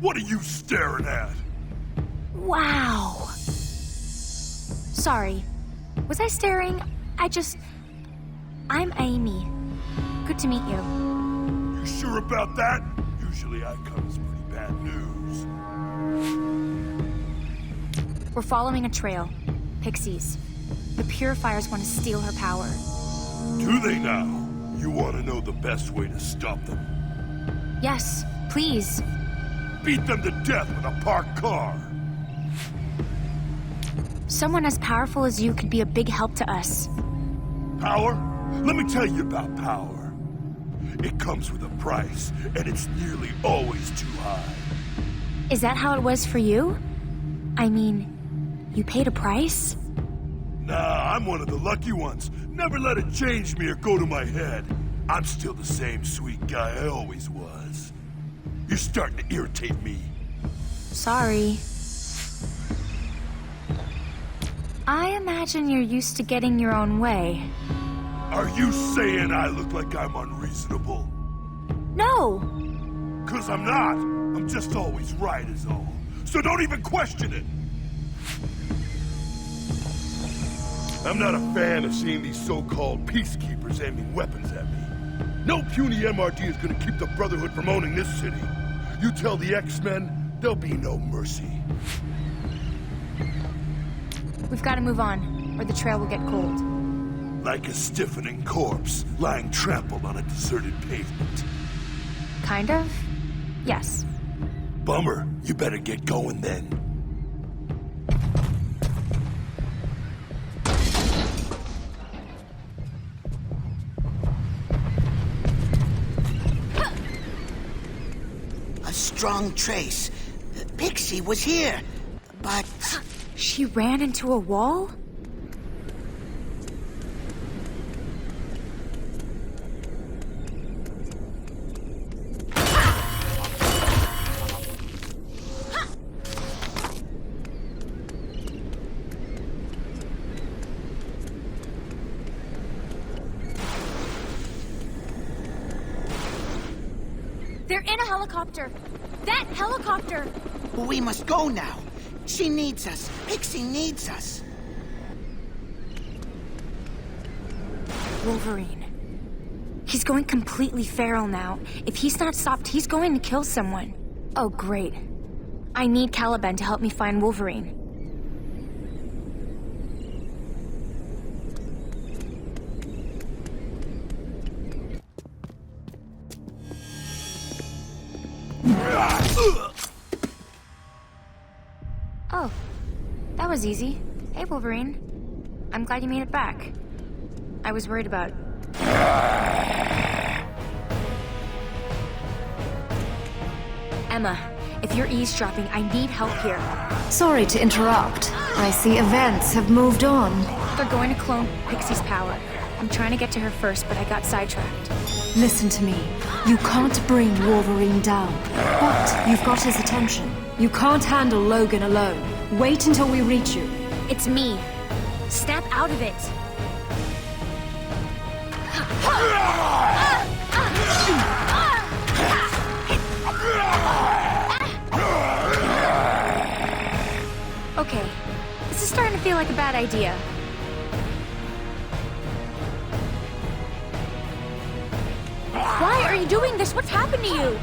What are you staring at? Wow. Sorry. Was I staring? I'm Aimi. Good to meet you. You sure about that? Usually I come as pretty bad news. We're following a trail. Pixies. The purifiers want to steal her power. Do they now? You want to know the best way to stop them? Yes, please. Beat them to death with a parked car. Someone as powerful as you could be a big help to us. Power? Let me tell you about power. It comes with a price, and it's nearly always too high. Is that how it was for you? I mean, you paid a price? Nah, I'm one of the lucky ones. Never let it change me or go to my head. I'm still the same sweet guy I always was. You're starting to irritate me. Sorry. I imagine you're used to getting your own way. Are you saying I look like I'm unreasonable? No! 'Cause I'm not. I'm just always right is all. So don't even question it! I'm not a fan of seeing these so-called peacekeepers aiming weapons at me. No puny MRD is gonna keep the Brotherhood from owning this city. You tell the X-Men, there'll be no mercy. We've got to move on, or the trail will get cold. Like a stiffening corpse, lying trampled on a deserted pavement. Kind of? Yes. Bummer. You better get going then. A strong trace. Pixie was here, but... She ran into a wall? They're in a helicopter! That helicopter! We must go now. She needs us. Pixie needs us. Wolverine. He's going completely feral now. If he's not stopped, he's going to kill someone. Oh, great. I need Caliban to help me find Wolverine. Oh, that was easy. Hey, Wolverine. I'm glad you made it back. I was worried about... Emma, if you're eavesdropping, I need help here. Sorry to interrupt. I see events have moved on. They're going to clone Pixie's power. I'm trying to get to her first, but I got sidetracked. Listen to me. You can't bring Wolverine down. But you've got his attention. You can't handle Logan alone. Wait until we reach you. It's me. Snap out of it. Okay, this is starting to feel like a bad idea. Why are you doing this? What's happened to you?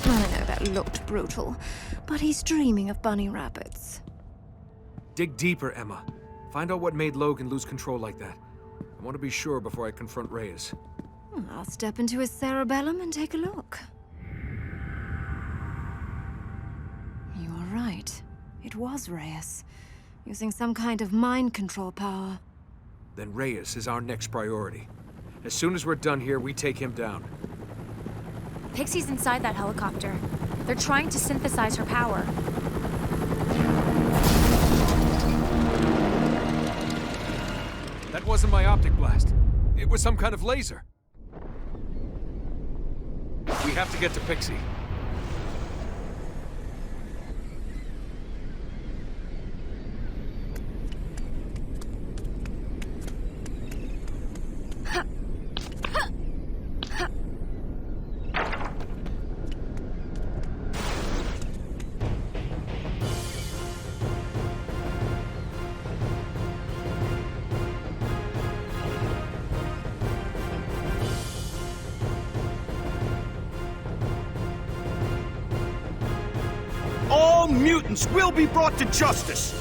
I know that looked brutal, but he's dreaming of bunny rabbits. Dig deeper, Emma. Find out what made Logan lose control like that. I want to be sure before I confront Reyes. I'll step into his cerebellum and take a look. You are right. It was Reyes, using some kind of mind control power. Then Reyes is our next priority. As soon as we're done here, we take him down. Pixie's inside that helicopter. They're trying to synthesize her power. That wasn't my optic blast. It was some kind of laser. We have to get to Pixie. All mutants will be brought to justice!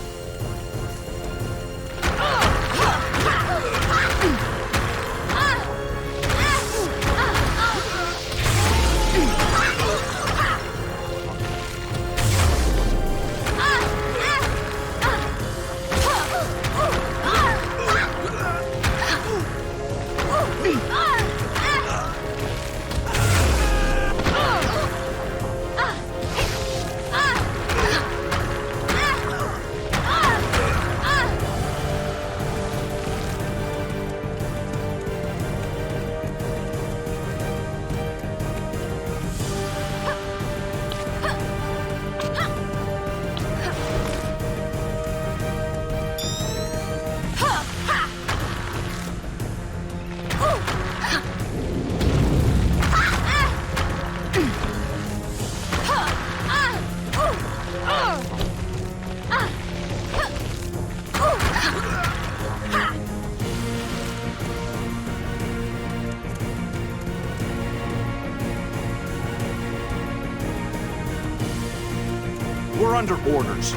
We're under orders.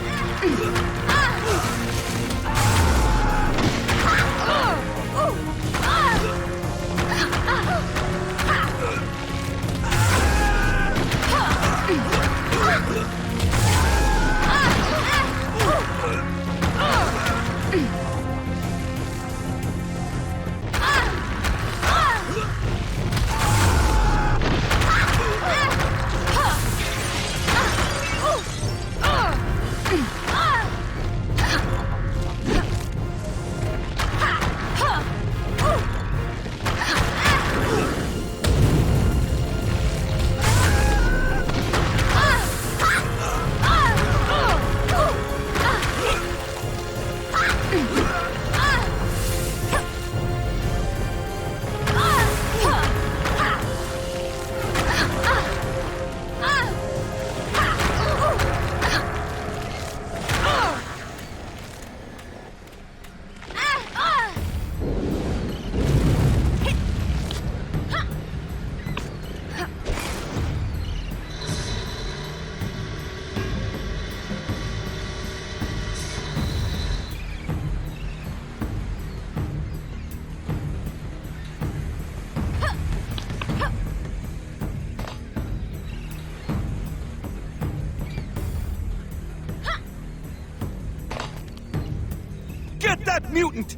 Get that mutant!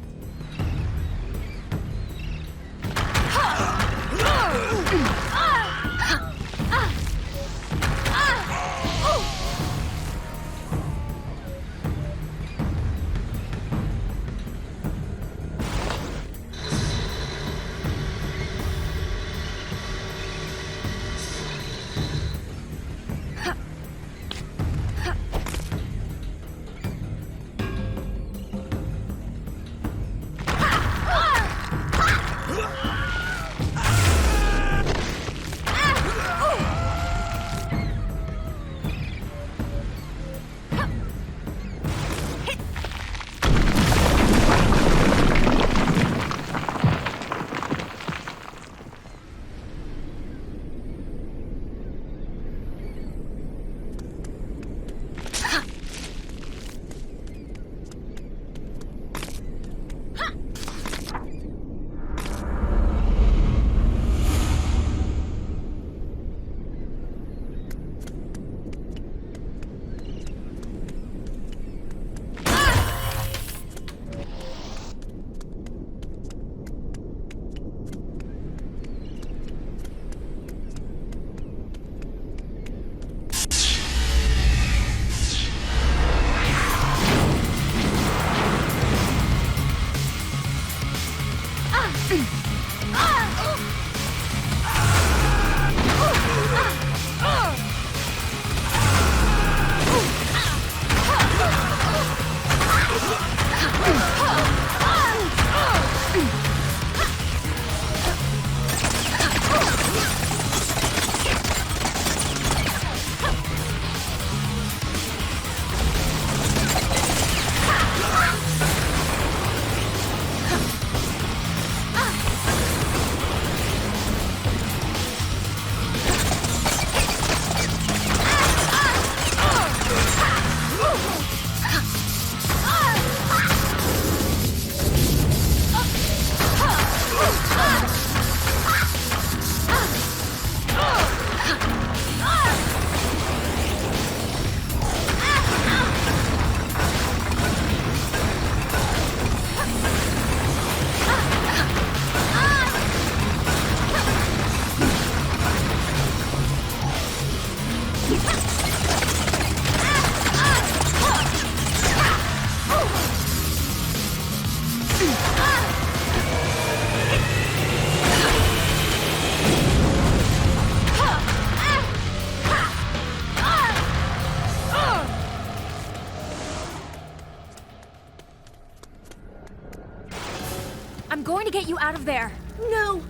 I'm going to get you out of there. No!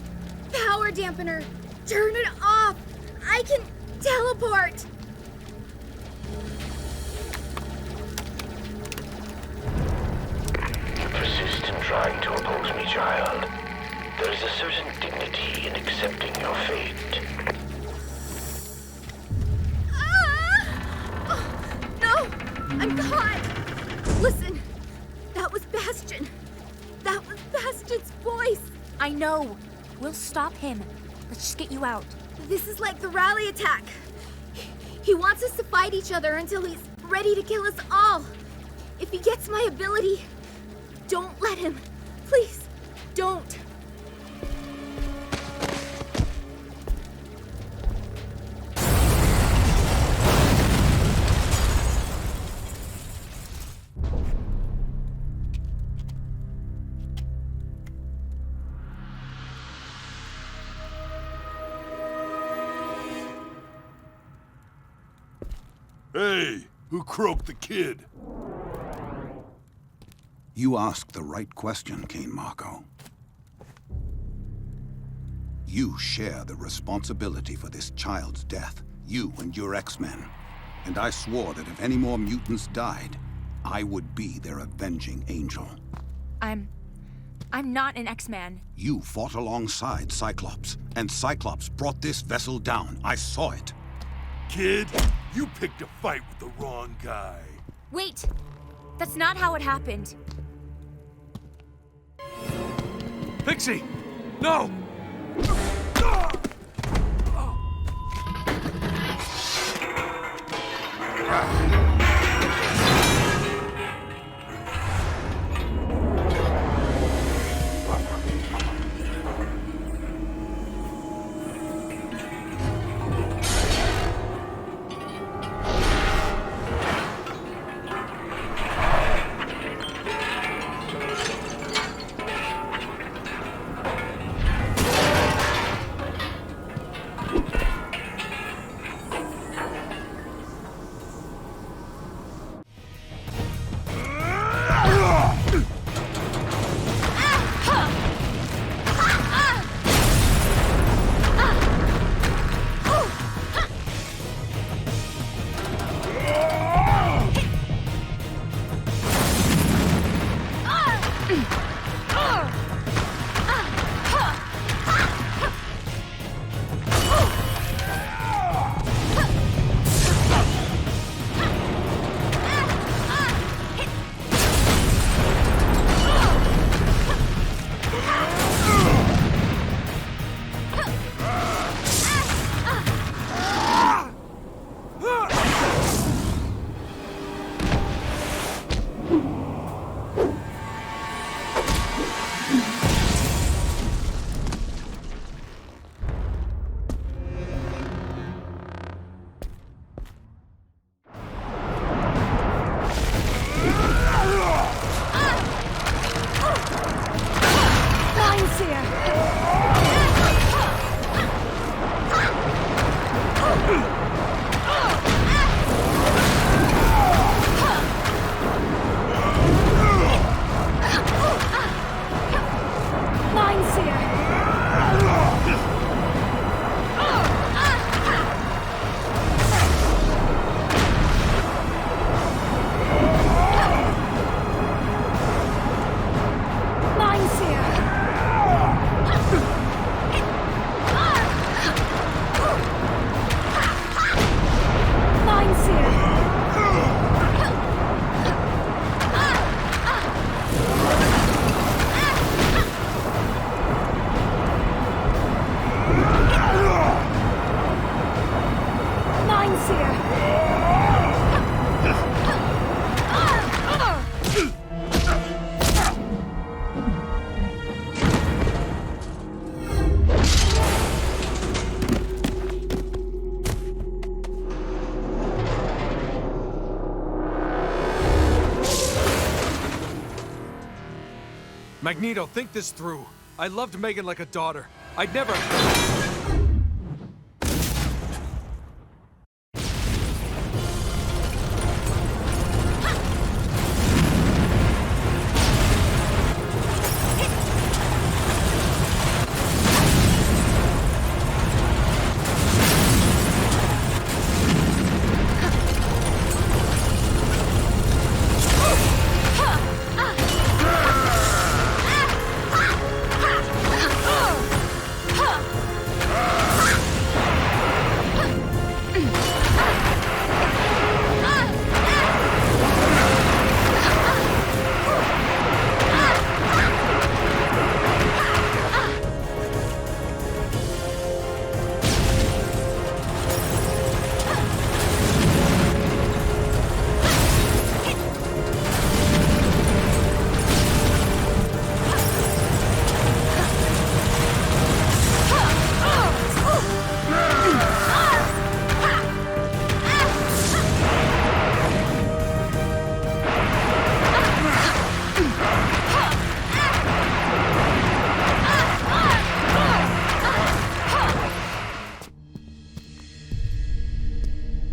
Power dampener! Turn it off! I can teleport! You persist in trying to oppose me, child. There is a certain dignity in accepting your fate. No! I'm caught! Listen, that was Bastion. That was Bastion's voice. I know. We'll stop him. Let's just get you out. This is like the rally attack. He wants us to fight each other until he's ready to kill us all. If he gets my ability, don't let him. Please, don't. Hey, who croaked the kid? You asked the right question, Kane Marco. You share the responsibility for this child's death, you and your X-Men. And I swore that if any more mutants died, I would be their avenging angel. I'm not an X-Man. You fought alongside Cyclops, and Cyclops brought this vessel down. I saw it. Kid, you picked a fight with the wrong guy. Wait! That's not how it happened. Pixie! No! Magneto, think this through. I loved Megan like a daughter. I'd never...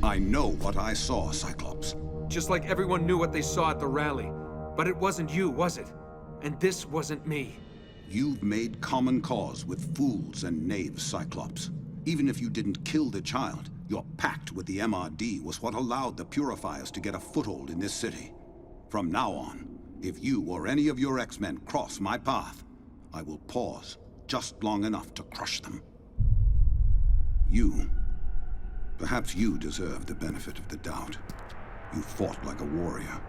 I know what I saw, Cyclops. Just like everyone knew what they saw at the rally. But it wasn't you, was it? And this wasn't me. You've made common cause with fools and knaves, Cyclops. Even if you didn't kill the child, your pact with the MRD was what allowed the purifiers to get a foothold in this city. From now on, if you or any of your X-Men cross my path, I will pause just long enough to crush them. Perhaps you deserve the benefit of the doubt. You fought like a warrior,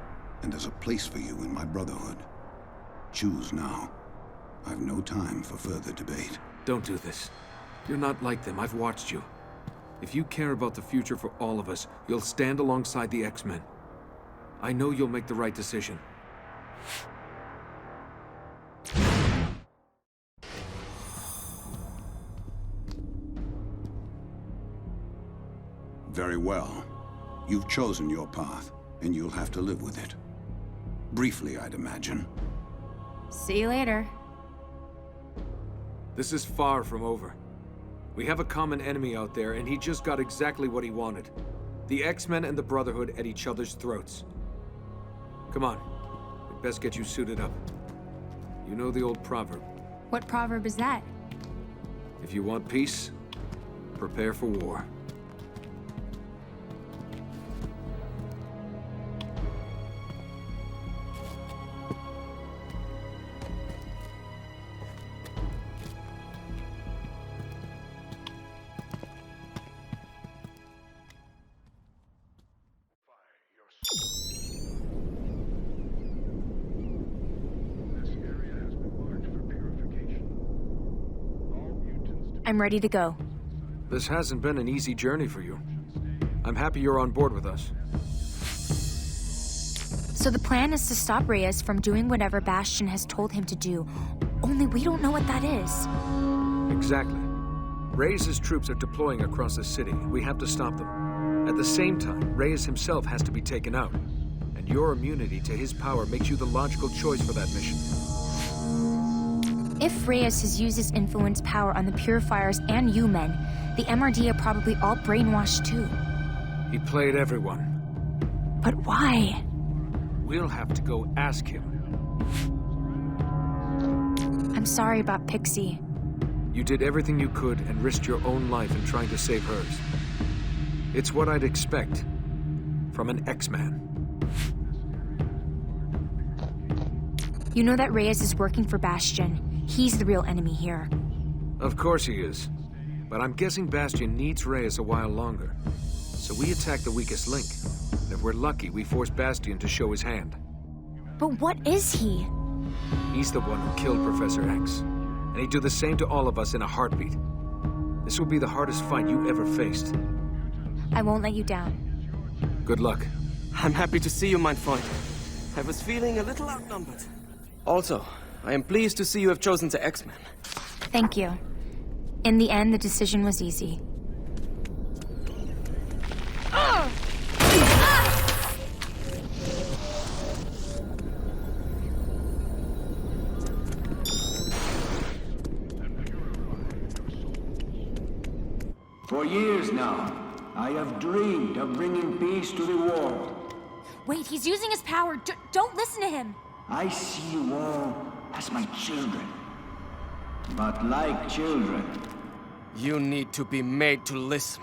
and there's a place for you in my brotherhood. Choose now. I've no time for further debate. Don't do this. You're not like them. I've watched you. If you care about the future for all of us, you'll stand alongside the X-Men. I know you'll make the right decision. Very well. You've chosen your path, and you'll have to live with it. Briefly, I'd imagine. See you later. This is far from over. We have a common enemy out there, and he just got exactly what he wanted. The X-Men and the Brotherhood at each other's throats. Come on. We'd best get you suited up. You know the old proverb. What proverb is that? If you want peace, prepare for war. I'm ready to go. This hasn't been an easy journey for you. I'm happy you're on board with us. So the plan is to stop Reyes from doing whatever Bastion has told him to do. Only we don't know what that is. Exactly. Reyes' troops are deploying across the city, and we have to stop them. At the same time, Reyes himself has to be taken out. And your immunity to his power makes you the logical choice for that mission. If Reyes has used his influence power on the Purifiers and you men, the MRD are probably all brainwashed too. He played everyone. But why? We'll have to go ask him. I'm sorry about Pixie. You did everything you could and risked your own life in trying to save hers. It's what I'd expect from an X-Man. You know that Reyes is working for Bastion. He's the real enemy here. Of course he is. But I'm guessing Bastion needs Reyes a while longer. So we attack the weakest link. And if we're lucky, we force Bastion to show his hand. But what is he? He's the one who killed Professor X. And he'd do the same to all of us in a heartbeat. This will be the hardest fight you ever faced. I won't let you down. Good luck. I'm happy to see you, my friend. I was feeling a little outnumbered. Also, I am pleased to see you have chosen the X-Men. Thank you. In the end, the decision was easy. For years now, I have dreamed of bringing peace to the world. Wait, he's using his power. Don't listen to him. I see you all as my children. But like children... You need to be made to listen.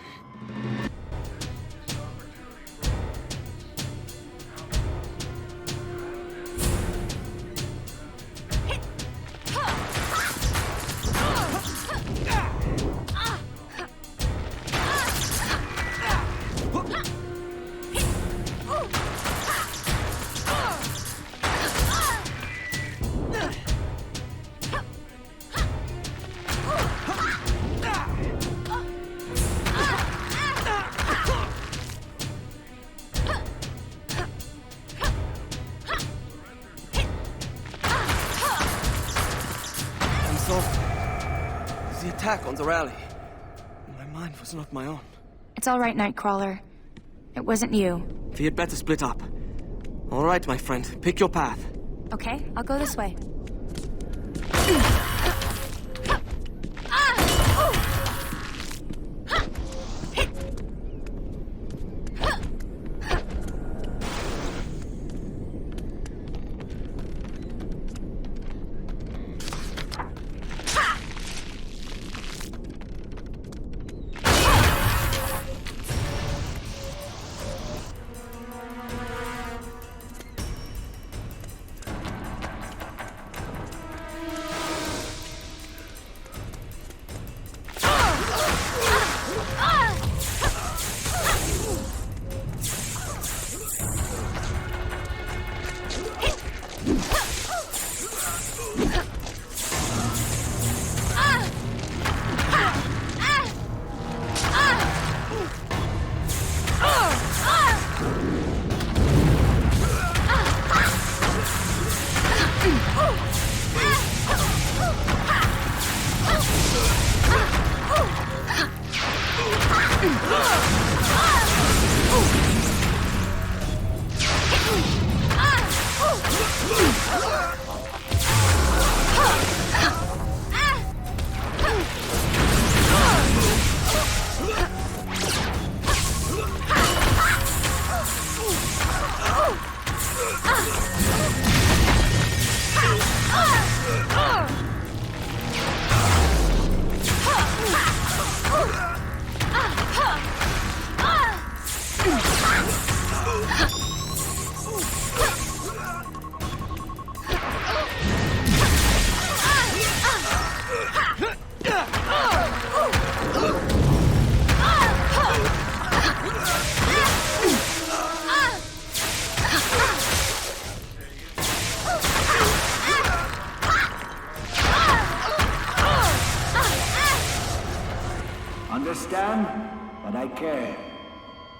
The attack on the rally. My mind was not my own. It's all right, Nightcrawler. It wasn't you. We had better split up. All right, my friend. Pick your path. Okay, I'll go this way.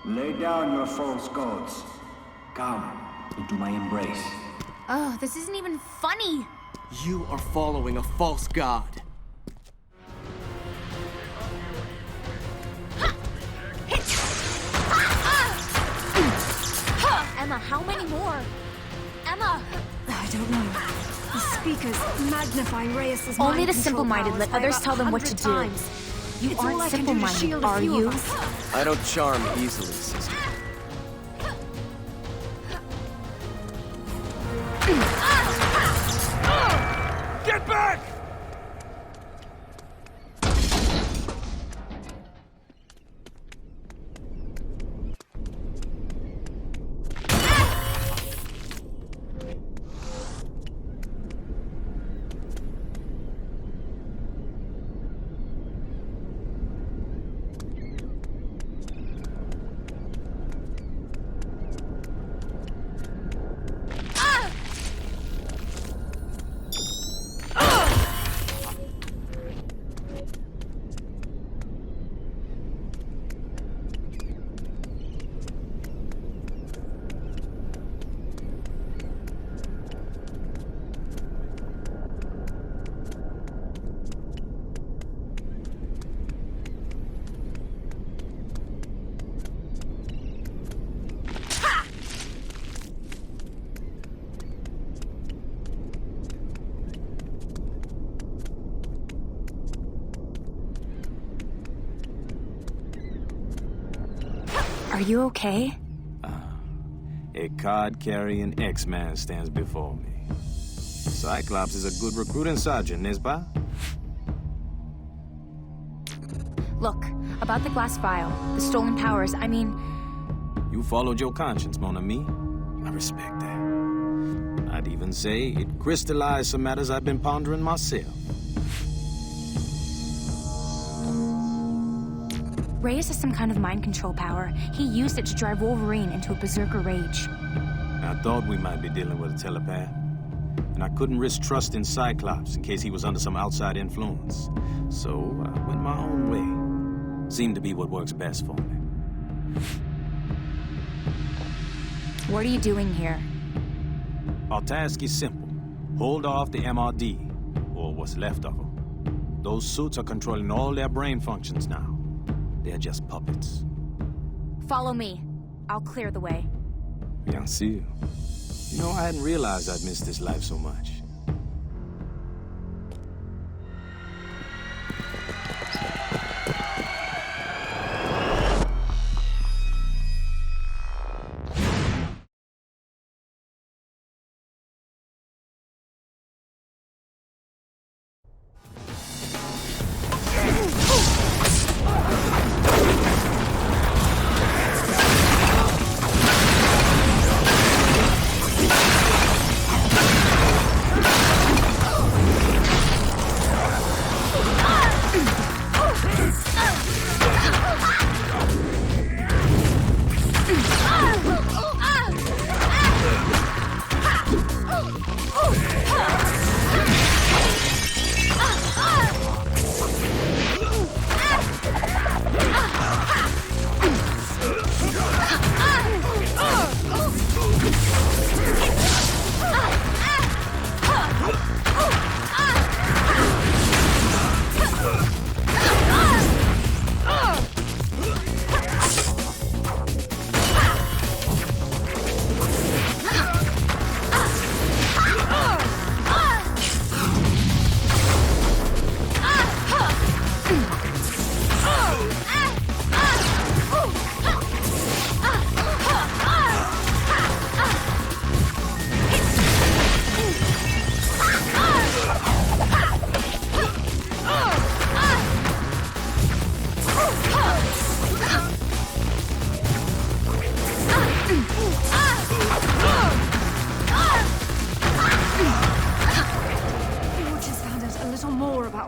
Lay down your false gods. Come into my embrace. Oh, this isn't even funny. You are following a false god. Emma, how many more? Emma! I don't know. The speakers magnifying Reyes' mind Only the control simple-minded powers let by others about tell them what to 100 do. times. You It's all aren't I can do to simple-minded, shield a are few of you? us. I don't charm easily, sister. Get back! Are you okay? A card-carrying X-Man stands before me. Cyclops is a good recruiting sergeant, n'est-ce pas? Look, about the glass vial, the stolen powers, I mean... You followed your conscience, mon ami. I respect that. I'd even say it crystallized some matters I've been pondering myself. Reyes has some kind of mind control power. He used it to drive Wolverine into a berserker rage. I thought we might be dealing with a telepath. And I couldn't risk trusting Cyclops in case he was under some outside influence. So I went my own way. Seemed to be what works best for me. What are you doing here? Our task is simple. Hold off the MRD, or what's left of them. Those suits are controlling all their brain functions now. They're just puppets. Follow me. I'll clear the way. Bien sûr. You know, I hadn't realized I'd missed this life so much.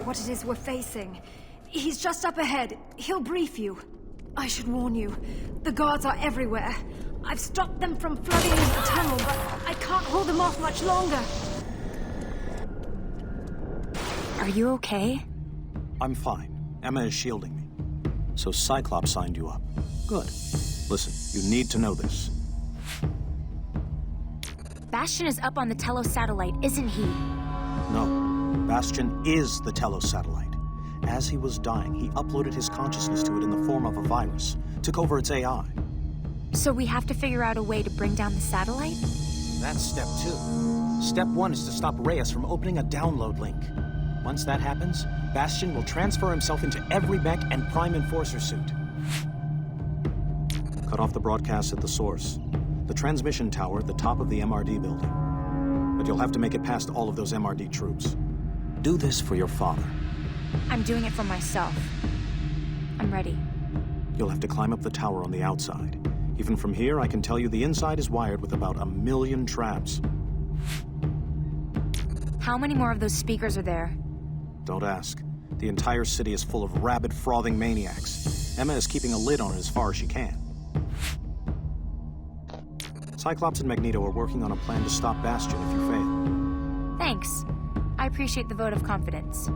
What it is we're facing. He's just up ahead. He'll brief you. I should warn you, the guards are everywhere. I've stopped them from flooding into the tunnel, but I can't hold them off much longer. Are you okay? I'm fine. Emma is shielding me. So Cyclops signed you up. Good. Listen, you need to know this. Bastion is up on the Telos satellite, isn't he? No, Bastion is the Telos satellite. As he was dying, he uploaded his consciousness to it in the form of a virus, took over its AI. So we have to figure out a way to bring down the satellite? That's step 2. Step 1 is to stop Reyes from opening a download link. Once that happens, Bastion will transfer himself into every mech and Prime Enforcer suit. Cut off the broadcast at the source. The transmission tower at the top of the MRD building. But you'll have to make it past all of those MRD troops. Do this for your father. I'm doing it for myself. I'm ready. You'll have to climb up the tower on the outside. Even from here, I can tell you the inside is wired with about 1 million traps. How many more of those speakers are there? Don't ask. The entire city is full of rabid, frothing maniacs. Emma is keeping a lid on it as far as she can. Cyclops and Magneto are working on a plan to stop Bastion if you fail. Thanks. I appreciate the vote of confidence.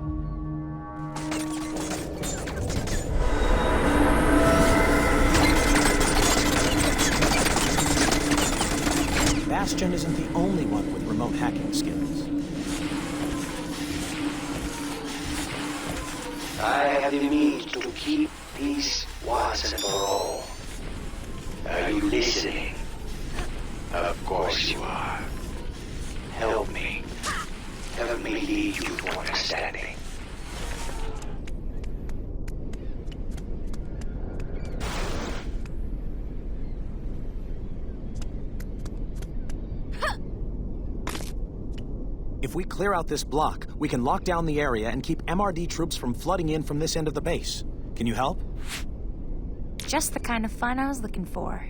Bastion isn't the only one with remote hacking skills. I have the means to keep peace once and for all. Are you listening? Of course you are. Help me. Help me lead you to understanding. If we clear out this block, we can lock down the area and keep MRD troops from flooding in from this end of the base. Can you help? Just the kind of fun I was looking for.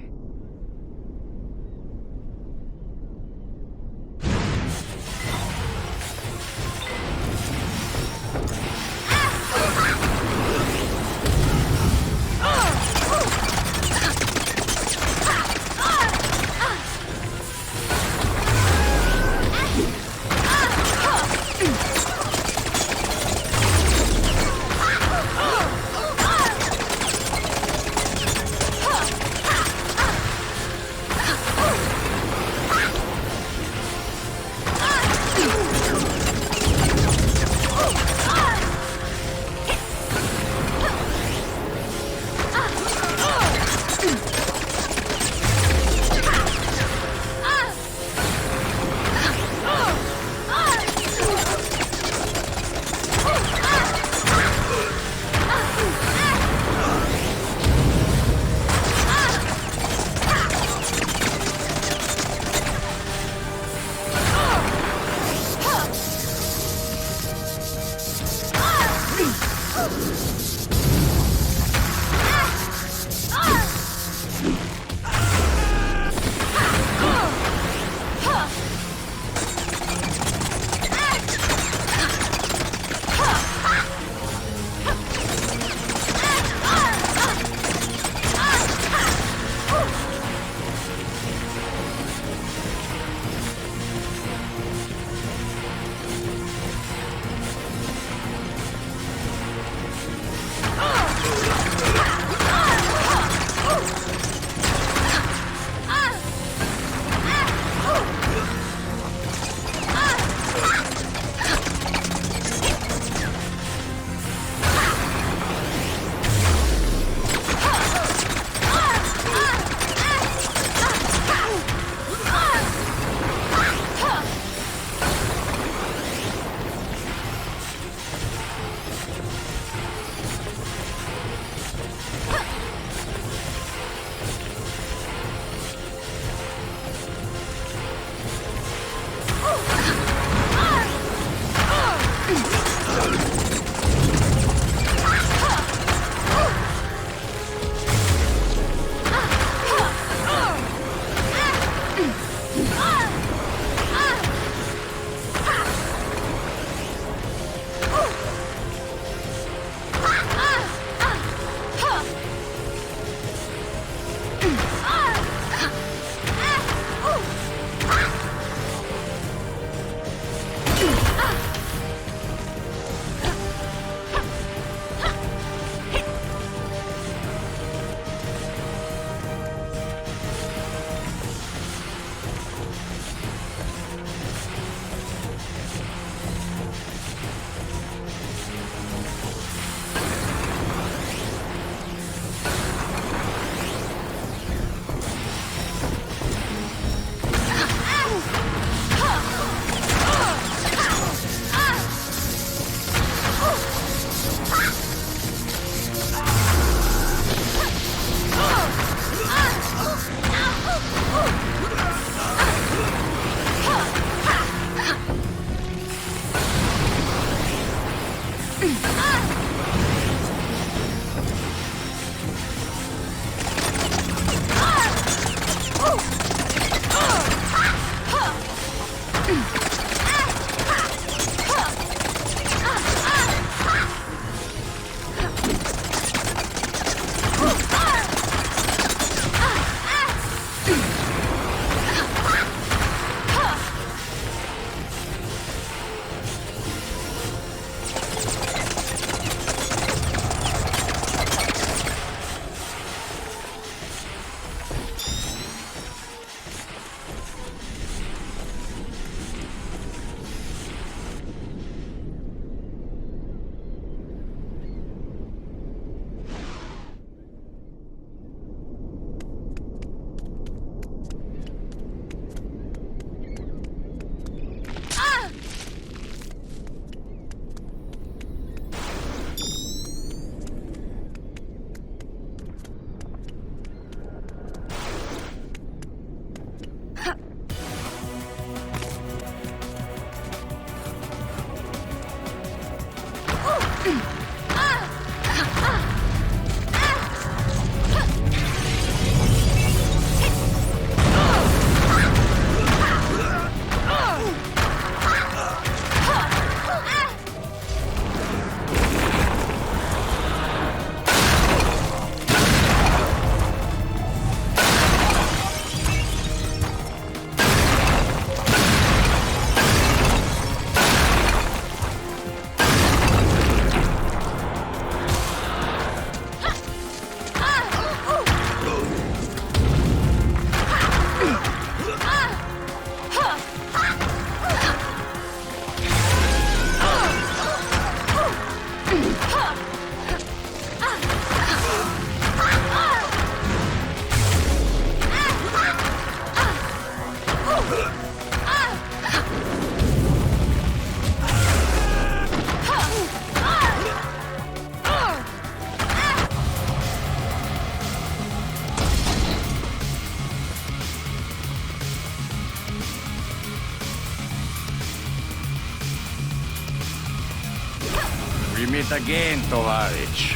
meet again, Tovarich.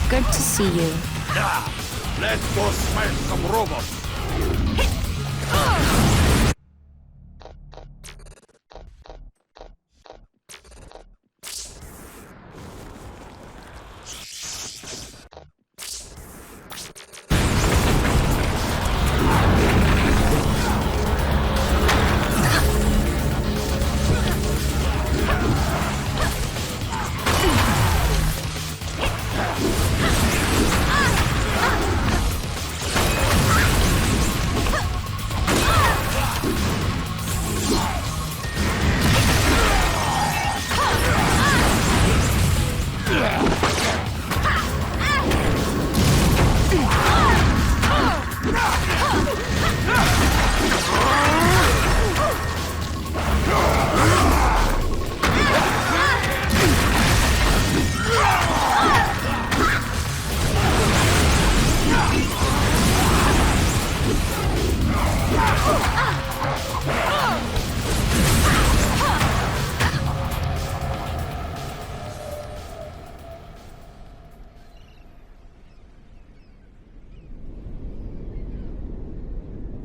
Good to see you. Let's go smash some robots.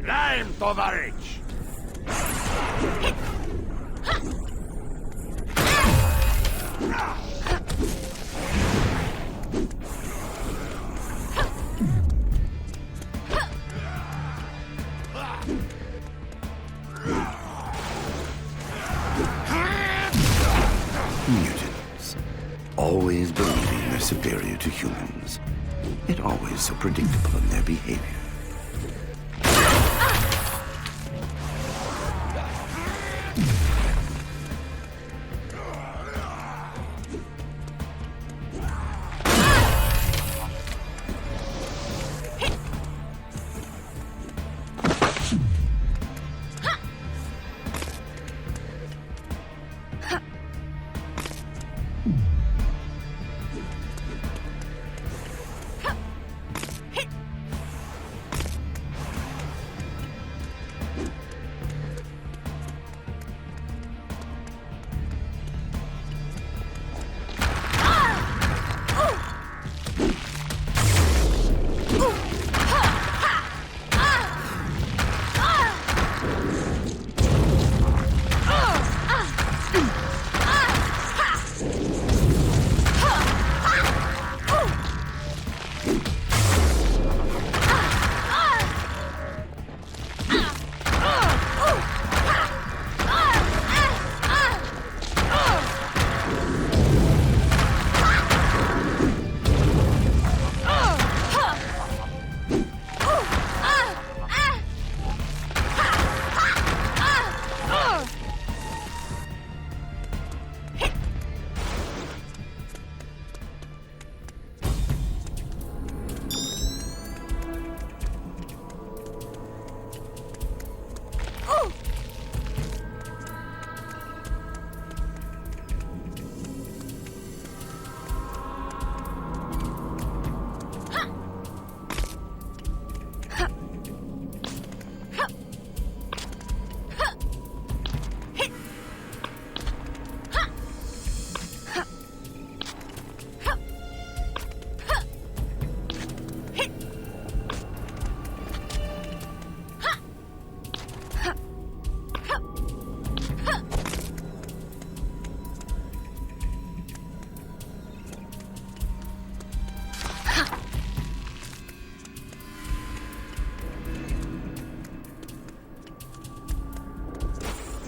Climb, Tovarich! Mutants. Always believing they're superior to humans. Yet always so predictable in their behavior.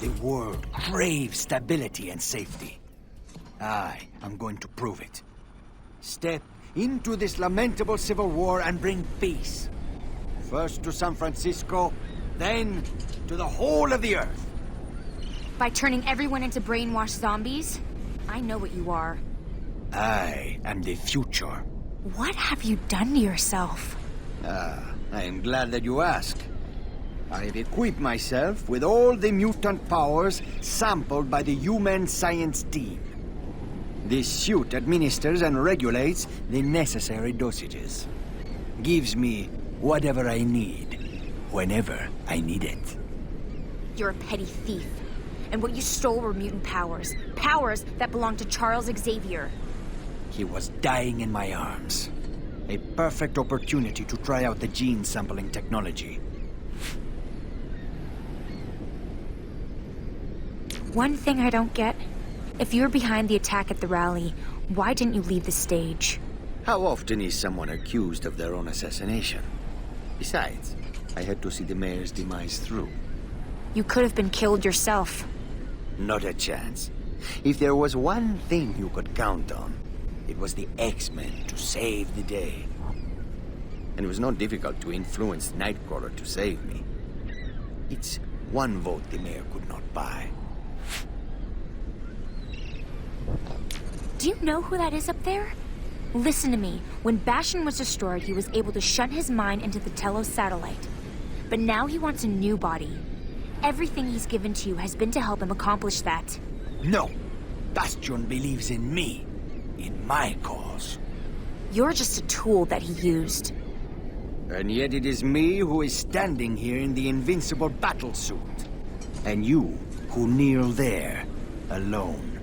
The world craves stability and safety. I am going to prove it. Step into this lamentable civil war and bring peace. First to San Francisco, then to the whole of the Earth. By turning everyone into brainwashed zombies? I know what you are. I am the future. What have you done to yourself? I am glad that you ask. I have equipped myself with all the mutant powers sampled by the human science team. This suit administers and regulates the necessary dosages. Gives me whatever I need, whenever I need it. You're a petty thief. And what you stole were mutant powers. Powers that belong to Charles Xavier. He was dying in my arms. A perfect opportunity to try out the gene sampling technology. One thing I don't get, if you were behind the attack at the rally, why didn't you leave the stage? How often is someone accused of their own assassination? Besides, I had to see the mayor's demise through. You could have been killed yourself. Not a chance. If there was one thing you could count on, it was the X-Men to save the day. And it was not difficult to influence Nightcrawler to save me. It's one vote the mayor could not buy. Do you know who that is up there? Listen to me. When Bastion was destroyed, he was able to shut his mind into the Telos satellite. But now he wants a new body. Everything he's given to you has been to help him accomplish that. No. Bastion believes in me. In my cause. You're just a tool that he used. And yet it is me who is standing here in the invincible battlesuit. And you who kneel there, alone,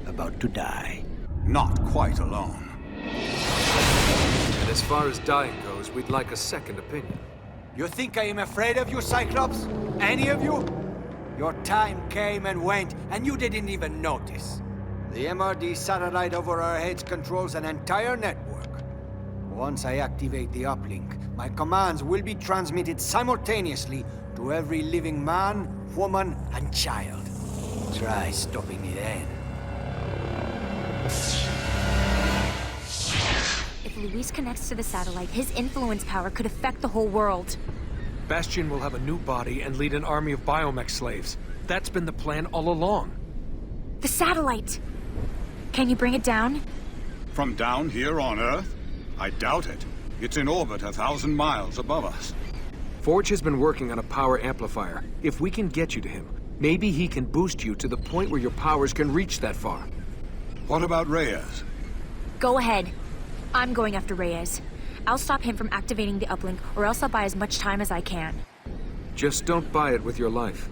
about to die. Not quite alone. And as far as dying goes, we'd like a second opinion. You think I am afraid of you, Cyclops? Any of you? Your time came and went, and you didn't even notice. The MRD satellite over our heads controls an entire network. Once I activate the uplink, my commands will be transmitted simultaneously to every living man, woman, and child. Try stopping me then. If Luis connects to the satellite, his influence power could affect the whole world. Bastion will have a new body and lead an army of biomech slaves. That's been the plan all along. The satellite! Can you bring it down? From down here on Earth? I doubt it. It's in orbit 1,000 miles above us. Forge has been working on a power amplifier. If we can get you to him, maybe he can boost you to the point where your powers can reach that far. What about Reyes? Go ahead. I'm going after Reyes. I'll stop him from activating the uplink, or else I'll buy as much time as I can. Just don't buy it with your life.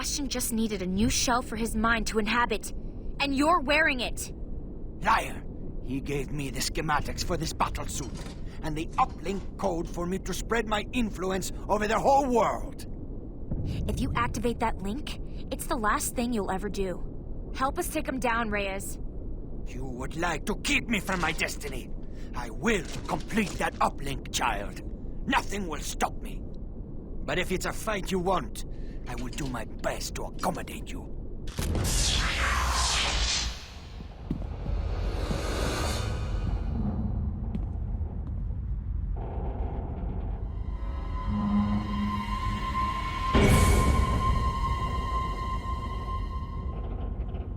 Bastion just needed a new shell for his mind to inhabit, and you're wearing it! Liar! He gave me the schematics for this battle suit, and the uplink code for me to spread my influence over the whole world. If you activate that link, it's the last thing you'll ever do. Help us take him down, Reyes. You would like to keep me from my destiny. I will complete that uplink, child. Nothing will stop me. But if it's a fight you want, I will do my best to accommodate you.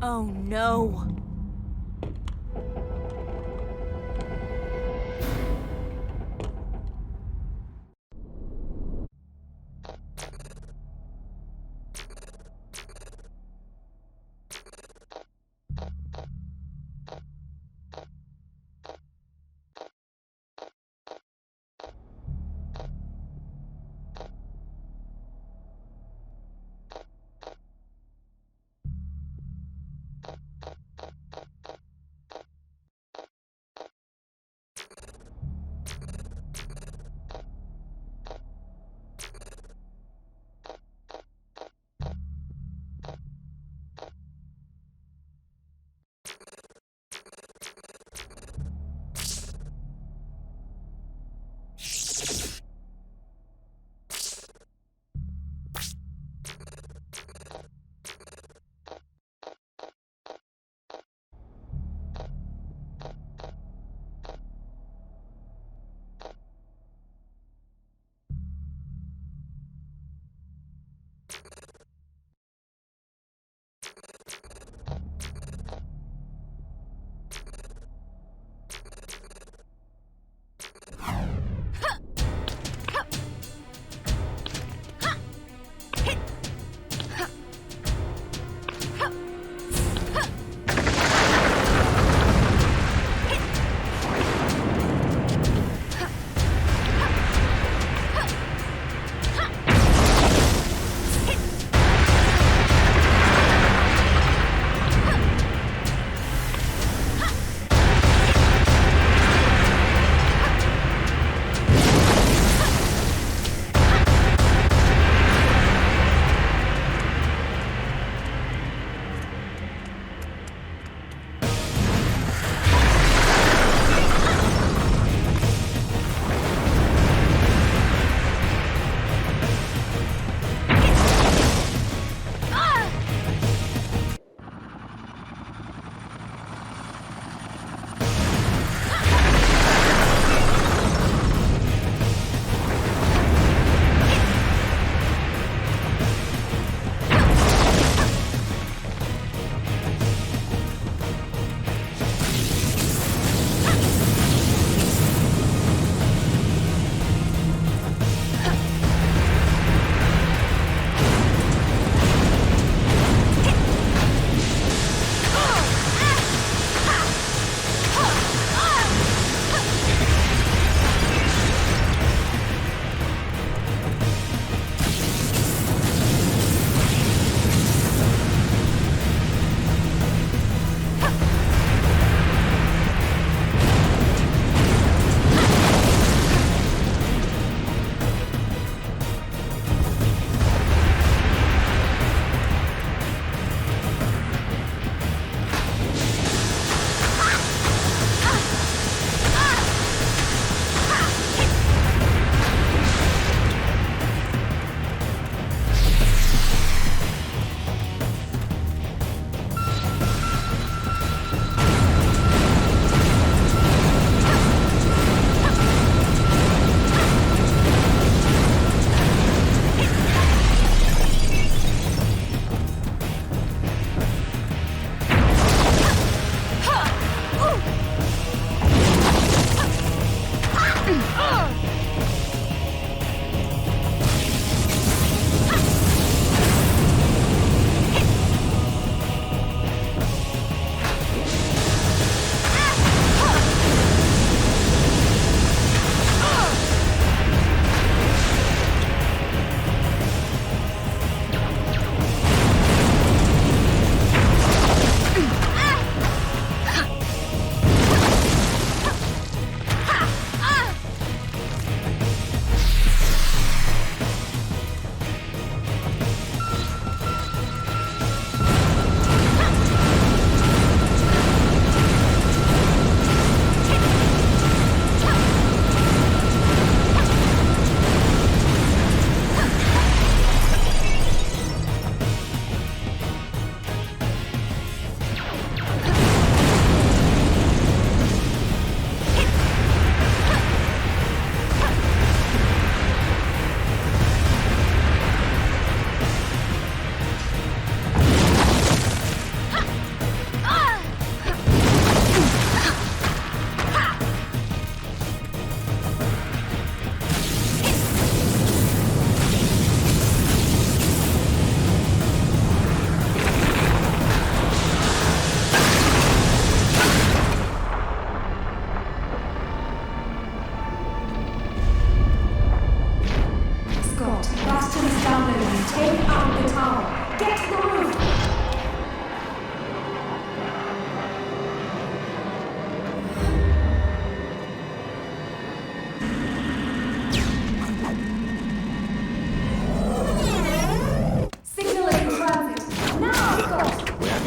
Oh no!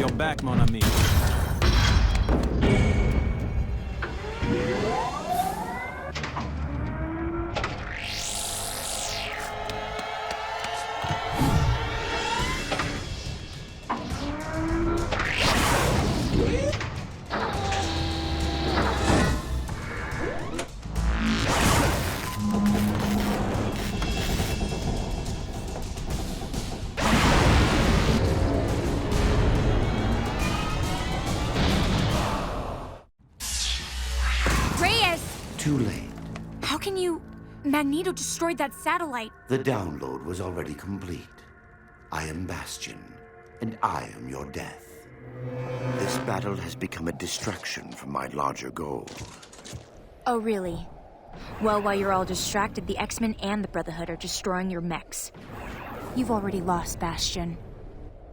your back, mon ami. Too late. How can you... Magneto destroyed that satellite. The download was already complete. I am Bastion, and I am your death. This battle has become a distraction from my larger goal. Oh, really? Well, while you're all distracted, the X-Men and the Brotherhood are destroying your mechs. You've already lost, Bastion.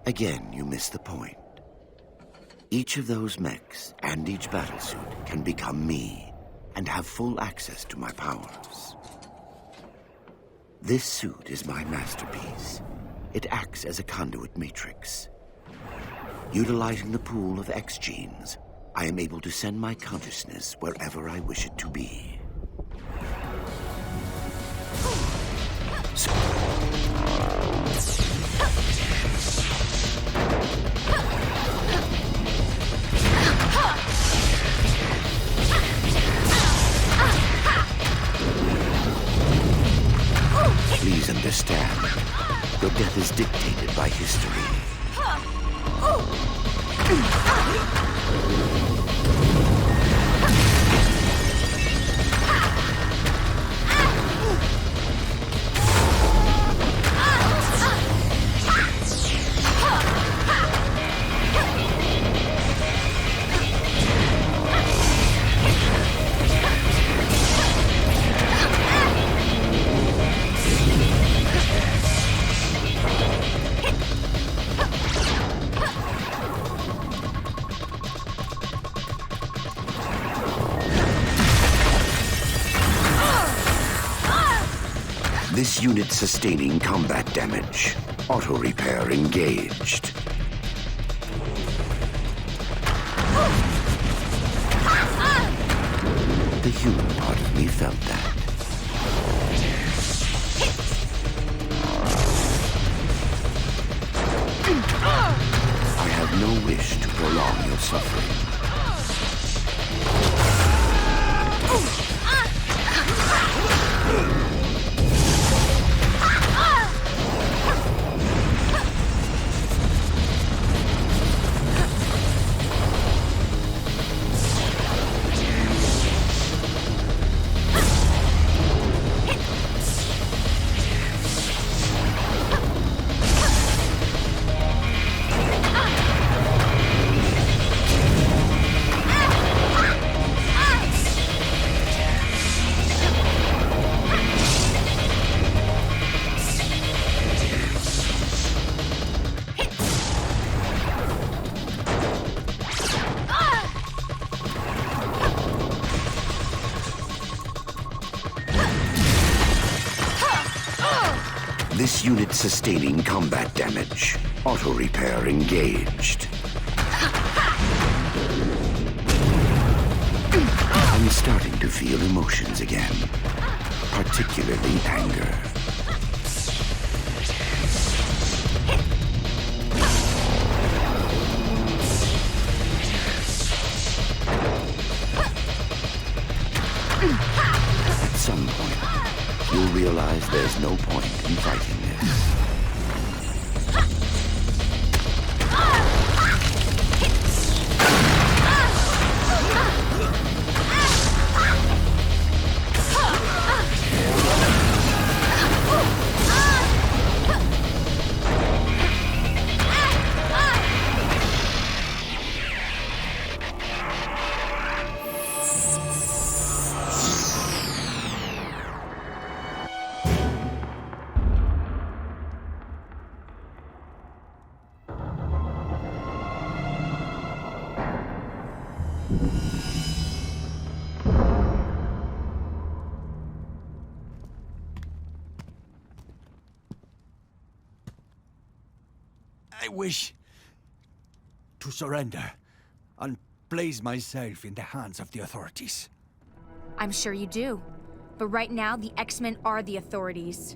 Again, you miss the point. Each of those mechs and each battlesuit can become me and have full access to my powers. This suit is my masterpiece. It acts as a conduit matrix. Utilizing the pool of X genes, I am able to send my consciousness wherever I wish it to be. Please understand, your death is dictated by history. This unit sustaining combat damage. Auto repair engaged. The human part of me felt that. I have no wish to prolong your suffering. This unit sustaining combat damage. Auto repair engaged. I'm starting to feel emotions again, particularly anger. At some point, you'll realize there's no point in fighting this. I wish to surrender and place myself in the hands of the authorities. I'm sure you do. But right now, the X-Men are the authorities.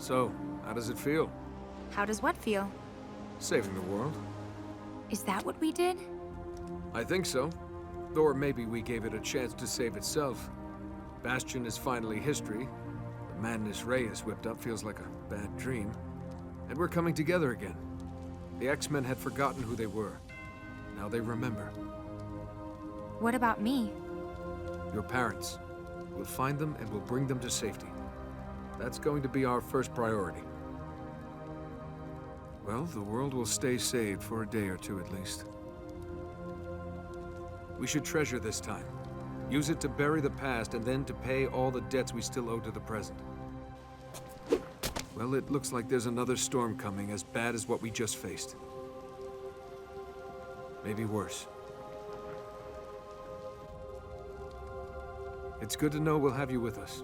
So, how does it feel? How does what feel? Saving the world. Is that what we did? I think so. Or maybe we gave it a chance to save itself. Bastion is finally history. The madness Ray has whipped up feels like a bad dream. And we're coming together again. The X-Men had forgotten who they were. Now they remember. What about me? Your parents. We'll find them and we'll bring them to safety. That's going to be our first priority. Well, the world will stay saved for a day or two at least. We should treasure this time. Use it to bury the past and then to pay all the debts we still owe to the present. Well, it looks like there's another storm coming as bad as what we just faced. Maybe worse. It's good to know we'll have you with us.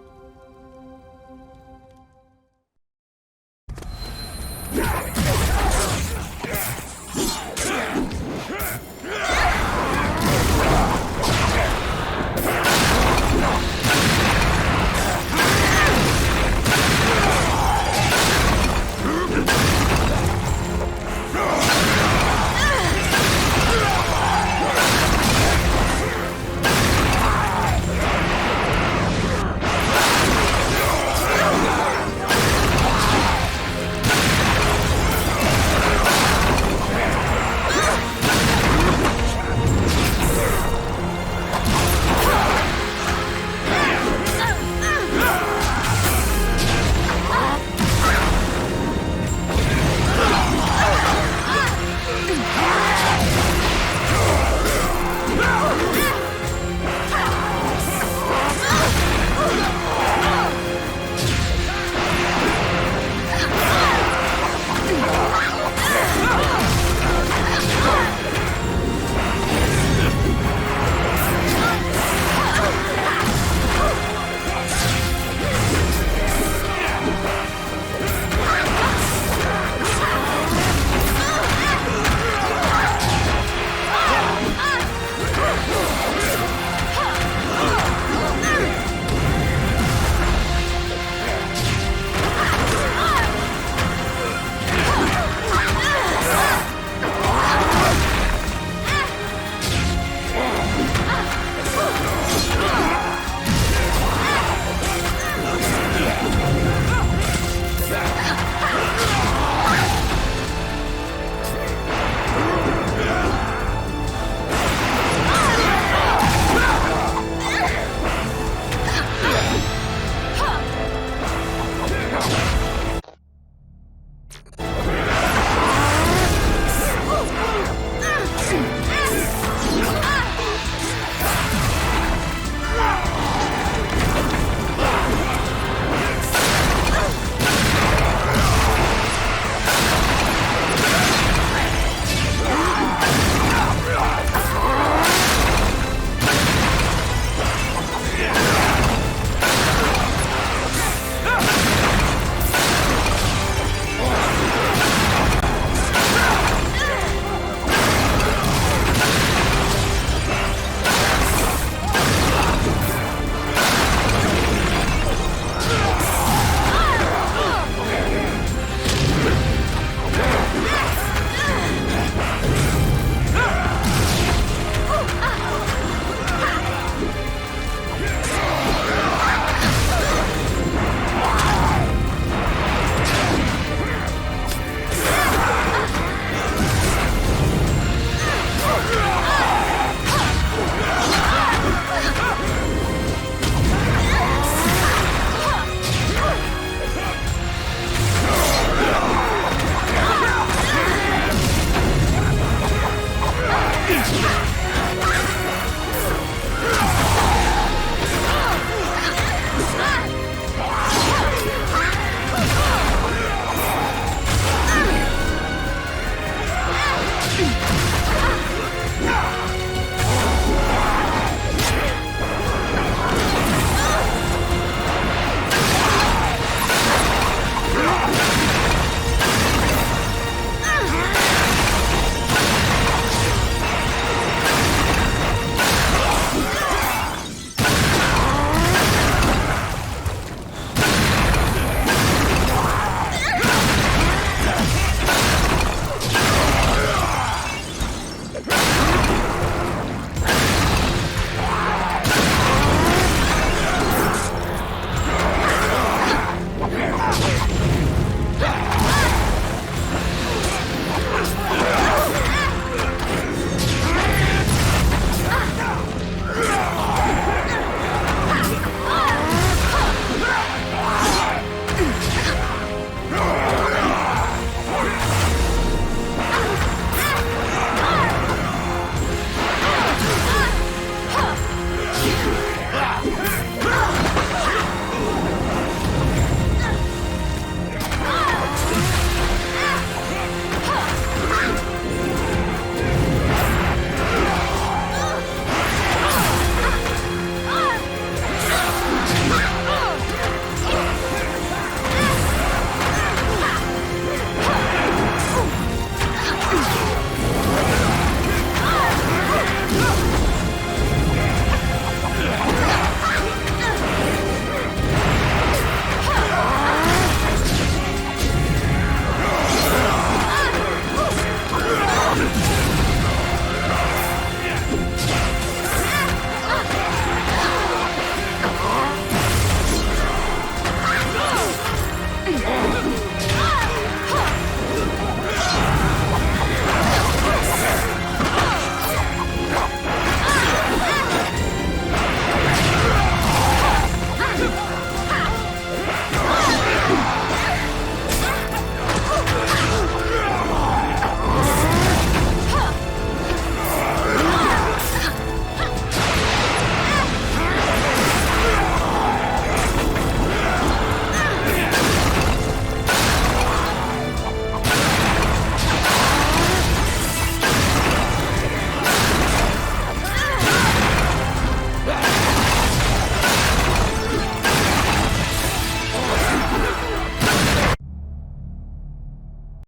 Ugh!